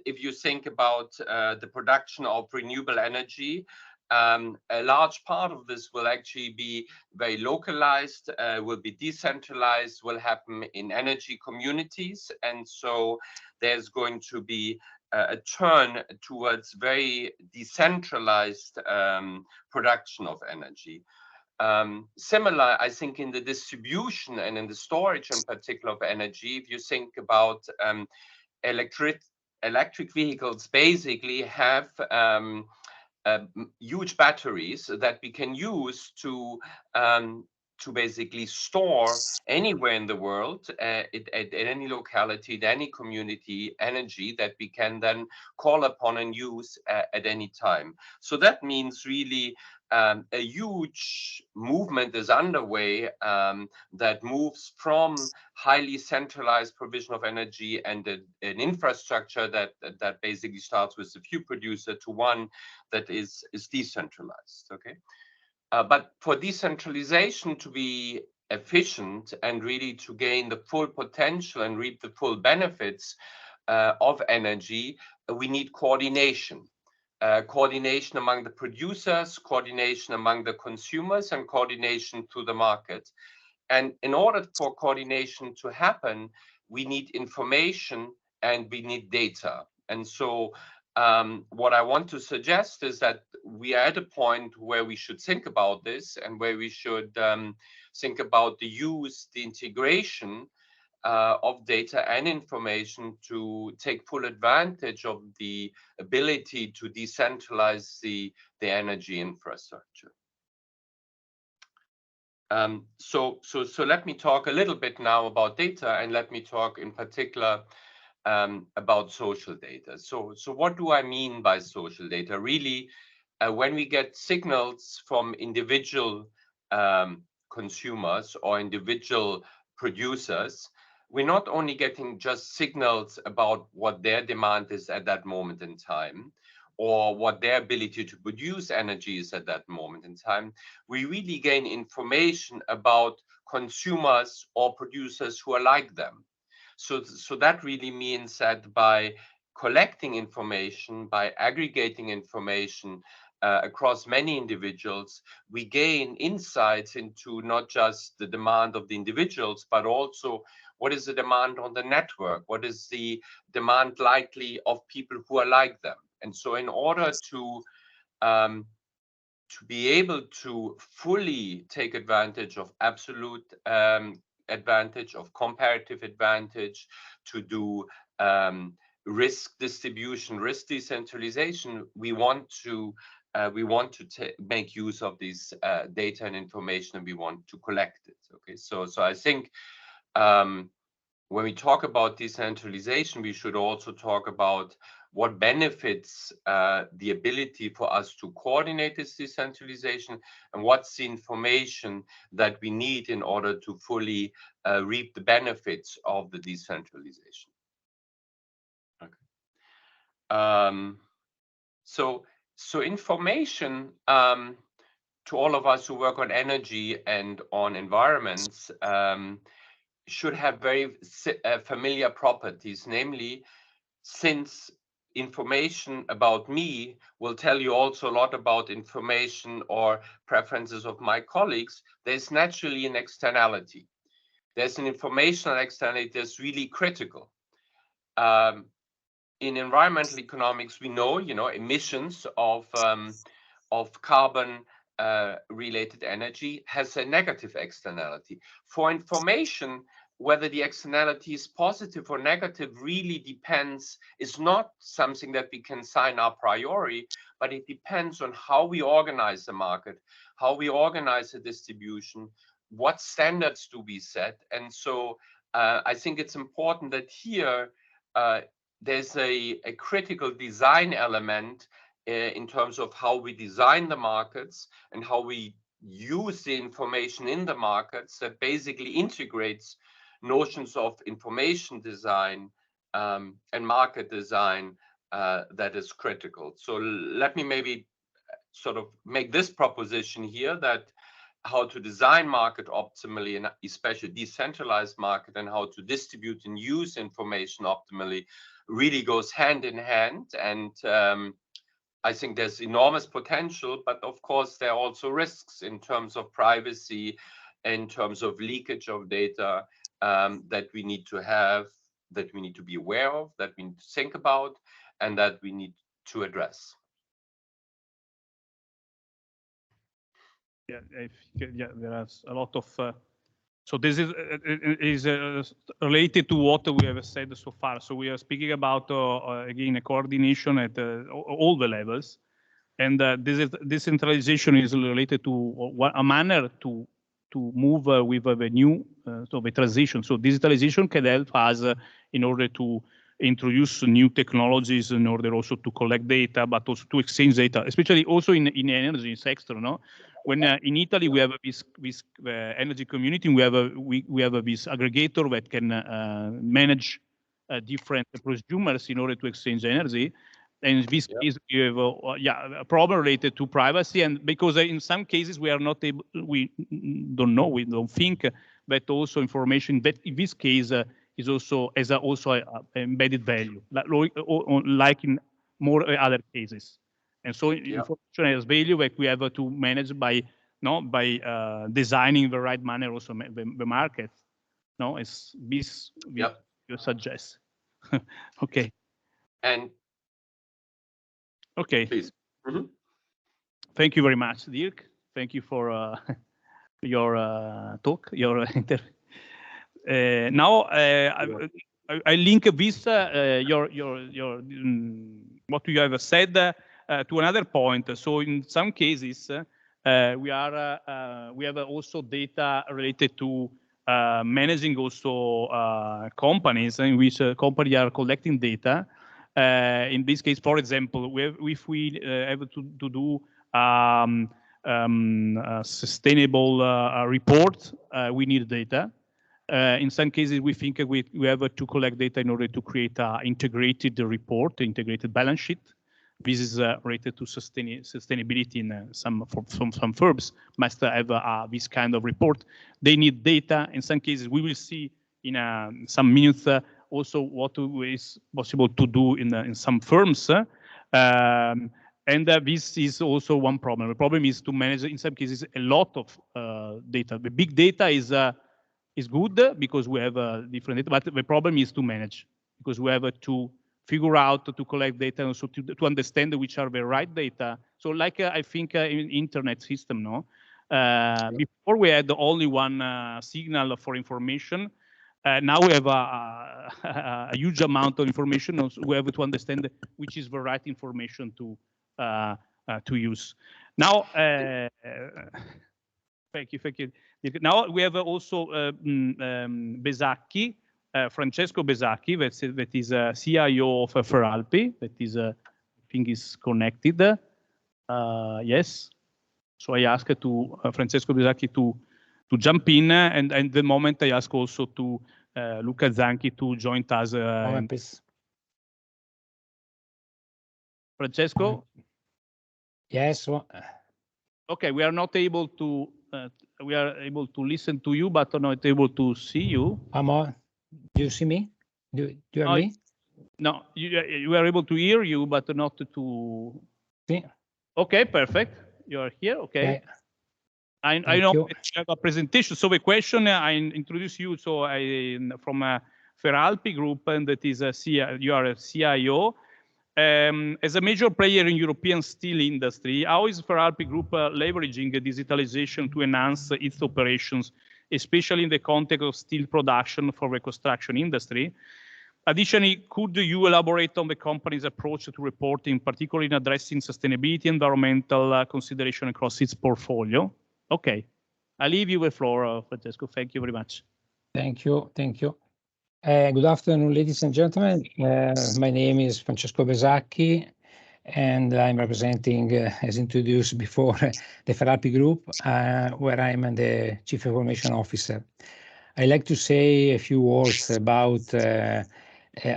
if you think about the production of renewable energy, a large part of this will actually be very localized, will be decentralized, will happen in energy communities. And so there's going to be a turn towards very decentralized production of energy. Similar, I think, in the distribution and in the storage in particular of energy. If you think about electric vehicles, basically have huge batteries that we can use to basically store anywhere in the world, at any locality, at any community, energy that we can then call upon and use at any time. So that means really a huge movement is underway that moves from highly centralized provision of energy and an infrastructure that basically starts with a few producers to one that is decentralized. Okay. But for decentralization to be efficient and really to gain the full potential and reap the full benefits of energy, we need coordination. Coordination among the producers, coordination among the consumers, and coordination to the market. And in order for coordination to happen, we need information and we need data. And so what I want to suggest is that we are at a point where we should think about this and where we should think about the use, the integration of data and information to take full advantage of the ability to decentralize the energy infrastructure. So let me talk a little bit now about data, and let me talk in particular about social data. So what do I mean by social data? Really, when we get signals from individual consumers or individual producers, we're not only getting just signals about what their demand is at that moment in time, or what their ability to produce energy is at that moment in time. We really gain information about consumers or producers who are like them. So that really means that by collecting information, by aggregating information across many individuals, we gain insights into not just the demand of the individuals, but also what is the demand on the network? What is the demand likely of people who are like them? And so in order to be able to fully take advantage of absolute advantage, of comparative advantage, to do risk distribution, risk decentralization, we want to make use of this data and information, and we want to collect it. Okay, so I think when we talk about decentralization, we should also talk about what benefits the ability for us to coordinate this decentralization, and what's the information that we need in order to fully reap the benefits of the decentralization. Okay. So information to all of us who work on energy and on environments should have very familiar properties, namely, since information about me will tell you also a lot about information or preferences of my colleagues, there's naturally an externality. There's an informational externality that's really critical. In environmental economics, we know, emissions of carbon related energy has a negative externality. For information, whether the externality is positive or negative really depends, is not something that we can sign a priori, but it depends on how we organize the market, how we organize the distribution, what standards do we set. And so I think it's important that here there's a critical design element in terms of how we design the markets and how we use the information in the markets that basically integrates notions of information design and market design that is critical. So let me maybe sort of make this proposition here that how to design market optimally, and especially decentralized market, and how to distribute and use information optimally really goes hand in hand. And I think there's enormous potential, but of course there are also risks in terms of privacy, in terms of leakage of data, that we need to have, that we need to be aware of, that we need to think about, and that we need to address. Yeah, there are a lot of. So this is related to what we have said so far. So we are speaking about again a coordination at all the levels, and this decentralization is related to a manner to move with the new so the transition. So digitalization can help us in order to introduce new technologies, in order also to collect data, but also to exchange data, especially also in the energy sector. No, when in Italy we have this energy community, we have this aggregator that can manage different prosumers in order to exchange energy. And in this case, we have a problem related to privacy, and because in some cases we are not able, we don't know, we don't think that also information that in this case is also as also embedded value, like in more other cases. And so information has value that we have to manage by designing the right manner also the market. No, as this you suggest. Okay. And okay. Please. Mm-hmm. Thank you very much, Dirk. Thank you for your talk, your interview. Now I link this your what you have said to another point. So in some cases we have also data related to managing also companies in which companies are collecting data. In this case, for example, if we have to do a sustainable report, we need data. In some cases, we think we have to collect data in order to create an integrated report, integrated balance sheet. This is related to sustainability in some firms must have this kind of report. They need data. In some cases, we will see in some minutes also what is possible to do in some firms. And this is also one problem. The problem is to manage, in some cases, a lot of data. The big data is good because we have different data, but the problem is to manage, because we have to figure out to collect data and also to understand which are the right data. So like I think in internet system, no? Before we had only one signal for information. Now we have a huge amount of information. Also we have to understand which is the right information to use. Now, thank you. Now we have also Besacchi, Francesco Besacchi, that is CIO of 𝒓𝒆, that is I think is connected. Yes. So I ask to Francesco Besacchi to jump in, and the moment I ask also to Luca Zanchi to join us. Francesco? Yes. Okay, we are not able to. We are able to listen to you, but not able to see you. Do you see me? Do you hear me? No, you are able to hear you, but not to. See. Okay, perfect. You are here. Okay. I know you have a presentation. So the question I introduce you. So from 𝒓𝒆 Group, and that is you are a CIO. As a major player in European steel industry, how is 𝒓𝒆 Group leveraging digitalization to enhance its operations, especially in the context of steel production for the construction industry? Additionally, could you elaborate on the company's approach to reporting, particularly in addressing sustainability and environmental consideration across its portfolio? Okay, I leave you the floor, Francesco. Thank you very much. Thank you. Good afternoon, ladies and gentlemen. My name is Francesco Besacchi, and I'm representing, as introduced before, the 𝒓𝒆 Group, where I'm the Chief Information Officer. I'd like to say a few words about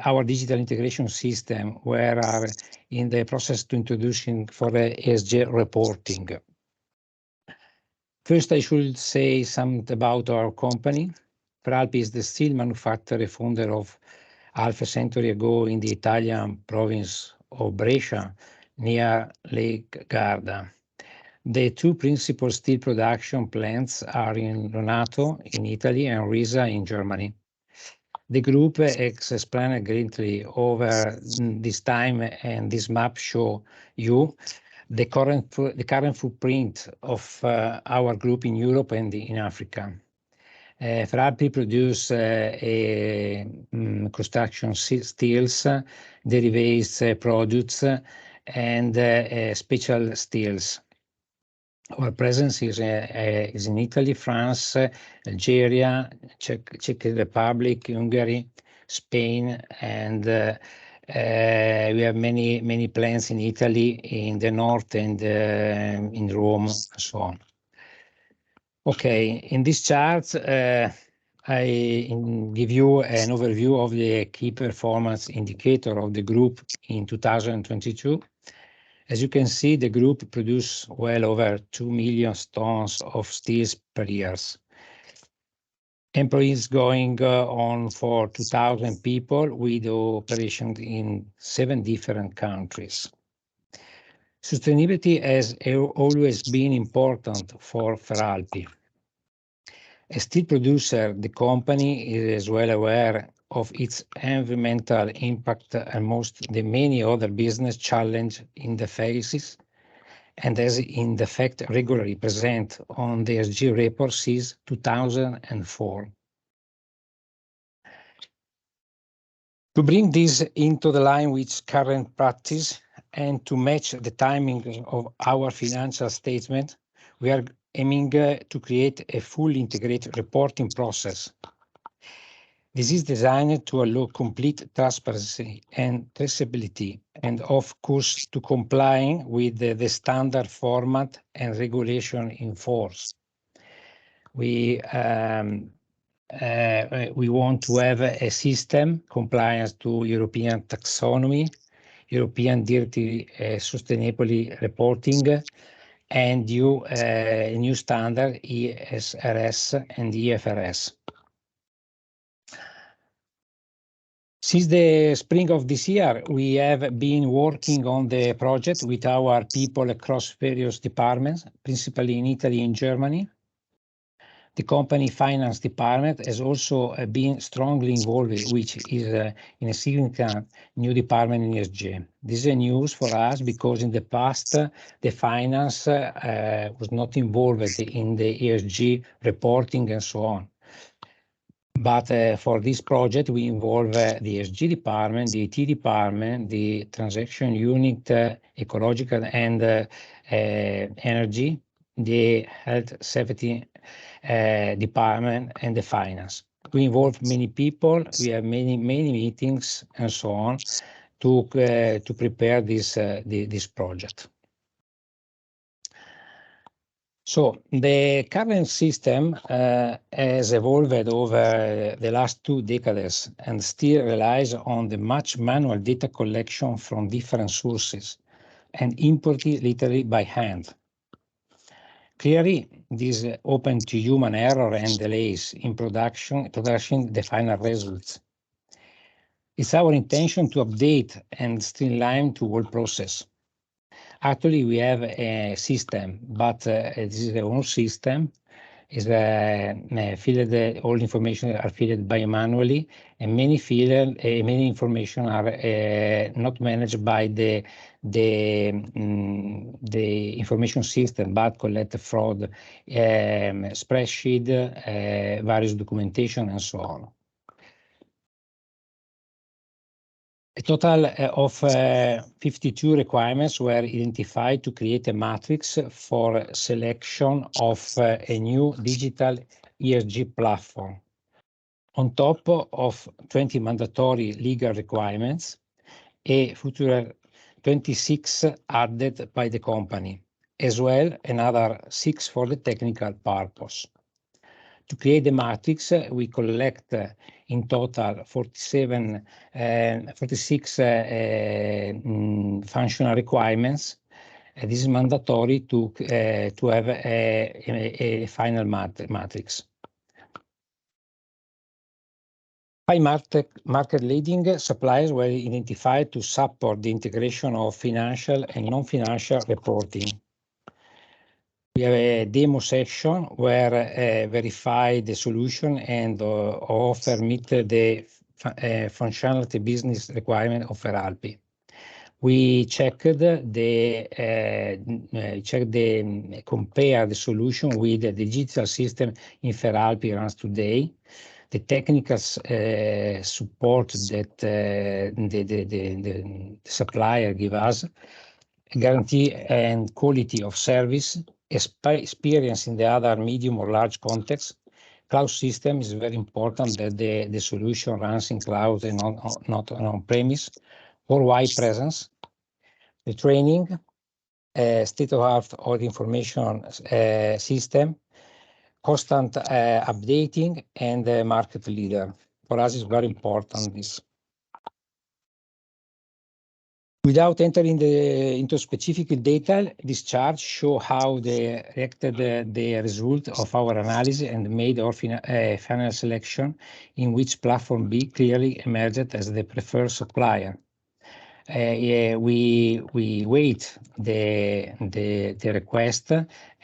our digital integration system, where we are in the process to introducing for the ESG reporting. First, I should say something about our company. 𝒓𝒆 is the steel manufacturer founder of half a century ago in the Italian province of Brescia, near Lake Garda. The two principal steel production plants are in Ronato in Italy and Riesa in Germany. The group has expanded greatly over this time, and this map shows you the current footprint of our group in Europe and in Africa. 𝒓𝒆 produce construction steels, derivatives products, and special steels. Our presence is in Italy, France, Algeria, Czech Republic, Hungary, Spain, and we have many plants in Italy, in the north, and in Rome, and so on. Okay, in this chart, I give you an overview of the key performance indicator of the group in 2022. As you can see, the group produced well over 2 million tons of steels per year. Employees going on for 2,000 people with operations in 7 different countries. Sustainability has always been important for 𝒓𝒆. As steel producer, the company is well aware of its environmental impact amongst the many other business challenges it faces, and as in the fact regularly present on the ESG report since 2004. To bring this into the line with current practice and to match the timing of our financial statement, we are aiming to create a fully integrated reporting process. This is designed to allow complete transparency and traceability, and of course to comply with the standard format and regulation in force. We want to have a system compliance to European taxonomy, European Dirty Sustainability Reporting, and new standard ESRS and 𝒖𝒓𝒆. Since the spring of this year, we have been working on the project with our people across various departments, principally in Italy and Germany. The company finance department has also been strongly involved, which is in a significant new department in ESG. This is a news for us because in the past, the finance was not involved in the ESG reporting and so on. But for this project, we involve the ESG department, the IT department, the transaction unit, ecological and energy, the health safety department, and the finance. We involve many people. We have many meetings and so on to prepare this project. So the current system has evolved over the last 2 decades and still relies on the much manual data collection from different sources and imported literally by hand. Clearly, this is open to human error and delays in production the final results. It's our intention to update and streamline the whole process. Actually, we have a system, but this is the own system. Is filled, all information are filled by manually, and many information are not managed by the information system, but collect fraud, spreadsheet, various documentation, and so on. A total of 52 requirements were identified to create a matrix for selection of a new digital ESG platform. On top of 20 mandatory legal requirements, a future 26 added by the company, as well another 6 for the technical purpose. To create the matrix, we collect in total 46 functional requirements This is mandatory to have a final matrix. By market leading suppliers were identified to support the integration of financial and non-financial reporting. We have a demo section where verify the solution and offer meet the functionality business requirement of 𝒓𝒆. We compare the solution with the digital system in 𝒓𝒆 runs today, the technical support that the supplier gives us, guarantee and quality of service, experience in the other medium or large context. Cloud system is very important that the solution runs in cloud and not on-premise. Worldwide presence, the training, state-of-the-art of information system, constant updating, and market leader. For us, it's very important this. Without entering into specific detail, this chart shows how they reacted the result of our analysis and made our final selection, in which platform B clearly emerged as the preferred supplier. We wait the request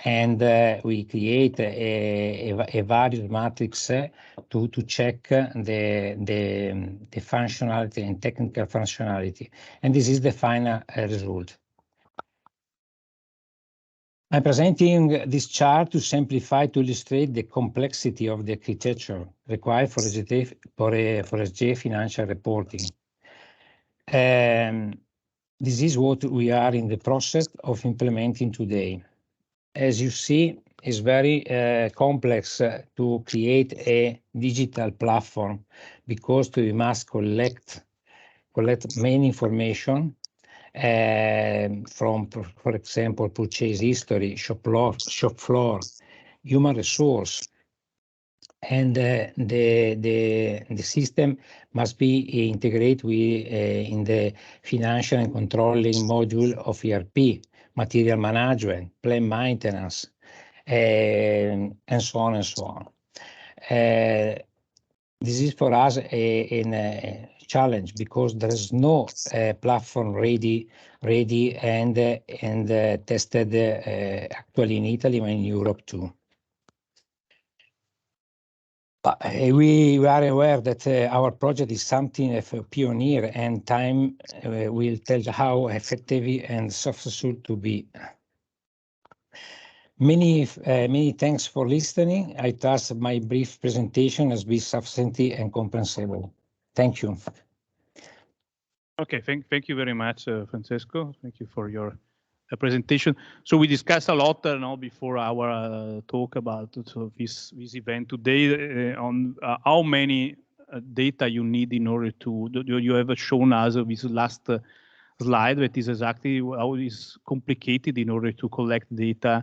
and we create a various matrix to check the functionality and technical functionality, and this is the final result. I'm presenting this chart to simplify, to illustrate the complexity of the architecture required for ESG financial reporting. This is what we are in the process of implementing today. As you see, it's very complex to create a digital platform because we must collect main information from, for example, purchase history, shop floor, human resource, and the system must be integrated in the financial and controlling module of ERP, material management, plant maintenance, and so on and so on. This is for us a challenge because there is no platform ready and tested actually in Italy and in Europe too. But we are aware that our project is something of a pioneer, and time will tell how effective and successful to be. Many thanks for listening. I trust my brief presentation has been sufficient and comprehensible. Thank you. Okay, thank you very much, Francesco. Thank you for your presentation. So we discussed a lot before our talk about this event today on how many data you need in order to. You have shown us this last slide that is exactly how it is complicated in order to collect data.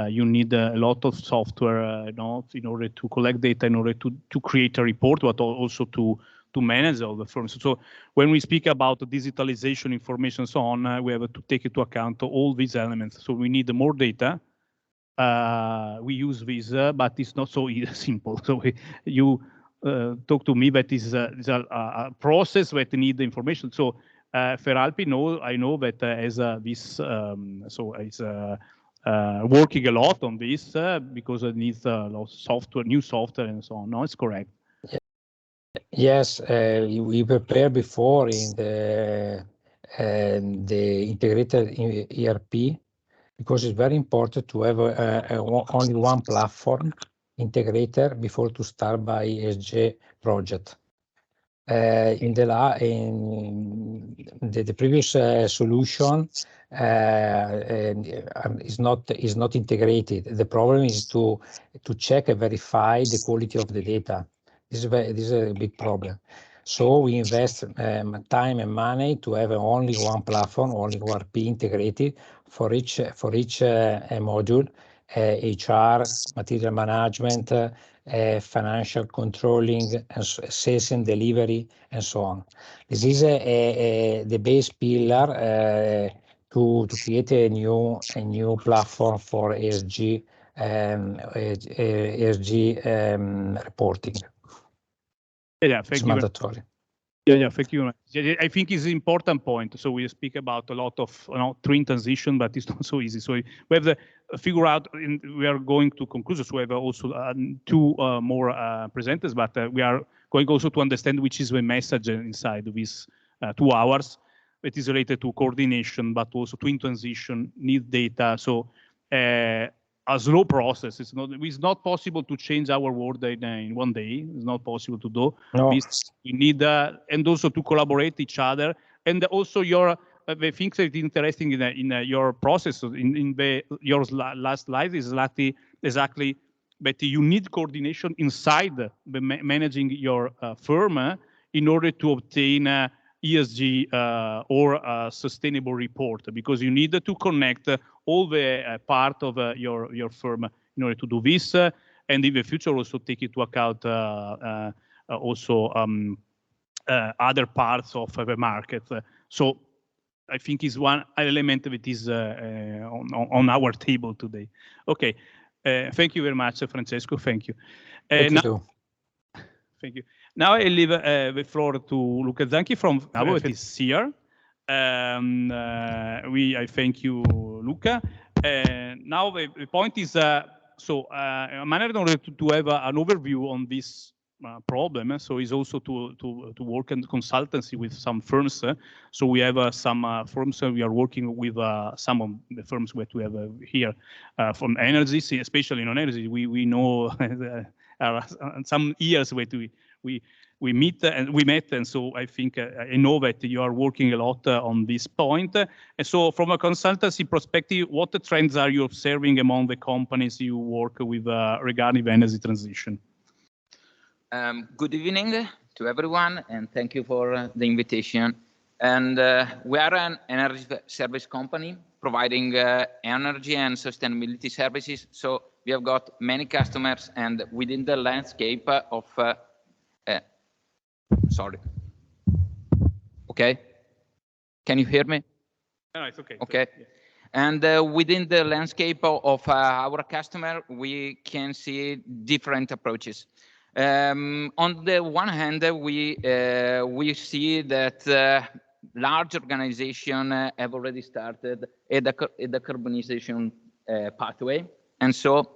You need a lot of software in order to collect data, in order to create a report, but also to manage all the firms. So when we speak about digitalization, information, and so on, we have to take into account all these elements. So we need more data. We use this, but it's not so simple. So you talk to me that is a process that needs information. So 𝒓𝒆, I know that as this, so it's working a lot on this because it needs a lot of software, new software, and so on. No, it's correct. Yes, we prepared before in the integrated ERP because it's very important to have only one platform integrator before to start by ESG project. In the previous solution is not integrated. The problem is to check and verify the quality of the data. This is a big problem. So we invest time and money to have only one platform, only ERP integrated for each module, HR, material management, financial controlling, and sales and delivery, and so on. This is the base pillar to create a new platform for ESG reporting. Yeah, thank it's you. Mandatory. Yeah, thank you. I think it's an important point. So we speak about a lot of green transition, but it's not so easy. So we have to figure out. We are going to conclusions. We have also two more presenters, but we are going also to understand which is the message inside these 2 hours. It is related to coordination, but also twin transition, need data. So a slow process. It's not possible to change our world in one day. It's not possible to do. No. We need and also to collaborate each other. And also your the things that is interesting in your process in your last slide is exactly that you need coordination inside the managing your firm in order to obtain ESG or sustainable report, because you need to connect all the part of your firm in order to do this, and in the future also take into account also other parts of the market. So I think is one element that is on our table today. Okay, thank you very much, Francesco. Thank you. Thank you too. Thank you. Now I leave the floor to Luca Zanchi from that is here. I thank you, Luca. Now the point is a manner in order to have an overview on this problem. So is also to work in consultancy with some firms. So we have some firms we are working with. Some of the firms that we have here from energy, especially in energy. We know some years where we met, and so I think I know that you are working a lot on this point. And so, from a consultancy perspective, what trends are you observing among the companies you work with regarding the energy transition? Good evening to everyone, and thank you for the invitation. And we are an energy service company providing energy and sustainability services. So we have got many customers, and within the landscape of sorry. Okay. Can you hear me? No, it's okay. Okay. Yeah. And within the landscape of our customer, we can see different approaches. On the one hand, we see that large organizations have already started a decarbonization pathway, and so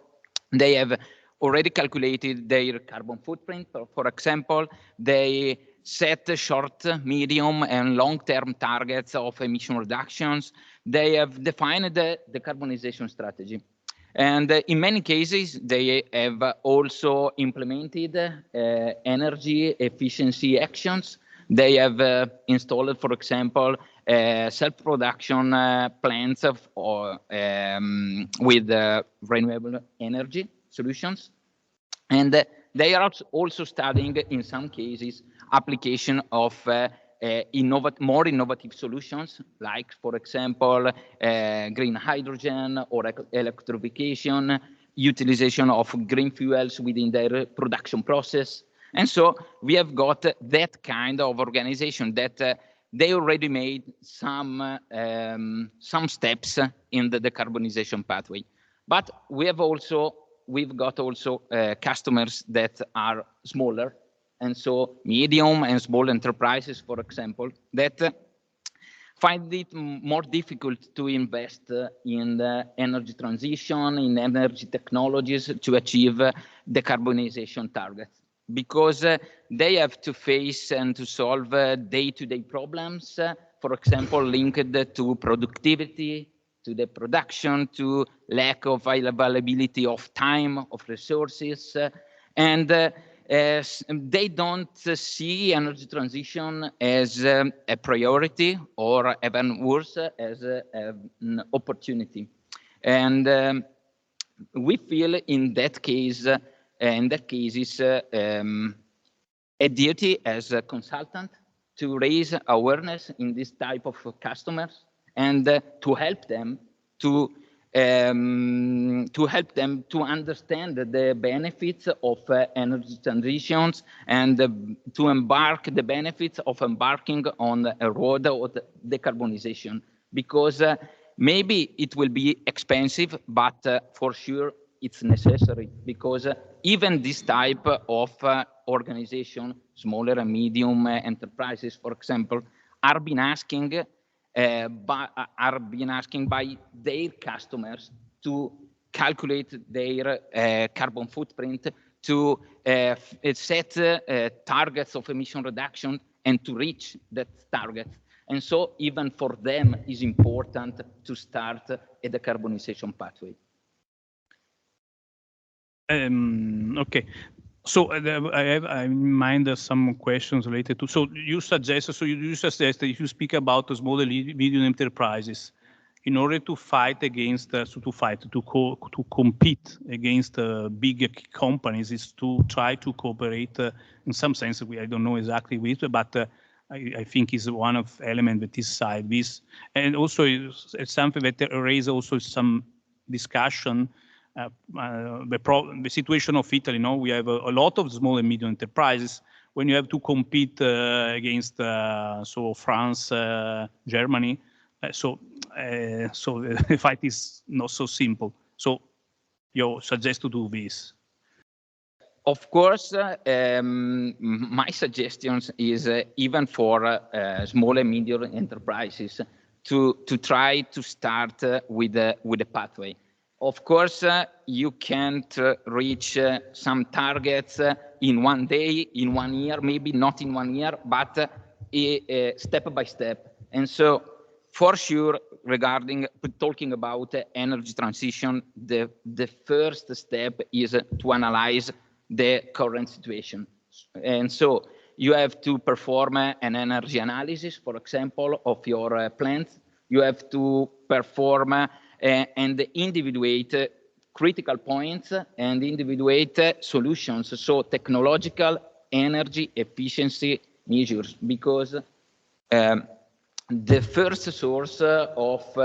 they have already calculated their carbon footprint. For example, they set short, medium, and long-term targets of emission reductions. They have defined the decarbonization strategy. And in many cases, they have also implemented energy efficiency actions. They have installed, for example, self-production plants with renewable energy solutions. And they are also studying, in some cases, application of more innovative solutions, like, for example, green hydrogen or electrification, utilization of green fuels within their production process. And so we have got that kind of organization that they already made some steps in the decarbonization pathway. But we've got also customers that are smaller, and so medium and small enterprises, for example, that find it more difficult to invest in the energy transition, in energy technologies to achieve decarbonization targets, because they have to face and to solve day-to-day problems, for example, linked to productivity, to the production, to lack of availability of time, of resources, and they don't see energy transition as a priority, or even worse, as an opportunity. And we feel in that case, it's a duty as a consultant to raise awareness in this type of customers, and to help them to understand the benefits of energy transitions, and to embark the benefits of embarking on a road of decarbonization. because maybe it will be expensive, but for sure it's necessary, because even this type of organization, smaller and medium enterprises, for example, are being asking by their customers to calculate their carbon footprint, to set targets of emission reduction and to reach that target. And so even for them is important to start a decarbonization pathway. Okay. So I have in mind some questions related to. So you suggest that if you speak about the small and medium enterprises, in order to fight against, to compete against big companies, is to try to cooperate. In some sense, I don't know exactly which, but I think is one of element that is side this, and also it's something that raises also some discussion. The situation of Italy, we have a lot of small and medium enterprises. When you have to compete against so France, Germany, so the fight is not so simple. So you suggest to do this? Of course, my suggestion is even for small and medium enterprises to try to start with a pathway. Of course, you can't reach some targets in one day, in 1 year, maybe not in 1 year, but step by step. And so, for sure, talking about energy transition, the first step is to analyze the current situation. And so you have to perform an energy analysis, for example, of your plant. You have to perform and individuate critical points and individuate solutions, so technological energy efficiency measures, because the first source of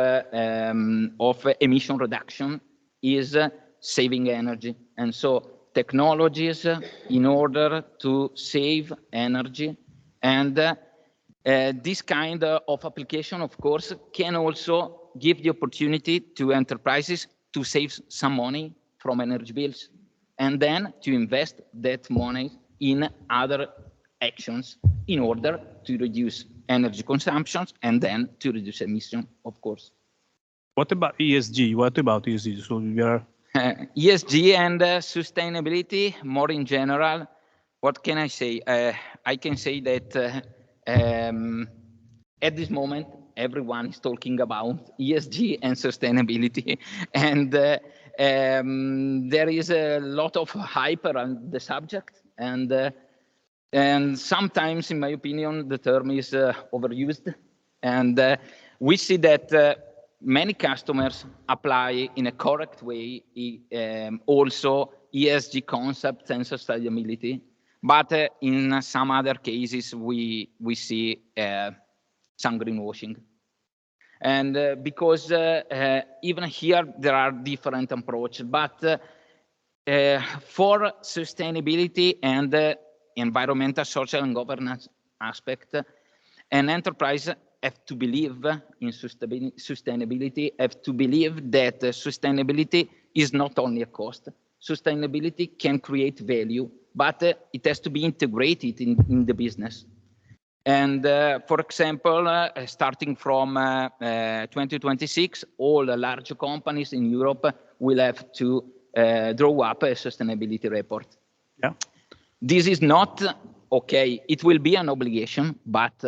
emission reduction is saving energy. And so technologies in order to save energy, and this kind of application, of course, can also give the opportunity to enterprises to save some money from energy bills, and then to invest that money in other actions in order to reduce energy consumptions and then to reduce emission, of course. What about ESG? So we are ESG and sustainability, more in general. What can I say? I can say that at this moment, everyone is talking about ESG and sustainability, and there is a lot of hype around the subject, and sometimes, in my opinion, the term is overused, and we see that many customers apply in a correct way also ESG concepts and sustainability, but in some other cases we see some greenwashing. And because even here there are different approaches, but for sustainability and environmental, social, and governance aspect, an enterprise have to believe in sustainability, have to believe that sustainability is not only a cost. Sustainability can create value, but it has to be integrated in the business. And for example, starting from 2026, all large companies in Europe will have to draw up a sustainability report. Yeah. This is not okay. It will be an obligation, but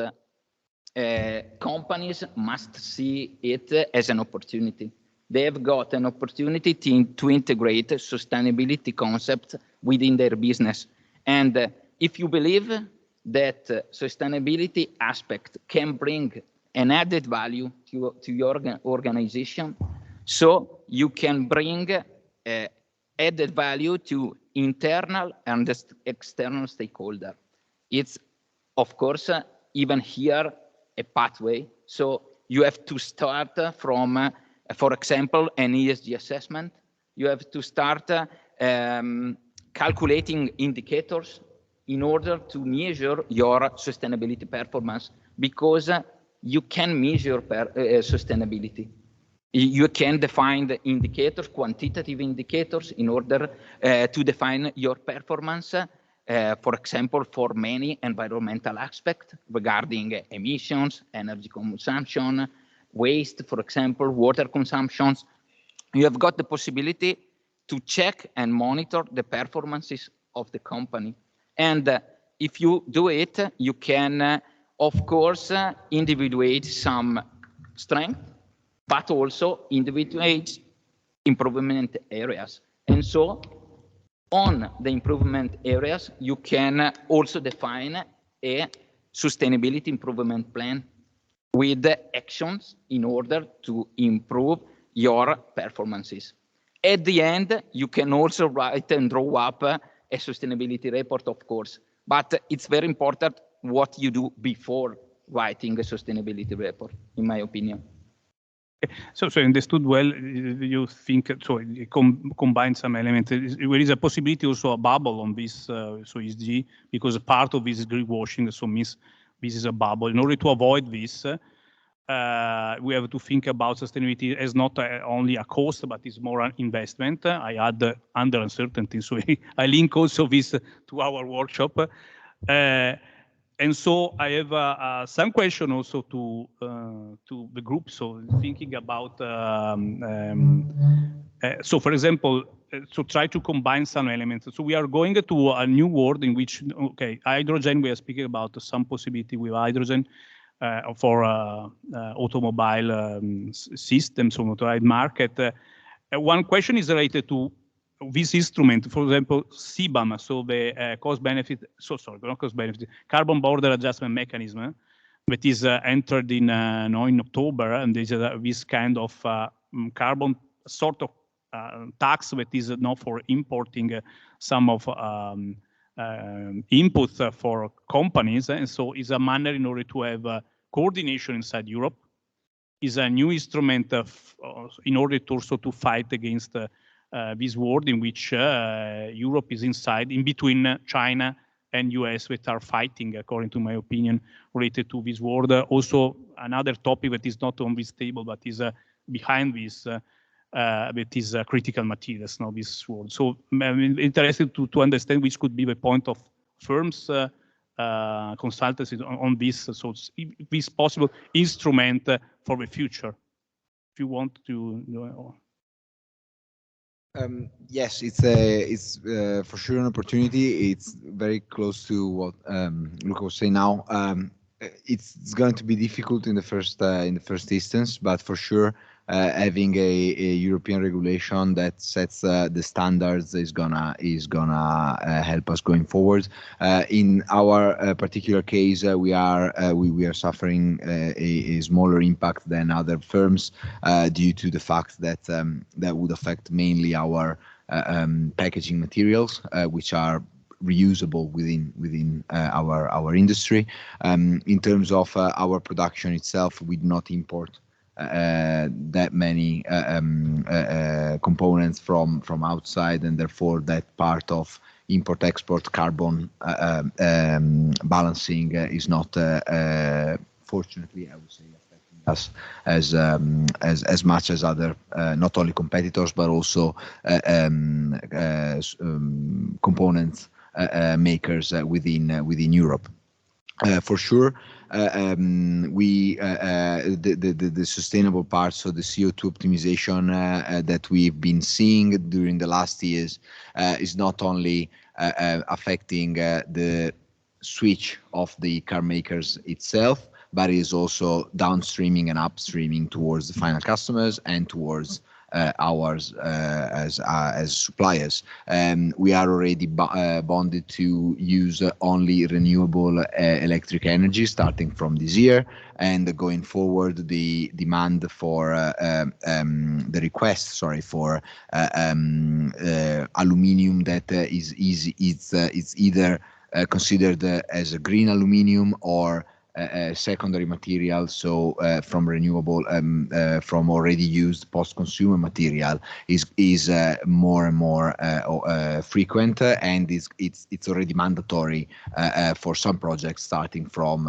companies must see it as an opportunity. They have got an opportunity to integrate sustainability concepts within their business. And if you believe that sustainability aspect can bring an added value to your organization, so you can bring added value to internal and external stakeholder. It's, of course, even here, a pathway. So you have to start from, for example, an ESG assessment. You have to start calculating indicators in order to measure your sustainability performance, because you can measure sustainability. You can define the indicators, quantitative indicators, in order to define your performance, for example, for many environmental aspects regarding emissions, energy consumption, waste, for example, water consumptions. You have got the possibility to check and monitor the performances of the company. And if you do it, you can, of course, individuate some strength, but also individuate improvement areas. And so on the improvement areas, you can also define a sustainability improvement plan with actions in order to improve your performances. At the end, you can also write and draw up a sustainability report, of course, but it's very important what you do before writing a sustainability report, in my opinion. So understood well, you think, so you combine some elements. There is a possibility also a bubble on this, so ESG, because part of this is greenwashing, so means this is a bubble. In order to avoid this, we have to think about sustainability as not only a cost, but it's more an investment. I add under uncertainty, so I link also this to our workshop. And so I have some question also to the group. So thinking about, so for example, so try to combine some elements. So we are going to a new world in which, okay, hydrogen, we are speaking about some possibility with hydrogen for automobile systems, motorized market. One question is related to this instrument, for example, CBAM, so the carbon border adjustment mechanism, that is entered in in October, and there's this kind of carbon sort of tax that is not for importing some of inputs for companies, and so is a manner in order to have coordination inside Europe. Is a new instrument in order to also to fight against this world in which Europe is inside, in between China and US, that are fighting, according to my opinion, related to this world. Also, another topic that is not on this table, but is behind this, that is critical materials, now this world. So I'm interested to understand which could be the point of firms, consultancies on this, so this possible instrument for the future. If you want to know. Yes, it's for sure an opportunity. It's very close to what Luca was saying now. It's going to be difficult in the first instance, but for sure having a European regulation that sets the standards is gonna help us going forward. In our particular case, we are suffering a smaller impact than other firms due to the fact that that would affect mainly our packaging materials, which are reusable within our industry. In terms of our production itself, we do not import that many components from outside, and therefore that part of import-export carbon balancing is not, fortunately, I would say, affecting us as much as other not only competitors but also components makers within Europe. For sure, the sustainable parts, so the CO2 optimization that we've been seeing during the last years is not only affecting the switch of the car makers itself, but is also downstreaming and upstreaming towards the final customers and towards ours as suppliers. We are already bonded to use only renewable electric energy starting from this year, and going forward the demand for the request, for aluminium that is either considered as a green aluminium or secondary material, so from renewable, from already used post-consumer material, is more and more frequent, and it's already mandatory for some projects starting from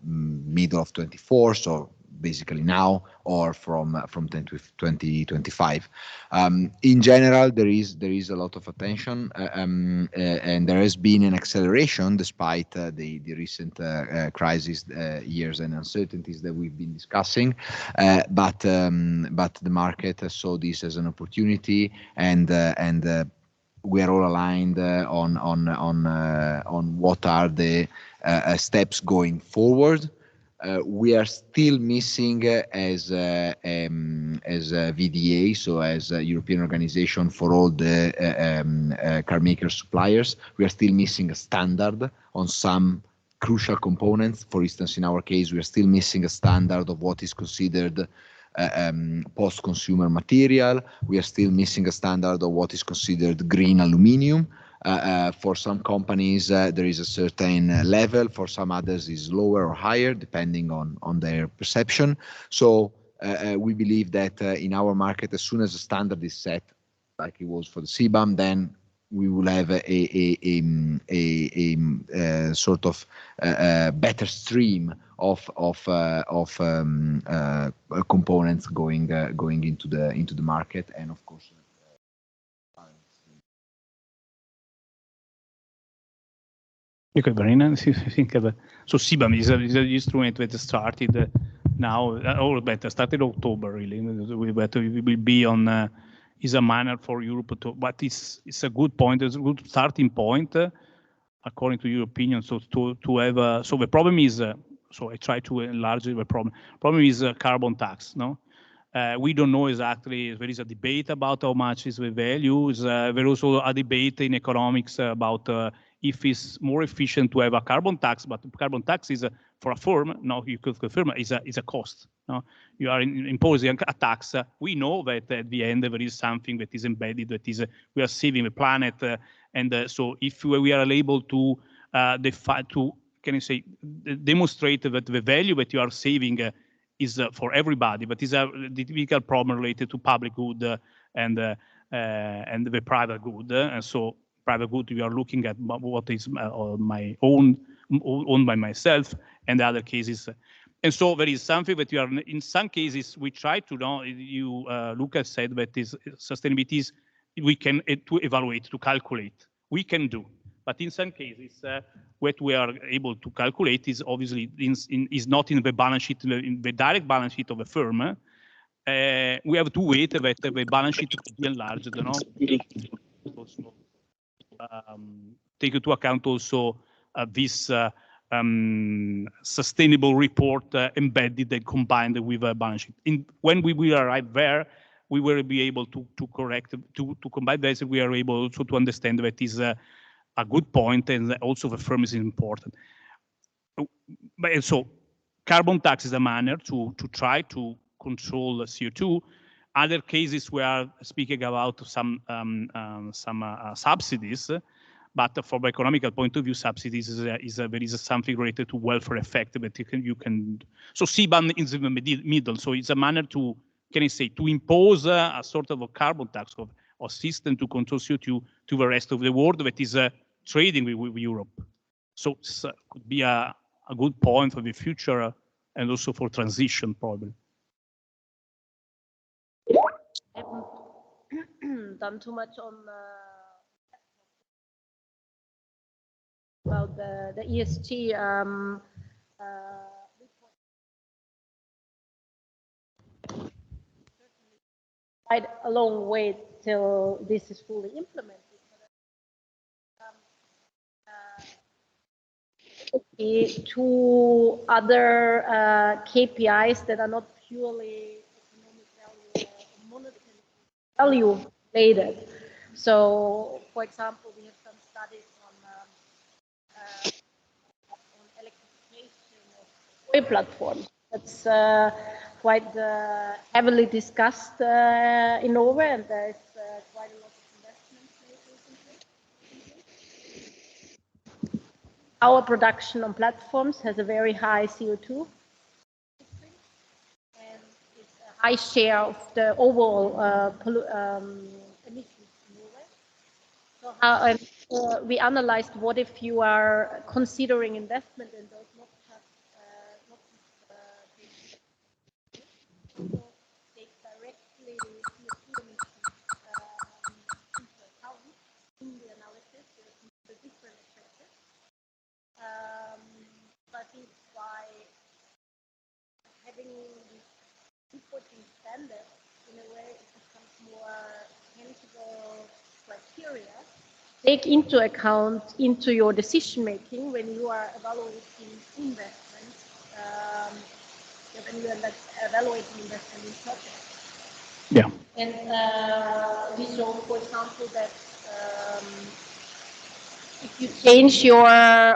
middle of 24, so basically now, or from 2025. In general, there is a lot of attention, and there has been an acceleration despite the recent crisis years and uncertainties that we've been discussing. But the market saw this as an opportunity, and we are all aligned on what are the steps going forward. We are still missing as a VDA, so as a European organization for all the car maker suppliers, we are still missing a standard on some crucial components. For instance, in our case, we are still missing a standard of what is considered post-consumer material. We are still missing a standard of what is considered green aluminium. For some companies, there is a certain level. For some others, is lower or higher, depending on their perception. So we believe that in our market, as soon as the standard is set, like it was for the CBAM, then we will have a sort of better stream of components going into the market, and of course. Okay, Verena, think of so CBAM is an instrument that started now, or better, started October really. But we will be on is a manner for Europe to, but it's a good point. It's a good starting point, according to your opinion. So to have so the problem is so I try to enlarge the problem. Problem is carbon tax. No, we don't know exactly. There is a debate about how much is the value. There is also a debate in economics about if it's more efficient to have a carbon tax, but carbon tax is for a firm. No, you could confirm is a cost. No, you are imposing a tax. We know that at the end there is something that is embedded. That is we are saving the planet, and so if we are able to can you say demonstrate that the value that you are saving is for everybody, but is a typical problem related to public good and the private good, and so. Private good, we are looking at what is my owned by myself, and the other cases. And so there is something that you are, in some cases, we try to know, Luca said that is sustainability is, we can to evaluate, to calculate, we can do. But in some cases, what we are able to calculate is obviously is not in the balance sheet, in the direct balance sheet of a firm. We have to wait that the balance sheet could be enlarged, you know? Also, take into account also this sustainable report embedded and combined with a balance sheet. When we will arrive there, we will be able to correct, to combine this, we are able also to understand that is a good point, and also the firm is important. But so carbon tax is a manner to try to control CO2. Other cases we are speaking about some subsidies, but from an economical point of view, subsidies there is something related to welfare effect that you can. So CBAM is in the middle. So it's a manner to, can I say, to impose a sort of a carbon tax or system to control CO2 to the rest of the world that is trading with Europe. So it could be a good point for the future and also for transition probably. Haven't done too much on about the ESG quite a long way till this is fully implemented. To other KPIs that are not purely value related. So, for example, we have some studies on electrification of oil platforms. That's quite heavily discussed in Norway, and there's quite a lot of investments made recently. Our production on platforms has a very high CO2 and it's a high share of the overall emissions in Norway. So we analyzed what if you are considering investment in those not take directly CO2 emissions into account in the analysis. The different effects. So I think by having this reporting standard, in a way, it becomes more tangible criteria. Take into account into your decision making when you are evaluating investments. When you are evaluating investment in projects. Yeah. And we show, for example, that if you change your,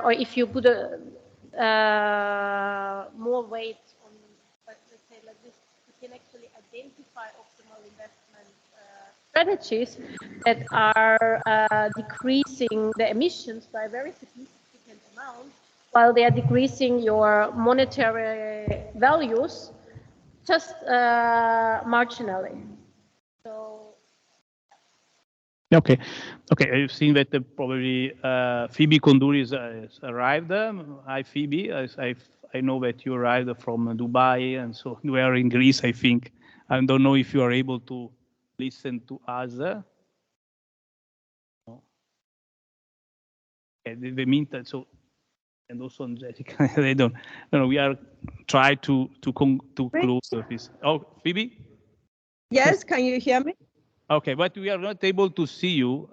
or if you put a more weight on, let's say like this, you can actually identify optimal investment strategies that are decreasing the emissions by a very significant amount, while they are decreasing your monetary values just marginally. So. Okay, okay. I've seen that probably Phoebe Koundouri has arrived. Hi, Phoebe. I know that you arrived from Dubai, and so you are in Greece, I think. I don't know if you are able to listen to us. No. Okay, the meantime, so. And also Angelica, they don't. No, we are trying to close this. Oh, Phoebe. Yes, can you hear me? Okay, but we are not able to see you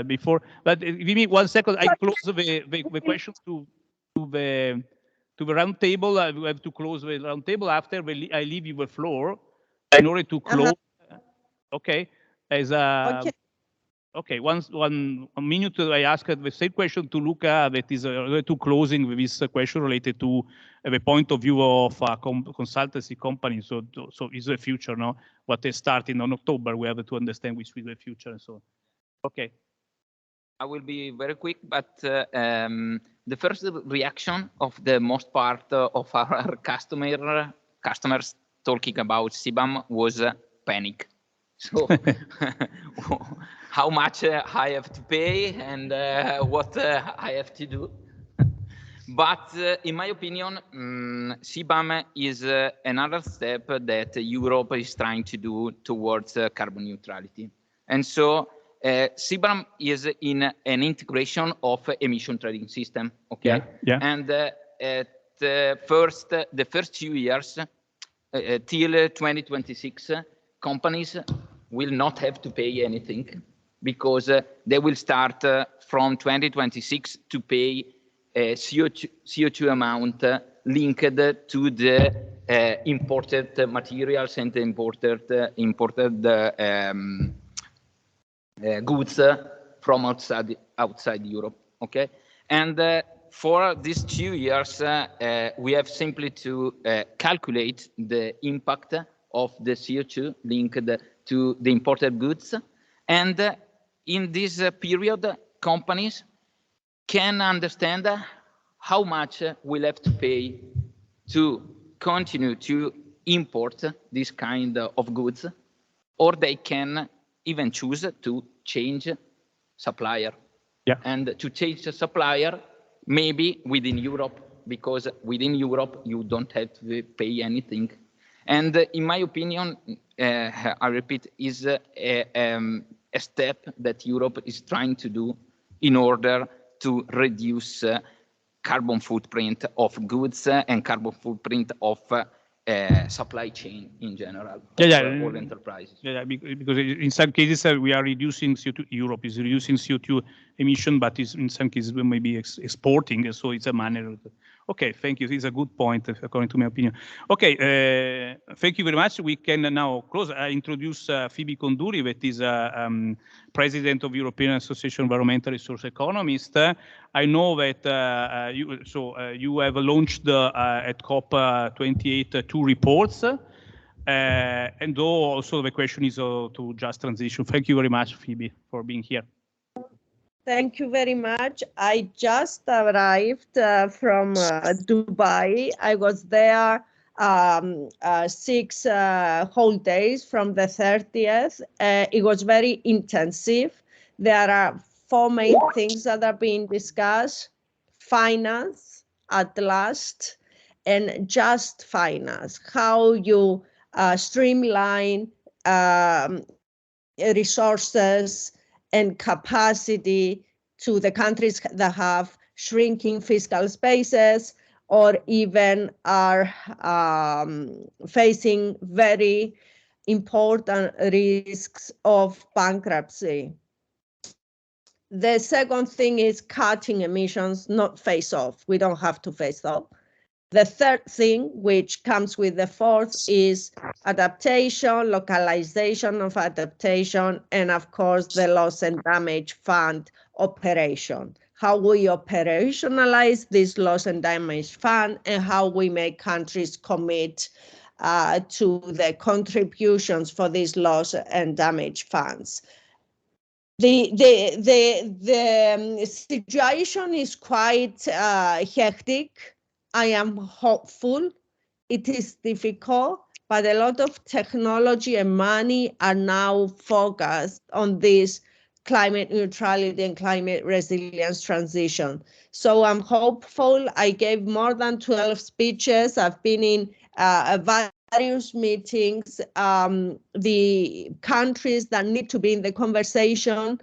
before. But give me 1 second. I close the questions to the round table. We have to close the round table after I leave you the floor in order to close. Okay, as okay. Okay, one minute. I asked the same question to Luca that is to closing with this question related to the point of view of a consultancy company. So is the future, no? What is starting on October, we have to understand which is the future and so on. Okay. I will be very quick, but the first reaction of the most part of our customers talking about CBAM was panic. So how much I have to pay and what I have to do. But in my opinion, CBAM is another step that Europe is trying to do towards carbon neutrality. And so CBAM is in an integration of emission trading system, okay? Yeah. And at the first 2 years, till 2026, companies will not have to pay anything because they will start from 2026 to pay a CO2 amount linked to the imported materials and imported goods from outside Europe. Okay, and for these 2 years, we have simply to calculate the impact of the CO2 linked to the imported goods. And in this period, companies can understand how much we'll have to pay to continue to import this kind of goods, or they can even choose to change supplier. Yeah. And to change the supplier, maybe within Europe, because within Europe, you don't have to pay anything. And in my opinion, I repeat, is a step that Europe is trying to do in order to reduce carbon footprint of goods and carbon footprint of supply chain in general for all enterprises. Yeah, because in some cases we are reducing CO2. Europe is reducing CO2 emission, but is in some cases we may be exporting. So it's a manner. Okay, thank you. It's a good point, according to my opinion. Okay, thank you very much. We can now close. I introduce Phoebe Koundouri, that is President of European Association of Environmental Resource Economists. I know that you have launched at COP28 2 reports, and also the question is to just transition. Thank you very much, Phoebe, for being here. Thank you very much. I just arrived from Dubai. I was there 6 whole days from the 30th. It was very intensive. There are 4 main things that are being discussed: finance at last, and just finance, how you streamline resources and capacity to the countries that have shrinking fiscal spaces or even are facing very important risks of bankruptcy. The second thing is cutting emissions, not face off. We don't have to face off. The third thing, which comes with the fourth, is adaptation, localization of adaptation, and of course, the loss and damage fund operation. How we operationalize this loss and damage fund and how we make countries commit to the contributions for these loss and damage funds. The situation is quite hectic. I am hopeful. It is difficult, but a lot of technology and money are now focused on this climate neutrality and climate resilience transition. So I'm hopeful. I gave more than 12 speeches. I've been in various meetings. The countries that need to be in the conversation,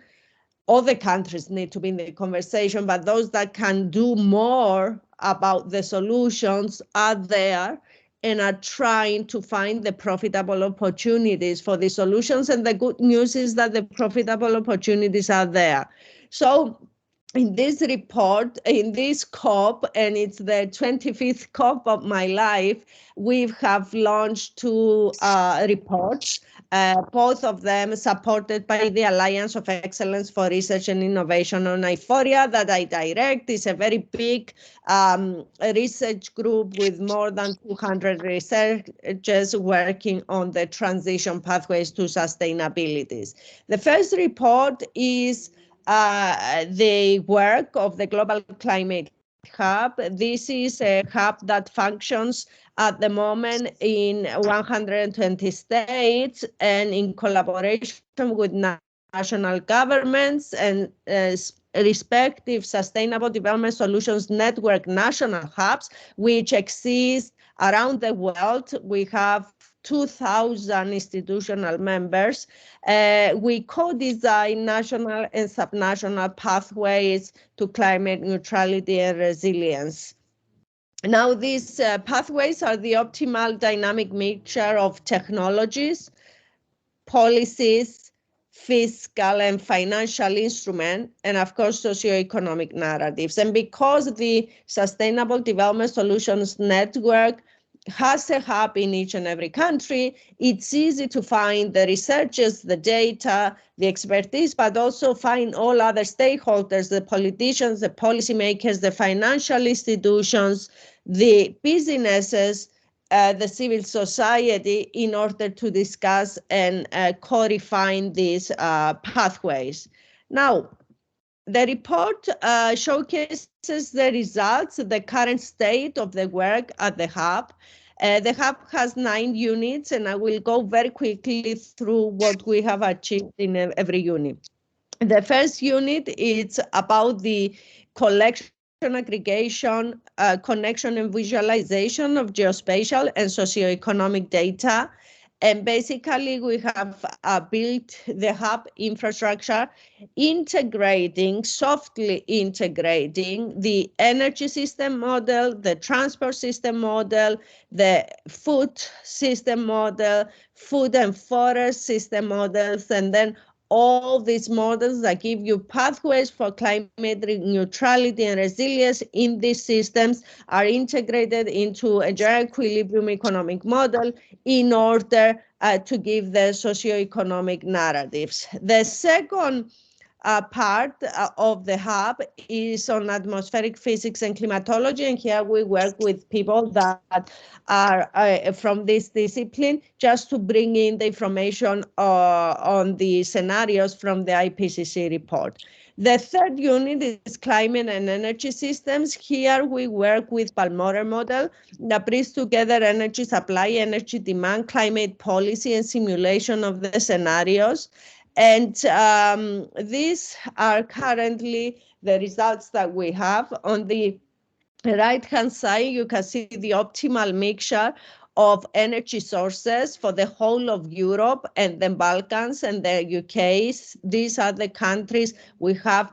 all the countries need to be in the conversation, but those that can do more about the solutions are there and are trying to find the profitable opportunities for the solutions. And the good news is that the profitable opportunities are there. So in this report, in this COP, and it's the 25th COP of my life, we have launched 2 reports, both of them supported by the Alliance of Excellence for Research and Innovation on 𝑭𝒓𝒆 that I direct. It's a very big research group with more than 200 researchers working on the transition pathways to sustainability. The first report is the work of the Global Climate Hub. This is a hub that functions at the moment in 120 states and in collaboration with national governments and respective Sustainable Development Solutions Network national hubs, which exist around the world. We have 2,000 institutional members. We co-design national and subnational pathways to climate neutrality and resilience. Now, these pathways are the optimal dynamic mixture of technologies, policies, fiscal and financial instruments, and of course, socioeconomic narratives. And because the Sustainable Development Solutions Network has a hub in each and every country, it's easy to find the researchers, the data, the expertise, but also find all other stakeholders, the politicians, the policymakers, the financial institutions, the businesses, the civil society, in order to discuss and co-refine these pathways. Now, the report showcases the results, the current state of the work at the hub. The hub has 9 units, and I will go very quickly through what we have achieved in every unit. The first unit is about the collection, aggregation, connection, and visualization of geospatial and socioeconomic data. And basically, we have built the hub infrastructure, softly integrating the energy system model, the transport system model, the food system model, food and forest system models, and then all these models that give you pathways for climate neutrality and resilience in these systems are integrated into a general equilibrium economic model in order to give the socioeconomic narratives. The second part of the hub is on atmospheric physics and climatology, and here we work with people that are from this discipline, just to bring in the information on the scenarios from the IPCC report. The third unit is climate and energy systems. Here we work with Balmorel model that brings together energy supply, energy demand, climate policy, and simulation of the scenarios. And these are currently the results that we have. On the right-hand side, you can see the optimal mixture of energy sources for the whole of Europe and the Balkans and the UK. These are the countries we have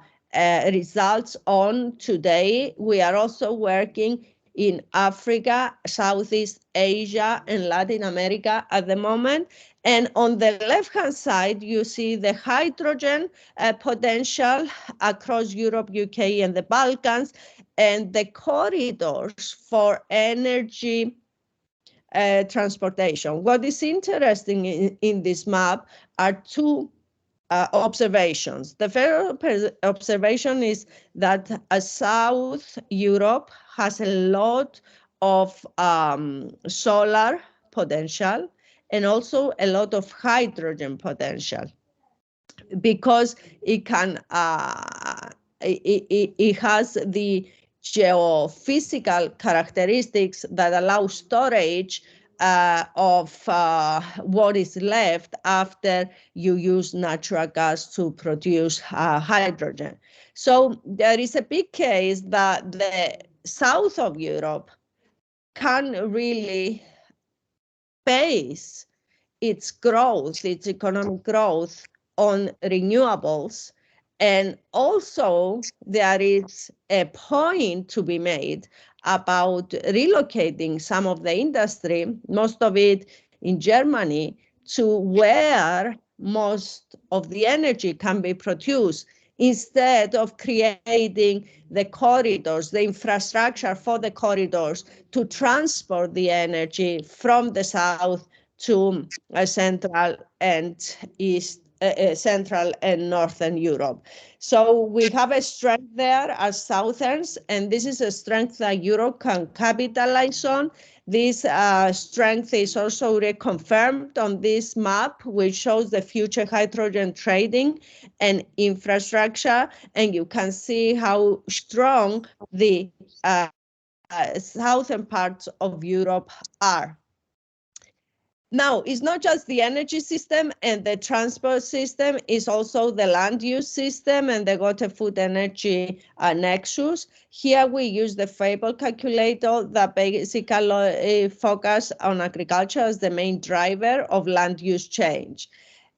results on today. We are also working in Africa, Southeast Asia, and Latin America at the moment. And on the left-hand side, you see the hydrogen potential across Europe, UK, and the Balkans, and the corridors for energy transportation. What is interesting in this map are two observations. The first observation is that South Europe has a lot of solar potential and also a lot of hydrogen potential, because it can it has the geophysical characteristics that allow storage of what is left after you use natural gas to produce hydrogen. So there is a big case that the south of Europe can really base its growth, its economic growth, on renewables. And also there is a point to be made about relocating some of the industry, most of it in Germany, to where most of the energy can be produced, instead of creating the corridors, the infrastructure for the corridors to transport the energy from the south to Central and East, Central and Northern Europe. So we have a strength there as Southerns, and this is a strength that Europe can capitalize on. This strength is also reconfirmed on this map, which shows the future hydrogen trading and infrastructure, and you can see how strong the southern parts of Europe are. Now, it's not just the energy system and the transport system, it's also the land use system and the water, food, energy nexus. Here we use the Fable calculator that basically focus on agriculture as the main driver of land use change.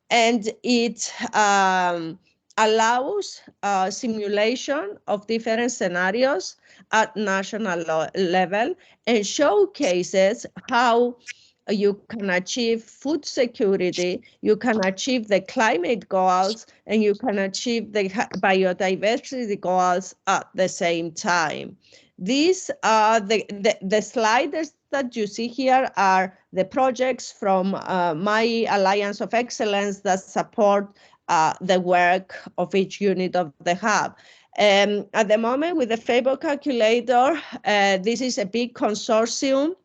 And it allows simulation of different scenarios at national level and showcases how you can achieve food security, you can achieve the climate goals, and you can achieve the biodiversity goals at the same time. These are the sliders that you see here are the projects from my Alliance of Excellence that support the work of each unit of the hub. At the moment, with the Fable calculator, this is a big consortium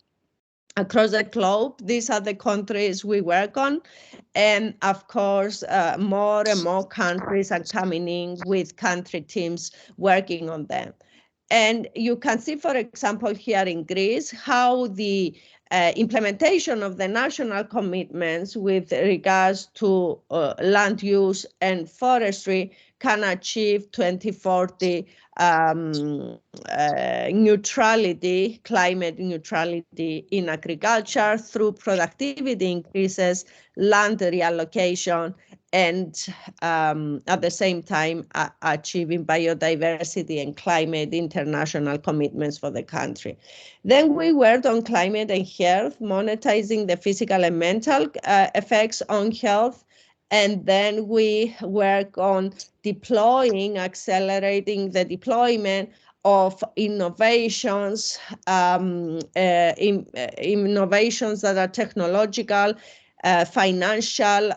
across the globe. These are the countries we work on. And of course, more and more countries are coming in with country teams working on them. And you can see, for example, here in Greece, how the implementation of the national commitments with regards to land use and forestry can achieve 2040 neutrality, climate neutrality in agriculture through productivity increases, land reallocation, and at the same time achieving biodiversity and climate international commitments for the country. Then we worked on climate and health, monetizing the physical and mental effects on health. And then we work on deploying, accelerating the deployment of innovations, innovations that are technological, financial,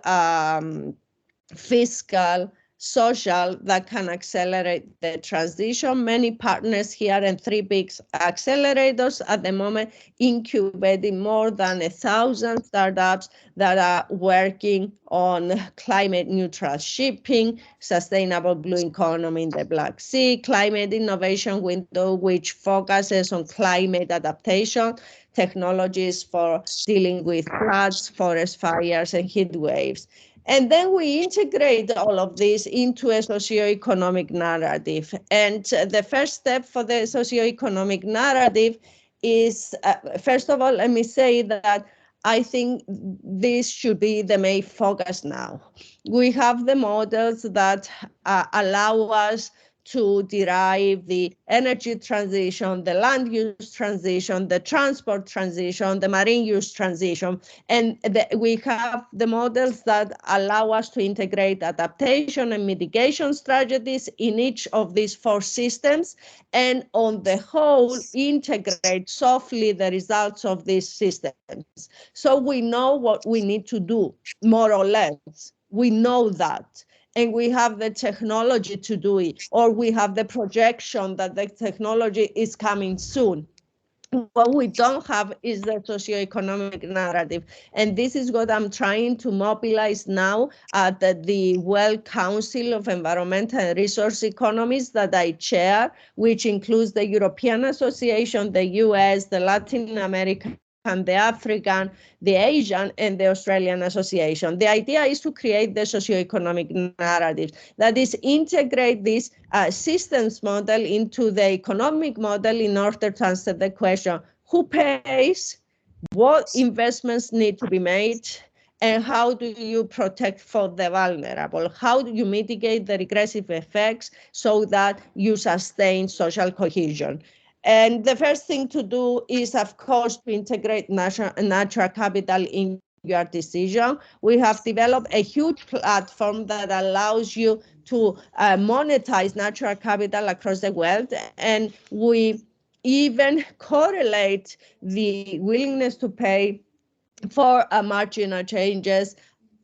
fiscal, social that can accelerate the transition. Many partners here and 3 big accelerators at the moment incubating more than 1,000 startups that are working on climate neutral shipping, sustainable blue economy in the Black Sea, climate innovation window, which focuses on climate adaptation, technologies for dealing with floods, forest fires, and heat waves. And then we integrate all of this into a socioeconomic narrative. And the first step for the socioeconomic narrative is, first of all, let me say that I think this should be the main focus now. We have the models that allow us to derive the energy transition, the land use transition, the transport transition, the marine use transition. And we have the models that allow us to integrate adaptation and mitigation strategies in each of these 4 systems, and on the whole, integrate softly the results of these systems. So we know what we need to do, more or less. We know that. And we have the technology to do it, or we have the projection that the technology is coming soon. What we don't have is the socioeconomic narrative. And this is what I'm trying to mobilize now at the World Council of Environmental and Resource Economies that I chair, which includes the European Association, the US, the Latin American, the African, the Asian, and the Australian Association. The idea is to create the socioeconomic narrative, that is, integrate this systems model into the economic model in order to answer the question, who pays, what investments need to be made, and how do you protect for the vulnerable? How do you mitigate the regressive effects so that you sustain social cohesion? And the first thing to do is, of course, to integrate natural capital in your decision. We have developed a huge platform that allows you to monetize natural capital across the world. And we even correlate the willingness to pay for marginal changes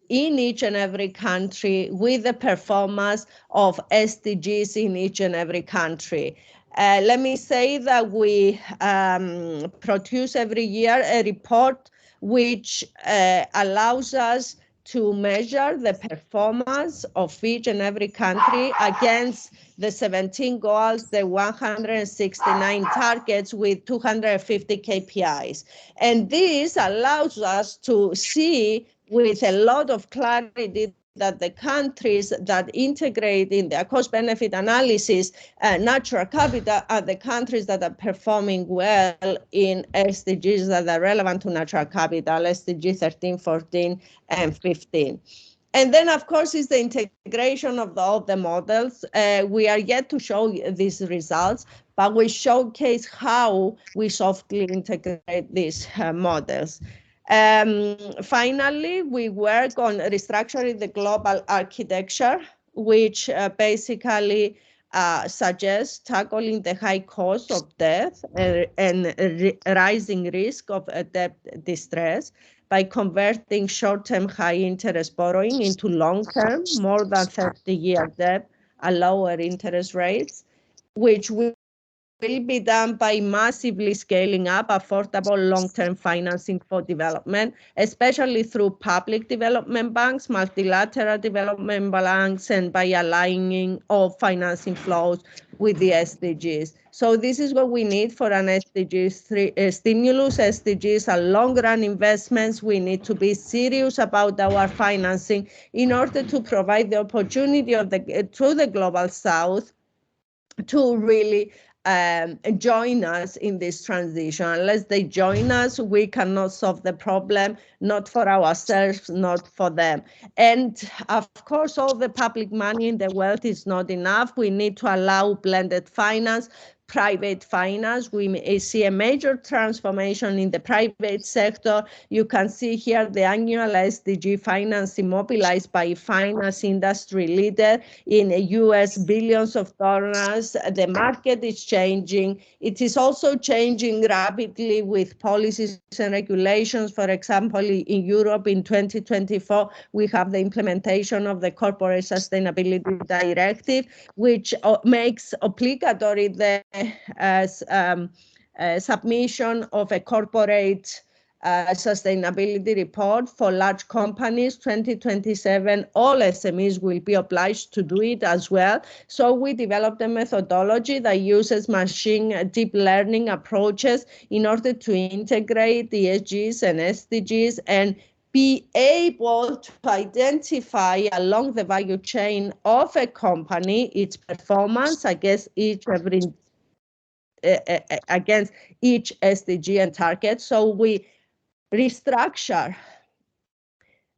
in each and every country with the performance of SDGs in each and every country. Let me say that we produce every year a report which allows us to measure the performance of each and every country against the 17 goals, the 169 targets with 250 KPIs. And this allows us to see with a lot of clarity that the countries that integrate in their cost-benefit analysis natural capital are the countries that are performing well in SDGs that are relevant to natural capital, SDG 13, 14, and 15. And then, of course, is the integration of all the models. We are yet to show these results, but we showcase how we softly integrate these models. Finally, we work on restructuring the global architecture, which basically suggests tackling the high cost of debt and rising risk of debt distress by converting short-term high-interest borrowing into long-term, more than 30-year debt at lower interest rates, which will be done by massively scaling up affordable long-term financing for development, especially through public development banks, multilateral development banks, and by aligning all financing flows with the SDGs. So this is what we need for an SDGs stimulus. SDGs are long-run investments. We need to be serious about our financing in order to provide the opportunity of to the global South to really join us in this transition. Unless they join us, we cannot solve the problem, not for ourselves, not for them. And of course, all the public money in the world is not enough. We need to allow blended finance, private finance. We may see a major transformation in the private sector. You can see here the annual SDG financing mobilized by finance industry leader in US billions of dollars. The market is changing. It is also changing rapidly with policies and regulations. For example, in Europe in 2024, we have the implementation of the Corporate Sustainability Directive, which makes obligatory the submission of a corporate sustainability report for large companies. 2027, all SMEs will be obliged to do it as well. So we developed a methodology that uses machine deep learning approaches in order to integrate the ESGs and SDGs and be able to identify along the value chain of a company its performance against each SDG and target. So we restructure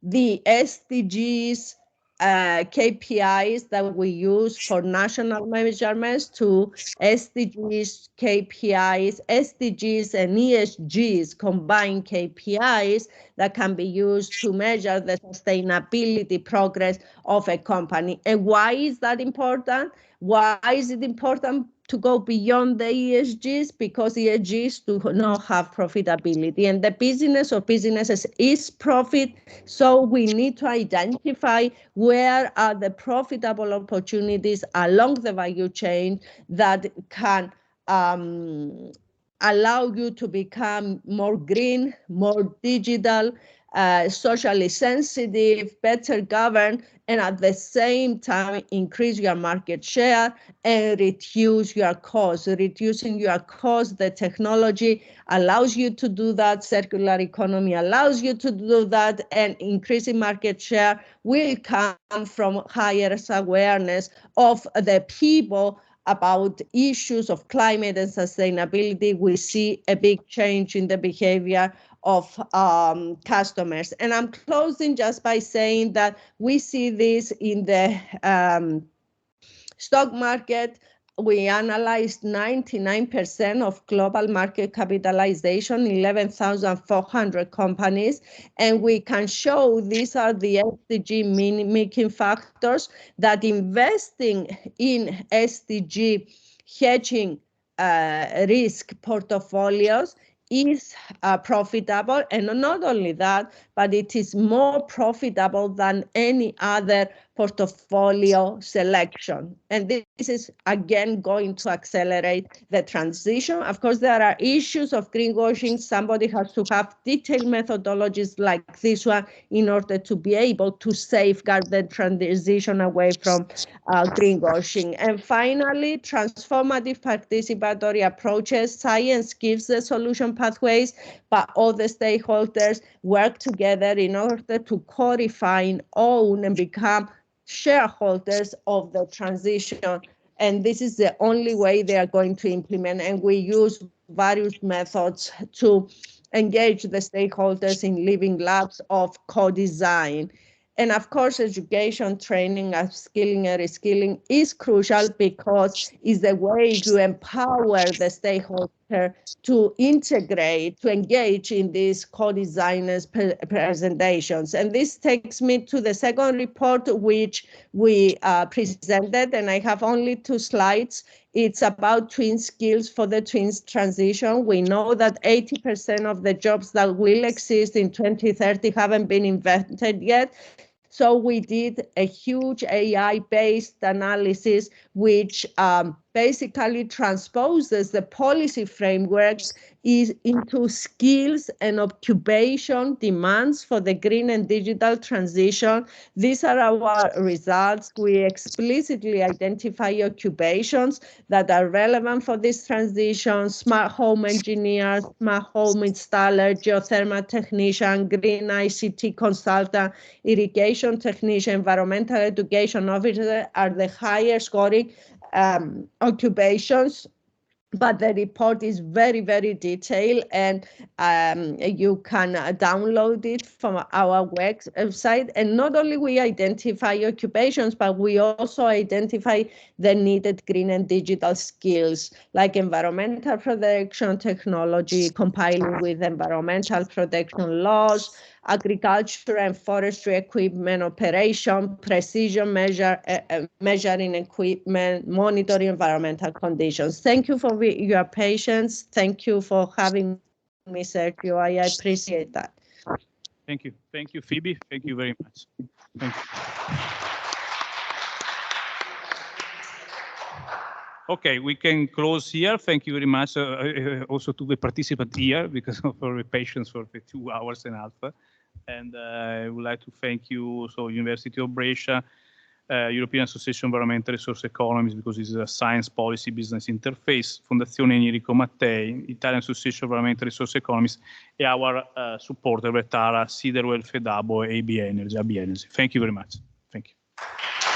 the SDGs KPIs that we use for national measurements to SDGs KPIs, SDGs and ESGs combined KPIs that can be used to measure the sustainability progress of a company. And why is that important? Why is it important to go beyond the ESGs? Because ESGs do not have profitability, and the business of businesses is profit. So we need to identify where are the profitable opportunities along the value chain that can allow you to become more green, more digital, socially sensitive, better governed, and at the same time increase your market share and reduce your costs. Reducing your costs, the technology allows you to do that, circular economy allows you to do that, and increasing market share will come from higher awareness of the people about issues of climate and sustainability. We see a big change in the behavior of customers. And I'm closing just by saying that we see this in the stock market. We analyzed 99% of global market capitalization, 11,400 companies, and we can show these are the SDG mimicking factors that investing in SDG hedging risk portfolios is profitable, and not only that, but it is more profitable than any other portfolio selection. And this is again going to accelerate the transition. Of course, there are issues of greenwashing. Somebody has to have detailed methodologies like this one in order to be able to safeguard the transition away from greenwashing. And finally, transformative participatory approaches. Science gives the solution pathways, but all the stakeholders work together in order to codify and own and become shareholders of the transition. And this is the only way they are going to implement. And we use various methods to engage the stakeholders in living labs of co-design. And of course, education, training, upskilling, and reskilling is crucial because it's the way to empower the stakeholder to integrate, to engage in these co-designers presentations. And this takes me to the second report, which we presented, and I have only 2 slides. It's about twin skills for the twins transition. We know that 80% of the jobs that will exist in 2030 haven't been invented yet. So we did a huge AI-based analysis, which basically transposes the policy frameworks into skills and occupation demands for the green and digital transition. These are our results. We explicitly identify occupations that are relevant for this transition: smart home engineer, smart home installer, geothermal technician, green ICT consultant, irrigation technician, environmental education officer are the higher scoring occupations. but the report is very, very detailed, and you can download it from our website. And not only we identify occupations, but we also identify the needed green and digital skills, like environmental protection technology, compiling with environmental protection laws, agriculture and forestry equipment operation, precision measuring equipment, monitoring environmental conditions. Thank you for your patience. Thank you for having me, Sergio. I appreciate that. Thank you. Thank you, Phoebe. Thank you very much. Thank you. Okay, we can close here. Thank you very much also to the participant here because of your patience for the 2 hours and a half. And I would like to thank you, so University of Brescia, European Association of Environmental Resource Economists, because it's a science policy business interface, Fondazione Enrico Mattei, Italian Association of Environmental Resource Economists, e our supporter, Vetara, Siderwell, FEDABO, AB Energy. Thank you very much. Thank you.